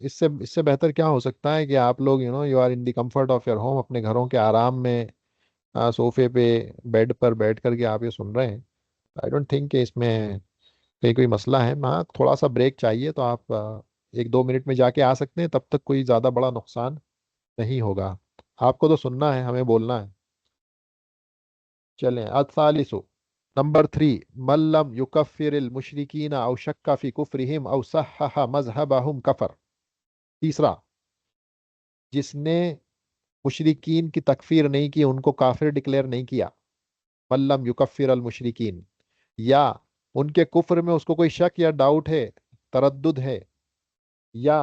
S1: اس سے بہتر کیا ہو سکتا ہے کہ آپ لوگ you are in the comfort of your home, اپنے گھروں کے آرام میں صوفے پہ بیڈ پر بیٹھ کر کے آپ یہ سن رہے ہیں. آئی ڈونٹ تھنک کہ اس میں کہیں کوئی مسئلہ ہے. ہاں تھوڑا سا بریک چاہیے تو آپ 1-2 منٹ میں جا کے آ سکتے ہیں، تب تک کوئی زیادہ بڑا نقصان نہیں ہوگا. آپ کو تو سننا ہے، ہمیں بولنا ہے. چلیں الثالث، نمبر 3، من لم یکفر المشرکین او شک فی کفرہم او صحح مذہبہم کفر. تیسرا، جس نے مشرکین کی تکفیر نہیں کی، ان کو کافر ڈکلیئر نہیں کیا، من لم یکفر المشرکین، یا ان کے کفر میں اس کو کوئی شک یا ڈاؤٹ ہے، تردد ہے، یا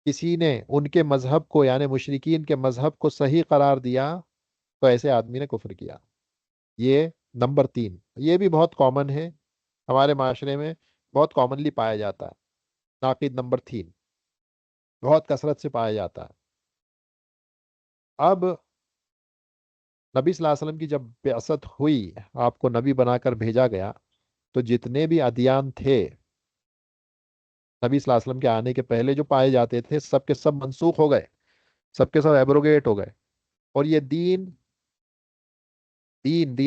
S1: کسی نے ان کے مذہب کو یعنی مشرکین کے مذہب کو صحیح قرار دیا، تو ایسے آدمی نے کفر کیا. یہ نمبر 3، یہ بھی بہت کامن ہے ہمارے معاشرے میں، بہت کامنلی پایا جاتا ہے. ناقید نمبر 3 بہت کثرت سے پایا جاتا ہے. اب نبی صلی اللہ علیہ وسلم کی جب بعثت ہوئی، آپ کو نبی بنا کر بھیجا گیا، تو جتنے بھی ادیان تھے نبی صلی اللہ علیہ وسلم کے آنے کے پہلے جو پائے جاتے تھے، سب کے سب منسوخ ہو گئے، سب کے سب ایبروگیٹ ہو گئے. اور یہ دین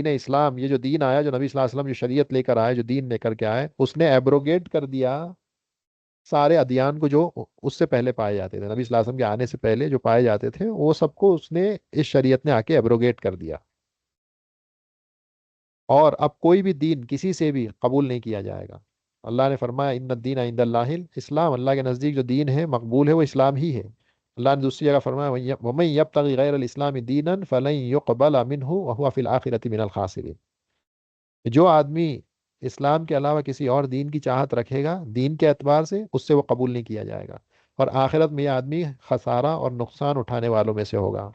S1: اسلام، یہ جو دین آیا، جو نبی صلی اللہ علیہ وسلم جو شریعت لے کر آئے، جو دین لے کر کے آئے، اس نے ایبروگیٹ کر دیا سارے ادیان کو جو اس سے پہلے پائے جاتے تھے. نبی صلی اللہ علیہ وسلم کے آنے سے پہلے جو پائے جاتے تھے، وہ سب کو اس نے، اس شریعت نے آ کے ایبروگیٹ کر دیا. اور اب کوئی بھی دین کسی سے بھی قبول نہیں کیا جائے گا. اللہ نے فرمایا ان الدین عند اللہ الاسلام، اللہ کے نزدیک جو دین ہے مقبول ہے وہ اسلام ہی ہے. اللہ نے دوسری جگہ فرمایا ومن یبتغی غیر الاسلام دینا فلن يقبل منه وهو في الاخرة من الخاسرین. جو آدمی اسلام کے علاوہ کسی اور دین کی چاہت رکھے گا دین کے اعتبار سے، اس سے وہ قبول نہیں کیا جائے گا، اور آخرت میں یہ آدمی خسارہ اور نقصان اٹھانے والوں میں سے ہوگا.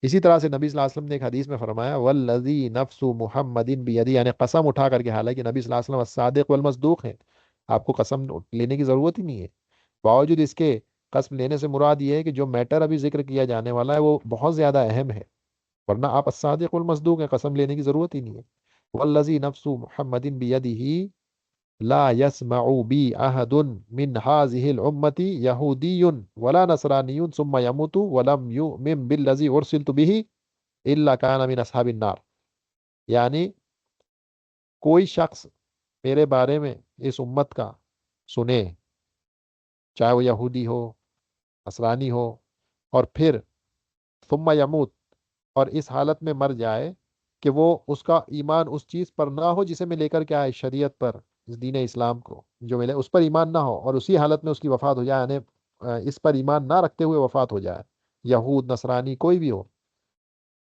S1: اسی طرح سے نبی صلی اللہ علیہ وسلم نے ایک حدیث میں فرمایا والذی نفس محمد بیدی، یعنی قسم اٹھا کر کے، حالانکہ نبی صلی اللہ علیہ وسلم الصادق والمصدوق ہیں، آپ کو قسم لینے کی ضرورت ہی نہیں ہے. باوجود اس کے قسم لینے سے مراد یہ ہے کہ جو میٹر ابھی ذکر کیا جانے والا ہے وہ بہت زیادہ اہم ہے، ورنہ آپ الصادق والمصدوق ہیں، قسم لینے کی ضرورت ہی نہیں ہے. والذی نفس محمد بیدہ لا يسمع بی احد من هذه الامة یہودی ولا نصرانی ثم يموت ولم یؤمن بالذی ارسلت به الا كان من اصحاب النار. یعنی کوئی شخص میرے بارے میں اس امت کا سنے، چاہے وہ یہودی ہو، نصرانی ہو، اور پھر ثم یموت، اور اس حالت میں مر جائے کہ وہ اس کا ایمان اس چیز پر نہ ہو جسے میں لے کر کے آئے، شریعت پر، اس دین اسلام کو جو ملے اس پر ایمان نہ ہو، اور اسی حالت میں اس کی وفات ہو جائے، یعنی اس پر ایمان نہ رکھتے ہوئے وفات ہو جائے، یہود نصرانی کوئی بھی ہو،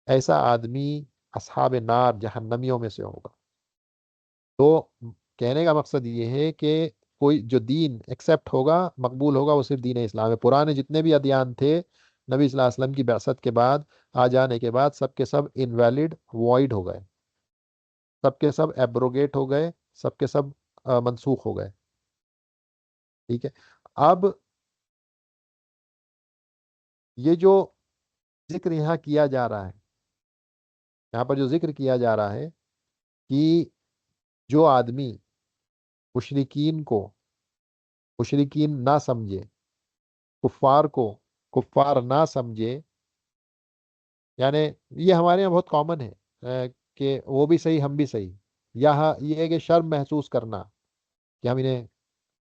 S1: ایسا آدمی اصحاب نار، جہنمیوں میں سے ہوگا. تو کہنے کا مقصد یہ ہے کہ کوئی جو دین ایکسیپٹ ہوگا، مقبول ہوگا، وہ صرف دین اسلام ہے. پرانے جتنے بھی ادیان تھے نبی صلی اللہ علیہ وسلم کی بعثت کے بعد، آ جانے کے بعد، سب کے سب انویلڈ، وائڈ ہو گئے، سب کے سب ایبروگیٹ ہو گئے، سب کے سب منسوخ ہو گئے. ٹھیک ہے. اب یہ جو ذکر یہاں کیا جا رہا ہے، یہاں پر جو ذکر کیا جا رہا ہے کہ جو آدمی مشرکین کو مشرکین نہ سمجھے، کفار کو کفار نہ سمجھے، یعنی یہ ہمارے یہاں بہت کامن ہے کہ وہ بھی صحیح ہم بھی صحیح. یہاں یہ ہے کہ شرم محسوس کرنا کہ ہم انہیں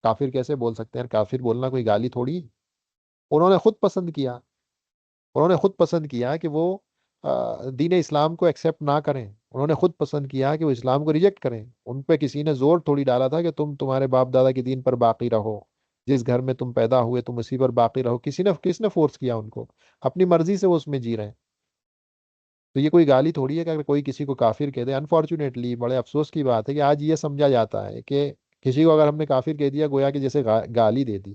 S1: کافر کیسے بول سکتے ہیں. کافر بولنا کوئی گالی تھوڑی ہے. انہوں نے خود پسند کیا، انہوں نے خود پسند کیا کہ وہ دین اسلام کو ایکسیپٹ نہ کریں. انہوں نے خود پسند کیا کہ وہ اسلام کو ریجیکٹ کریں. ان پہ کسی نے زور تھوڑی ڈالا تھا کہ تم تمہارے باپ دادا کے دین پر باقی رہو، جس گھر میں تم پیدا ہوئے تم اسی پر باقی رہو. کس نے فورس کیا ان کو؟ اپنی مرضی سے وہ اس میں جی رہے ہیں. تو یہ کوئی گالی تھوڑی ہے کہ اگر کوئی کسی کو کافر کہہ دے. انفارچونیٹلی بڑے افسوس کی بات ہے کہ آج یہ سمجھا جاتا ہے کہ کسی کو اگر ہم نے کافر کہہ دیا گویا کہ جیسے گالی دے دی.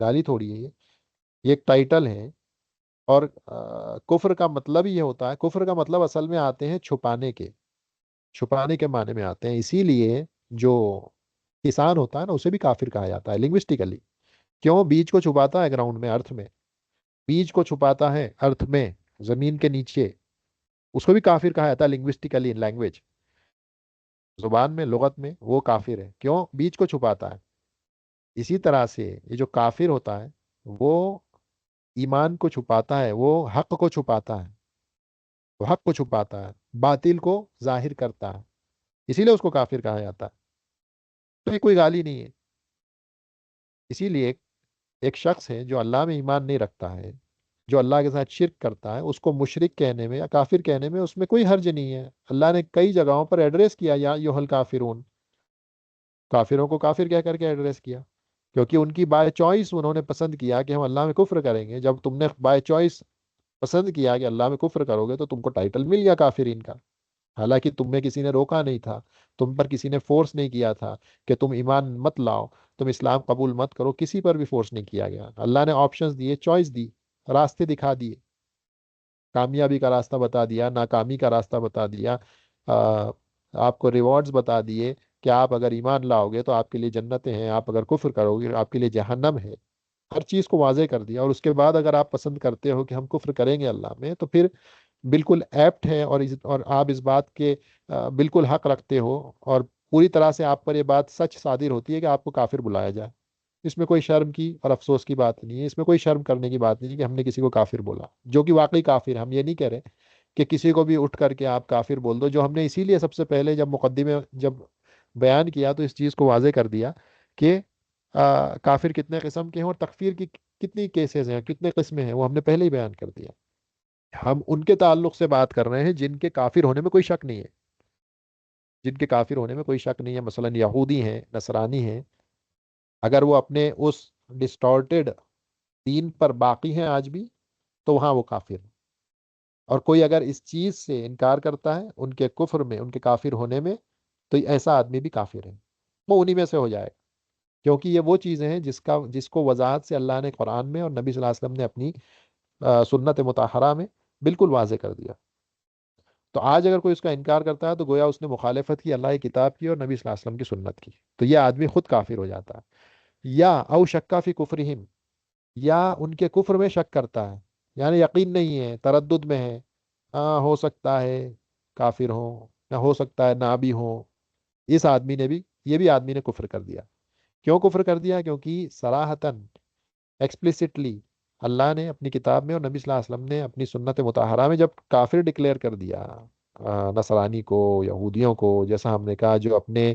S1: گالی تھوڑی ہے یہ ایک ٹائٹل ہے. اور کفر کا مطلب یہ ہوتا ہے، کفر کا مطلب اصل میں آتے ہیں چھپانے کے معنی میں آتے ہیں. اسی لیے جو کسان ہوتا ہے نا، اسے بھی کافر کہا جاتا ہے لنگوسٹیکلی. کیوں؟ بیج کو چھپاتا ہے گراؤنڈ میں، ارتھ میں، بیج کو چھپاتا ہے ارتھ میں، زمین کے نیچے، اس کو بھی کافر کہا جاتا ہے لنگوسٹیکلی، ان لینگویج، زبان میں، لغت میں وہ کافر ہے. کیوں؟ بیج کو چھپاتا ہے. اسی طرح سے یہ جو کافر ہوتا ہے وہ ایمان کو چھپاتا ہے، وہ حق کو چھپاتا ہے، وہ حق کو چھپاتا ہے، باطل کو ظاہر کرتا ہے، اسی لیے اس کو کافر کہا جاتا ہے۔ تو یہ کوئی گالی نہیں ہے۔ اسی لیے ایک شخص ہے جو اللہ میں ایمان نہیں رکھتا ہے، جو اللہ کے ساتھ شرک کرتا ہے، اس کو مشرک کہنے میں یا کافر کہنے میں اس میں کوئی حرج نہیں ہے۔ اللہ نے کئی جگہوں پر ایڈریس کیا یا یوہل کافرون، کافروں کو کافر کہہ کر کے ایڈریس کیا، کیونکہ ان کی بائی چوائس انہوں نے پسند کیا کہ ہم اللہ میں کفر کریں گے۔ جب تم نے بائی چوائس پسند کیا کہ اللہ میں کفر کرو گے تو تم کو ٹائٹل مل گیا کافرین کا، حالانکہ تم میں کسی نے روکا نہیں تھا، تم پر کسی نے فورس نہیں کیا تھا کہ تم ایمان مت لاؤ، تم اسلام قبول مت کرو، کسی پر بھی فورس نہیں کیا گیا۔ اللہ نے آپشنز دیے، چوائس دی، راستے دکھا دیے، کامیابی کا راستہ بتا دیا، ناکامی کا راستہ بتا دیا، آ، آپ کو ریوارڈز بتا دیے کہ آپ اگر ایمان لاؤ گے تو آپ کے لیے جنتیں ہیں، آپ اگر کفر کرو گے آپ کے لیے جہنم ہے۔ ہر چیز کو واضح کر دیا، اور اس کے بعد اگر آپ پسند کرتے ہو کہ ہم کفر کریں گے اللہ میں، تو پھر بالکل ایپٹ ہے، اور آپ اس بات کے بالکل حق رکھتے ہو، اور پوری طرح سے آپ پر یہ بات سچ صادر ہوتی ہے کہ آپ کو کافر بلایا جائے۔ اس میں کوئی شرم کی اور افسوس کی بات نہیں ہے، اس میں کوئی شرم کرنے کی بات نہیں ہے کہ ہم نے کسی کو کافر بولا جو کہ واقعی کافر ہے۔ ہم یہ نہیں کہہ رہے کہ کسی کو بھی اٹھ کر کے آپ کافر بول دو، جو ہم نے اسی لیے سب سے پہلے جب مقدمے جب بیان کیا تو اس چیز کو واضح کر دیا کہ کافر کتنے قسم کے ہیں اور تکفیر کی کتنی کیسز ہیں، کتنے قسمیں ہیں، وہ ہم نے پہلے ہی بیان کر دیا۔ ہم ان کے تعلق سے بات کر رہے ہیں جن کے کافر ہونے میں کوئی شک نہیں ہے، جن کے کافر ہونے میں کوئی شک نہیں ہے، مثلا یہودی ہیں، نصرانی ہیں، اگر وہ اپنے اس ڈسٹارٹیڈ دین پر باقی ہیں آج بھی تو وہاں وہ کافر ہیں۔ اور کوئی اگر اس چیز سے انکار کرتا ہے ان کے کفر میں، ان کے کافر ہونے میں، تو ایسا آدمی بھی کافر ہے، وہ انہی میں سے ہو جائے گا، کیونکہ یہ وہ چیزیں ہیں جس کو وضاحت سے اللہ نے قرآن میں اور نبی صلی اللہ علیہ وسلم نے اپنی سنت مطہرہ میں بالکل واضح کر دیا۔ تو آج اگر کوئی اس کا انکار کرتا ہے تو گویا اس نے مخالفت کی اللہ کی کتاب کی اور نبی صلی اللہ علیہ وسلم کی سنت کی، تو یہ آدمی خود کافر ہو جاتا ہے۔ یا او شکا فی کفرہم، یا ان کے کفر میں شک کرتا ہے، یعنی یقین نہیں ہے، تردد میں ہے، ہاں ہو سکتا ہے کافر ہوں، نہ ہو سکتا ہے نہ بھی ہوں، اس آدمی نے بھی، یہ بھی آدمی نے کفر کر دیا۔ کیوں کفر کر دیا؟ کیونکہ صراحتاً ایکسپلیسٹلی اللہ نے اپنی کتاب میں اور نبی صلی اللہ علیہ وسلم نے اپنی سنت مطہرہ میں جب کافر ڈکلیئر کر دیا نصرانی کو، یہودیوں کو، جیسا ہم نے کہا جو اپنے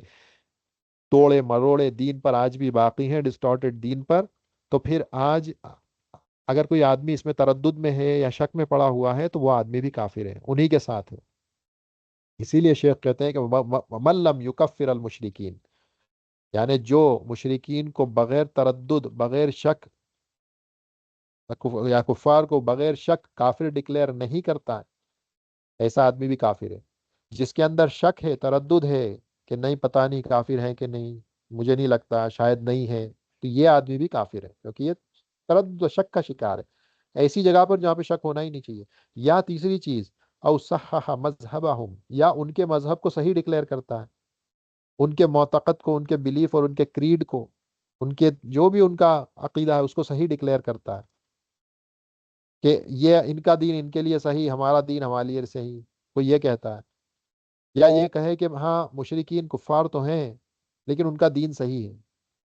S1: توڑے مروڑے دین پر آج بھی باقی ہیں، ڈسٹارٹیڈ دین پر، تو پھر آج اگر کوئی آدمی اس میں تردد میں ہے یا شک میں پڑا ہوا ہے تو وہ آدمی بھی کافر ہے، انہی کے ساتھ ہے۔ اسی لیے شیخ کہتے ہیں کہ وَمَن لَمْ يُكَفِّرَ الْمُشْرِكِينَ، یعنی جو مشرکین کو بغیر تردد، بغیر شک، یا کفار کو بغیر شک کافر ڈکلیئر نہیں کرتا ہے، ایسا آدمی بھی کافر ہے۔ جس کے اندر شک ہے، تردد ہے کہ نہیں پتہ نہیں کافر ہے کہ نہیں، مجھے نہیں لگتا، شاید نہیں ہے، تو یہ آدمی بھی کافر ہے، کیونکہ یہ تردد و شک کا شکار ہے ایسی جگہ پر جہاں پہ شک ہونا ہی نہیں چاہیے۔ یا تیسری چیز، او صحح مذہبہم، یا ان کے مذہب کو صحیح ڈکلیئر کرتا ہے، ان کے معتقد کو، ان کے بلیف اور ان کے کریڈ کو، ان کے جو بھی ان کا عقیدہ ہے اس کو صحیح ڈکلیئر کرتا ہے کہ یہ ان کا دین ان کے لیے صحیح، ہمارا دین ہمارے لیے صحیح، کوئی یہ کہتا ہے۔ یا یہ کہے کہ ہاں مشرکین کفار تو ہیں لیکن ان کا دین صحیح ہے،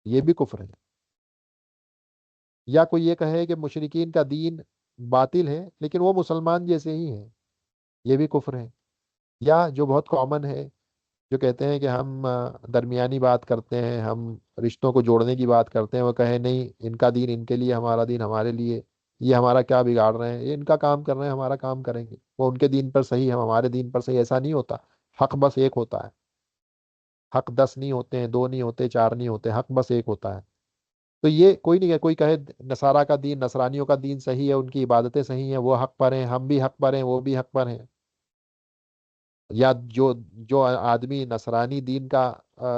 S1: یہ بھی کفر ہے۔ یا کوئی یہ کہے کہ مشرکین کا دین باطل ہے لیکن وہ مسلمان جیسے ہی ہیں، یہ بھی کفر ہے۔ یا جو بہت کامن ہے، جو کہتے ہیں کہ ہم درمیانی بات کرتے ہیں، ہم رشتوں کو جوڑنے کی بات کرتے ہیں، وہ کہے نہیں ان کا دین ان کے لیے، ہمارا دین ہمارے لیے، یہ ہمارا کیا بگاڑ رہے ہیں، یہ ان کا کام کر رہے ہیں، ہمارا کام کریں گے، وہ ان کے دین پر صحیح، ہم ہمارے دین پر صحیح، ایسا نہیں ہوتا۔ حق بس ایک ہوتا ہے، حق 10 نہیں ہوتے ہیں، 2 نہیں ہوتے، 4 نہیں ہوتے، حق بس ایک ہوتا ہے۔ تو یہ کوئی نہیں ہے، کوئی کہے نصارہ کا دین، نصرانیوں کا دین صحیح ہے، ان کی عبادتیں صحیح ہیں، وہ حق پر ہیں، ہم بھی حق پر ہیں، وہ بھی حق پر ہیں۔ یا جو آدمی نصرانی دین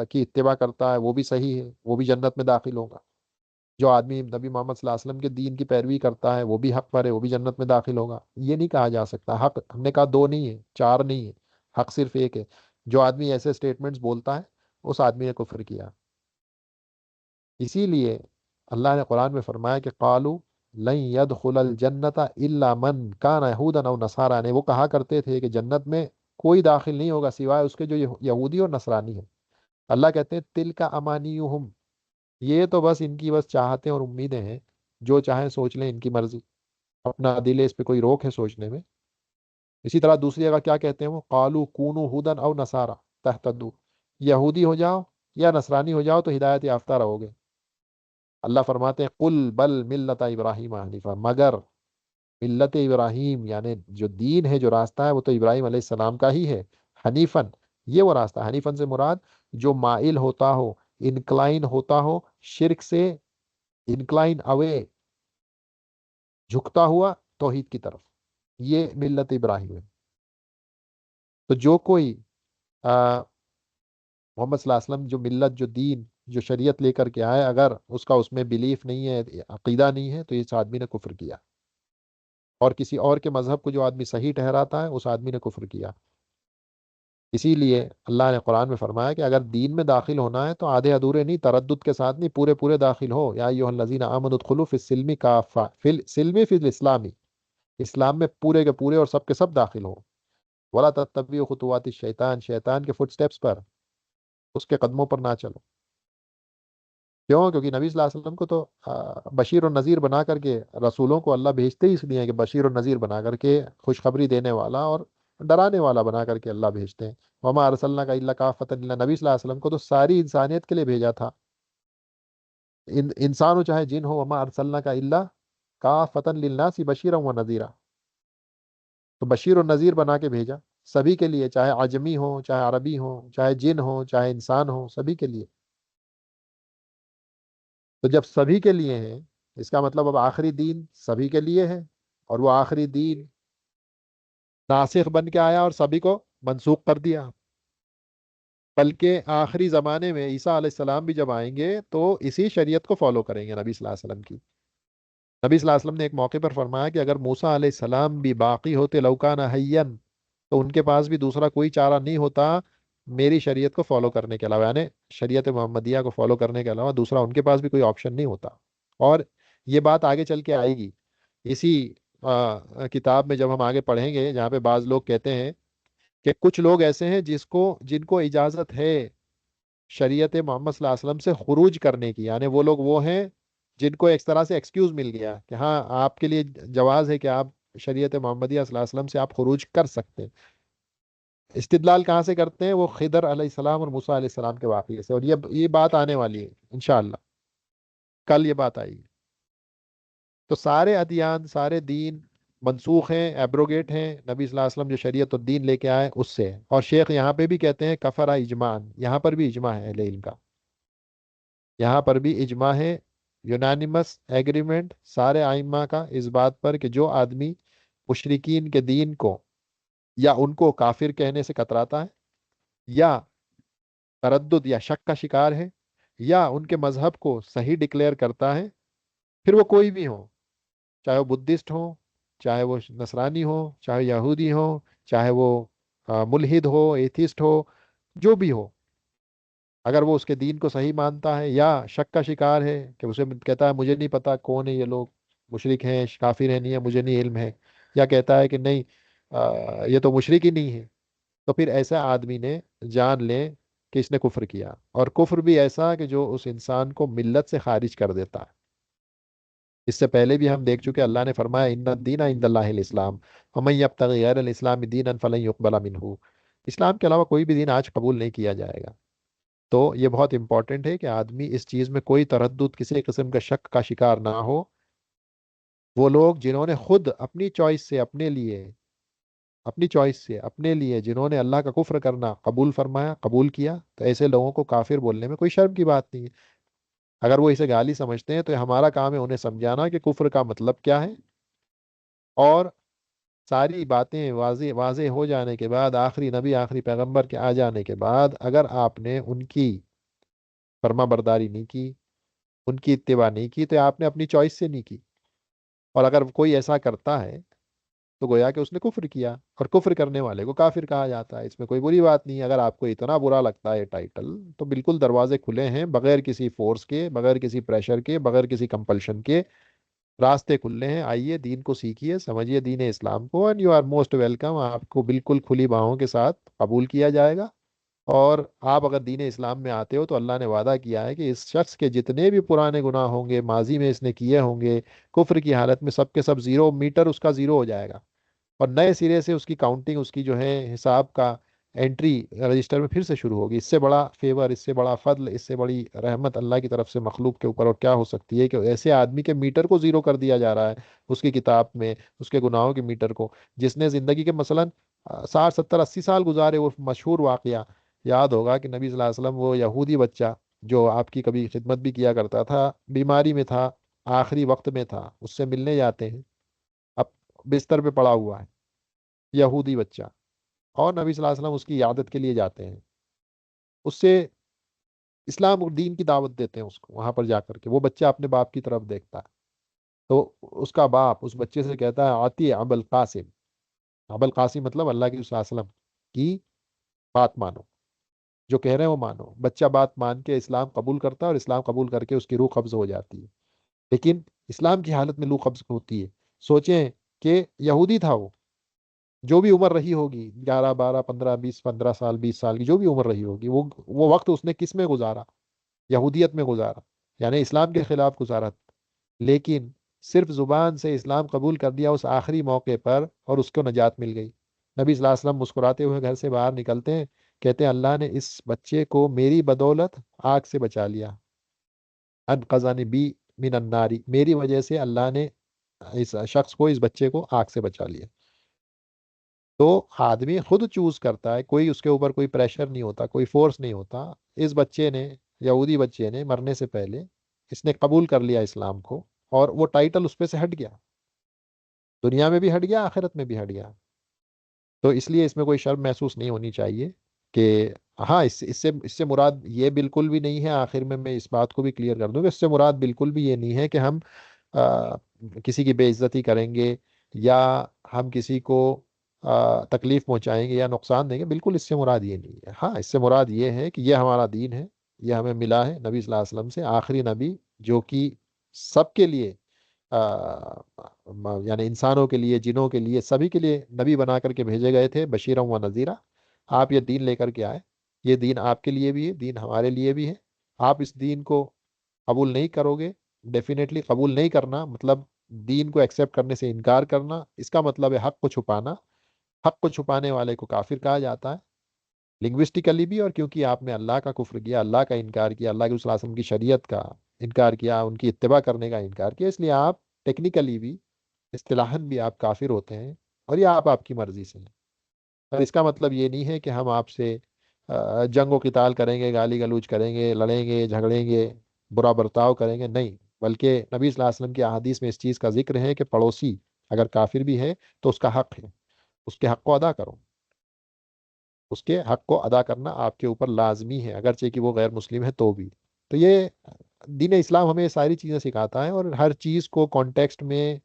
S1: کی اتباع کرتا ہے وہ بھی صحیح ہے، وہ بھی جنت میں داخل ہوگا۔ جو آدمی نبی محمد صلی اللہ علیہ وسلم کے دین کی پیروی کرتا ہے وہ بھی حق پر ہے، وہ بھی جنت میں داخل ہوگا۔ یہ نہیں کہا جا سکتا حق، ہم نے کہا 2 نہیں ہے، 4 نہیں ہے، حق صرف ایک ہے۔ جو آدمی ایسے اسٹیٹمنٹس بولتا ہے اس آدمی نے کفر کیا۔ اسی لیے اللہ نے قرآن میں فرمایا کہ قالوا لن يدخل الجنت الا من كان يهودا او نصارى، نے وہ کہا کرتے تھے کہ جنت میں کوئی داخل نہیں ہوگا سوائے اس کے جو یہودی اور نصرانی ہیں۔ اللہ کہتے ہیں تل کا امانیہم، یہ تو بس ان کی بس چاہتیں اور امیدیں ہیں، جو چاہیں سوچ لیں، ان کی مرضی، اپنا دل ہے، اس پہ کوئی روک ہے سوچنے میں؟ اسی طرح دوسری جگہ کیا کہتے ہیں وہ، قالو کونو ہودن او نصارا تہتدو، یہودی ہو جاؤ یا نصرانی ہو جاؤ تو ہدایت یافتہ رہو گے۔ اللہ فرماتے ہیں قل بل ملت ابراہیم حنیفہ، مگر ملت ابراہیم یعنی جو دین ہے، جو راستہ ہے، وہ تو ابراہیم علیہ السلام کا ہی ہے، حنیفن، یہ وہ راستہ ہے۔ حنیفن سے مراد جو مائل ہوتا ہو، انکلائن ہوتا ہو شرک سے، انکلائن اوے، جھکتا ہوا توحید کی طرف، یہ ملت ابراہیم ہے۔ تو جو کوئی آ، محمد صلی اللہ علیہ وسلم جو ملت، جو دین، جو شریعت لے کر کے آئے، اگر اس کا اس میں بلیف نہیں ہے، عقیدہ نہیں ہے، تو اس آدمی نے کفر کیا، اور کسی اور کے مذہب کو جو آدمی صحیح ٹھہراتا ہے اس آدمی نے کفر کیا۔ اسی لیے اللہ نے قرآن میں فرمایا کہ اگر دین میں داخل ہونا ہے تو آدھے ادھورے نہیں، تردد کے ساتھ نہیں، پورے پورے داخل ہو۔ یا ایھا الذین آمنوا ادخلوا فی السلم کافہ، فی السلم فی الاسلامی، اسلام میں پورے کے پورے اور سب کے سب داخل ہو۔ ولا تتبعوا خطوات الشیطان، شیطان کے فٹ سٹیپس پر، اس کے قدموں پر نہ چلو۔ کیوں؟ کیونکہ نبی صلی اللہ علیہ وسلم کو تو بشیر و نذیر بنا کر کے، رسولوں کو اللہ بھیجتے ہی اس لیے ہیں کہ بشیر و نذیر بنا کر کے، خوشخبری دینے والا اور ڈرانے والا بنا کر کے اللہ بھیجتے ہیں۔ وما ارسلناک الا کافۃ للناس، نبی صلی اللہ علیہ وسلم کو تو ساری انسانیت کے لیے بھیجا تھا، انسان ہو چاہے جن ہو، وما ارسلناک الا کافۃ للناس بشیرا و نذیرا، تو بشیر و نذیر بنا کے بھیجا سبھی کے لیے، چاہے عجمی ہو، چاہے عربی ہو، چاہے جن ہو، چاہے انسان ہو، سبھی کے لیے۔ تو جب سبھی کے لیے ہیں، اس کا مطلب اب آخری دین سبھی کے لیے ہے، اور وہ آخری دین ناسخ بن کے آیا اور سبھی کو منسوخ کر دیا۔ بلکہ آخری زمانے میں عیسیٰ علیہ السلام بھی جب آئیں گے تو اسی شریعت کو فالو کریں گے، نبی صلی اللہ علیہ وسلم کی۔ نبی صلی اللہ علیہ وسلم نے ایک موقع پر فرمایا کہ اگر موسیٰ علیہ السلام بھی باقی ہوتے، لوکان حیًّا، تو ان کے پاس بھی دوسرا کوئی چارہ نہیں ہوتا میری شریعت کو فالو کرنے کے علاوہ، یعنی شریعت محمدیہ کو فالو کرنے کے علاوہ دوسرا ان کے پاس بھی کوئی آپشن نہیں ہوتا۔ اور یہ بات آگے چل کے آئے گی اسی کتاب میں، جب ہم آگے پڑھیں گے، جہاں پہ بعض لوگ کہتے ہیں کہ کچھ لوگ ایسے ہیں جن کو اجازت ہے شریعت محمد صلی اللہ علیہ وسلم سے خروج کرنے کی، یعنی وہ لوگ وہ ہیں جن کو ایک طرح سے ایکسکیوز مل گیا کہ ہاں آپ کے لیے جواز ہے کہ آپ شریعت محمدیہ صلی اللہ علیہ وسلم سے آپ خروج کر سکتے ہیں۔ استدلال کہاں سے کرتے ہیں؟ وہ خضر علیہ السلام اور موسیٰ علیہ السلام کے واقعے سے، اور یہ بات آنے والی ہے انشاءاللہ، کل یہ بات آئے گی۔ تو سارے ادیان، سارے دین منسوخ ہیں، ایبروگیٹ ہیں، نبی صلی اللہ علیہ وسلم جو شریعت اور دین لے کے آئے اس سے۔ اور شیخ یہاں پہ بھی کہتے ہیں کفر اجماعن، یہاں پر بھی اجماع ہے اہل علم کا، یہاں پر بھی اجماع ہے، یونانیمس ایگریمنٹ سارے ائمہ کا اس بات پر کہ جو آدمی مشرکین کے دین کو یا ان کو کافر کہنے سے کتراتا ہے، یا تردد یا شک کا شکار ہے، یا ان کے مذہب کو صحیح ڈکلیئر کرتا ہے، پھر وہ کوئی بھی ہو، چاہے وہ بدھسٹ ہو، چاہے وہ نصرانی ہو، چاہے یہودی ہو، چاہے وہ ملحد ہو، ایتھسٹ ہو، جو بھی ہو، اگر وہ اس کے دین کو صحیح مانتا ہے یا شک کا شکار ہے کہ اسے کہتا ہے مجھے نہیں پتا کون ہے یہ لوگ، مشرک ہیں، کافر ہیں، نہیں ہے، مجھے نہیں علم ہے، یا کہتا ہے کہ نہیں یہ تو مشرک ہی نہیں ہے، تو پھر ایسا آدمی نے جان لے کہ اس نے کفر کیا، اور کفر بھی ایسا کہ جو اس انسان کو ملت سے خارج کر دیتا ہے۔ اس سے پہلے بھی ہم دیکھ چکے، اللہ نے فرمایا ان الدین عند اللہ الاسلام ومن یبتغی غیر الاسلام دینا فلن یقبل منہ، اسلام کے علاوہ کوئی بھی دین آج قبول نہیں کیا جائے گا۔ تو یہ بہت امپورٹنٹ ہے کہ آدمی اس چیز میں کوئی تردد، کسی قسم کا شک کا شکار نہ ہو۔ وہ لوگ جنہوں نے خود اپنی چوائس سے، اپنے لیے جنہوں نے اللہ کا کفر کرنا قبول فرمایا، قبول کیا، تو ایسے لوگوں کو کافر بولنے میں کوئی شرم کی بات نہیں ہے۔ اگر وہ اسے گالی سمجھتے ہیں تو ہمارا کام ہے انہیں سمجھانا کہ کفر کا مطلب کیا ہے، اور ساری باتیں واضح واضح ہو جانے کے بعد، آخری نبی، آخری پیغمبر کے آ جانے کے بعد، اگر آپ نے ان کی فرما برداری نہیں کی، ان کی اتباع نہیں کی، تو آپ نے اپنی چوائس سے نہیں کی۔ اور اگر کوئی ایسا کرتا ہے تو گویا کہ اس نے کفر کیا، اور کفر کرنے والے کو کافر کہا جاتا ہے، اس میں کوئی بری بات نہیں ہے۔ اگر آپ کو اتنا برا لگتا ہے ٹائٹل، تو بالکل دروازے کھلے ہیں، بغیر کسی فورس کے، بغیر کسی پریشر کے، بغیر کسی کمپلشن کے، راستے کھلے ہیں، آئیے دین کو سیکھیے، سمجھیے دین اسلام کو، and you are most welcome, آپ کو بالکل کھلی باہوں کے ساتھ قبول کیا جائے گا۔ اور آپ اگر دین اسلام میں آتے ہو تو اللہ نے وعدہ کیا ہے کہ اس شخص کے جتنے بھی پرانے گناہ ہوں گے، ماضی میں اس نے کیے ہوں گے، کفر کی حالت میں، سب کے سب زیرو، میٹر اس کا زیرو ہو جائے گا، اور نئے سرے سے اس کی کاؤنٹنگ، اس کی جو ہے حساب کا انٹری رجسٹر میں پھر سے شروع ہوگی۔ اس سے بڑا فیور، اس سے بڑا فضل، اس سے بڑی رحمت اللہ کی طرف سے مخلوق کے اوپر اور کیا ہو سکتی ہے کہ ایسے آدمی کے میٹر کو زیرو کر دیا جا رہا ہے اس کی کتاب میں، اس کے گناہوں کے میٹر کو، جس نے زندگی کے مثلاً 60 70 80 سال گزارے۔ وہ مشہور واقعہ یاد ہوگا کہ نبی صلی اللہ علیہ وسلم، وہ یہودی بچہ جو آپ کی کبھی خدمت بھی کیا کرتا تھا، بیماری میں تھا، آخری وقت میں تھا، اس سے ملنے جاتے ہیں، اب بستر پہ پڑا ہوا ہے، یہودی بچہ، اور نبی صلی اللہ علیہ وسلم اس کی عیادت کے لیے جاتے ہیں، اس سے اسلام اور دین کی دعوت دیتے ہیں اس کو، وہاں پر جا کر کے وہ بچہ اپنے باپ کی طرف دیکھتا ہے، تو اس کا باپ اس بچے سے کہتا ہے آتی ابو القاسم، ابو القاسم مطلب اللہ کے رسول صلی اللہ علیہ وسلم کی بات مانو، جو کہہ رہے ہیں وہ مانو۔ بچہ بات مان کے اسلام قبول کرتا ہے، اور اسلام قبول کر کے اس کی روح قبض ہو جاتی ہے، لیکن اسلام کی حالت میں روح قبض ہوتی ہے۔ سوچیں کہ یہودی تھا وہ، جو بھی عمر رہی ہوگی، 11 12 15 20 15 سال 20 سال کی جو بھی عمر رہی ہوگی، وہ وقت اس نے کس میں گزارا؟ یہودیت میں گزارا، یعنی اسلام کے خلاف گزارا، لیکن صرف زبان سے اسلام قبول کر دیا اس آخری موقع پر، اور اس کو نجات مل گئی۔ نبی صلی اللہ علیہ وسلم مسکراتے ہوئے گھر سے باہر نکلتے ہیں، کہتے ہیں اللہ نے اس بچے کو میری بدولت آگ سے بچا لیا، انقذنی بی من الناری، میری وجہ سے اللہ نے اس شخص کو، اس بچے کو آگ سے بچا لیا۔ تو آدمی خود چوز کرتا ہے، کوئی اس کے اوپر کوئی پریشر نہیں ہوتا، کوئی فورس نہیں ہوتا۔ اس بچے نے، یہودی بچے نے مرنے سے پہلے اس نے قبول کر لیا اسلام کو، اور وہ ٹائٹل اس پہ سے ہٹ گیا، دنیا میں بھی ہٹ گیا، آخرت میں بھی ہٹ گیا۔ تو اس لیے اس میں کوئی شرم محسوس نہیں ہونی چاہیے کہ ہاں، اس سے مراد یہ بالکل بھی نہیں ہے، آخر میں اس بات کو بھی کلیئر کر دوں کہ اس سے مراد بالکل بھی یہ نہیں ہے کہ ہم آ، کسی کی بے عزتی کریں گے، یا ہم کسی کو تکلیف پہنچائیں گے یا نقصان دیں گے، بالکل اس سے مراد یہ نہیں ہے۔ ہاں، اس سے مراد یہ ہے کہ یہ ہمارا دین ہے، یہ ہمیں ملا ہے نبی صلی اللہ علیہ وسلم سے، آخری نبی جو کہ سب کے لیے، یعنی انسانوں کے لیے، جنوں کے لیے، سبھی کے لیے نبی بنا کر کے بھیجے گئے تھے، بشیرم و نذیرہ۔ آپ یہ دین لے کر کے آئے، یہ دین آپ کے لیے بھی ہے، دین ہمارے لیے بھی ہے۔ آپ اس دین کو قبول نہیں کرو گے، ڈیفینیٹلی قبول نہیں کرنا مطلب دین کو ایکسیپٹ کرنے سے انکار کرنا، اس کا مطلب ہے حق کو چھپانا۔ حق کو چھپانے والے کو کافر کہا جاتا ہے، لنگوسٹیکلی بھی، اور کیونکہ آپ نے اللہ کا کفر کیا، اللہ کا انکار کیا، اللہ کے رسول صلی اللہ علیہ وسلم کی شریعت کا انکار کیا، ان کی اتباع کرنے کا انکار کیا، اس لیے آپ ٹیکنیکلی بھی، اصطلاحاً بھی آپ کافر ہوتے ہیں، اور یہ آپ کی مرضی سے ہیں۔ اور اس کا مطلب یہ نہیں ہے کہ ہم آپ سے جنگ و قتال کریں گے، گالی گلوچ کریں گے، لڑیں گے، جھگڑیں گے، برا برتاؤ کریں گے، نہیں، بلکہ نبی صلی اللہ علیہ وسلم کی احادیث میں اس چیز کا ذکر ہے کہ پڑوسی اگر کافر بھی ہے تو اس کا حق ہے، اس کے حق کو ادا کرو، اس کے حق کو ادا کرنا آپ کے اوپر لازمی ہے، اگرچہ کہ وہ غیر مسلم ہے تو بھی۔ تو یہ دین اسلام ہمیں یہ ساری چیزیں سکھاتا ہے، اور ہر چیز کو کانٹیکسٹ میں،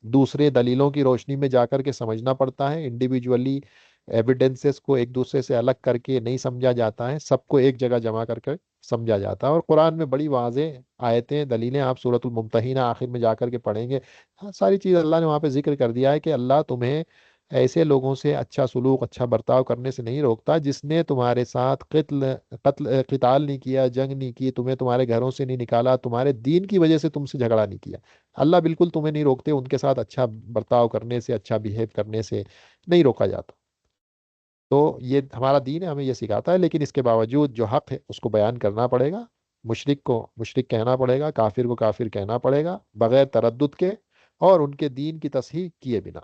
S1: دوسرے دلیلوں کی روشنی میں جا کر کے سمجھنا پڑتا ہے، انڈیویجولی ایویڈنسز کو ایک دوسرے سے الگ کر کے نہیں سمجھا جاتا ہے، سب کو ایک جگہ جمع کر کے سمجھا جاتا ہے۔ اور قرآن میں بڑی واضح آیتیں، دلیلیں، آپ سورۃ الممتحنہ آخر میں جا کر کے پڑھیں گے، ہاں، ساری چیز اللہ نے وہاں پہ ذکر کر دیا ہے کہ اللہ تمہیں ایسے لوگوں سے اچھا سلوک، اچھا برتاؤ کرنے سے نہیں روکتا جس نے تمہارے ساتھ قتال نہیں کیا، جنگ نہیں کی، تمہیں تمہارے گھروں سے نہیں نکالا، تمہارے دین کی وجہ سے تم سے جھگڑا نہیں کیا۔ اللہ بالکل تمہیں نہیں روکتے، ان کے ساتھ اچھا برتاؤ کرنے سے، اچھا بیہیو کرنے سے نہیں روکا جاتا۔ تو یہ ہمارا دین ہے، ہمیں یہ سکھاتا ہے، لیکن اس کے باوجود جو حق ہے اس کو بیان کرنا پڑے گا، مشرک کو مشرک کہنا پڑے گا، کافر کو کافر کہنا پڑے گا، بغیر تردد کے اور ان کے دین کی تصحیح کیے بنا۔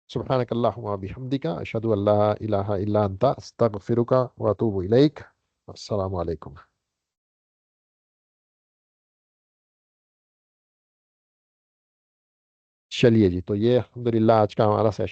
S1: سبحانک اللہم و بحمدک، اشہد ان لا الہ الا انت، استغفرک و اتوب الیک۔ السلام علیکم۔ چلیے جی، تو یہ الحمدللہ آج کا ہمارا سیشن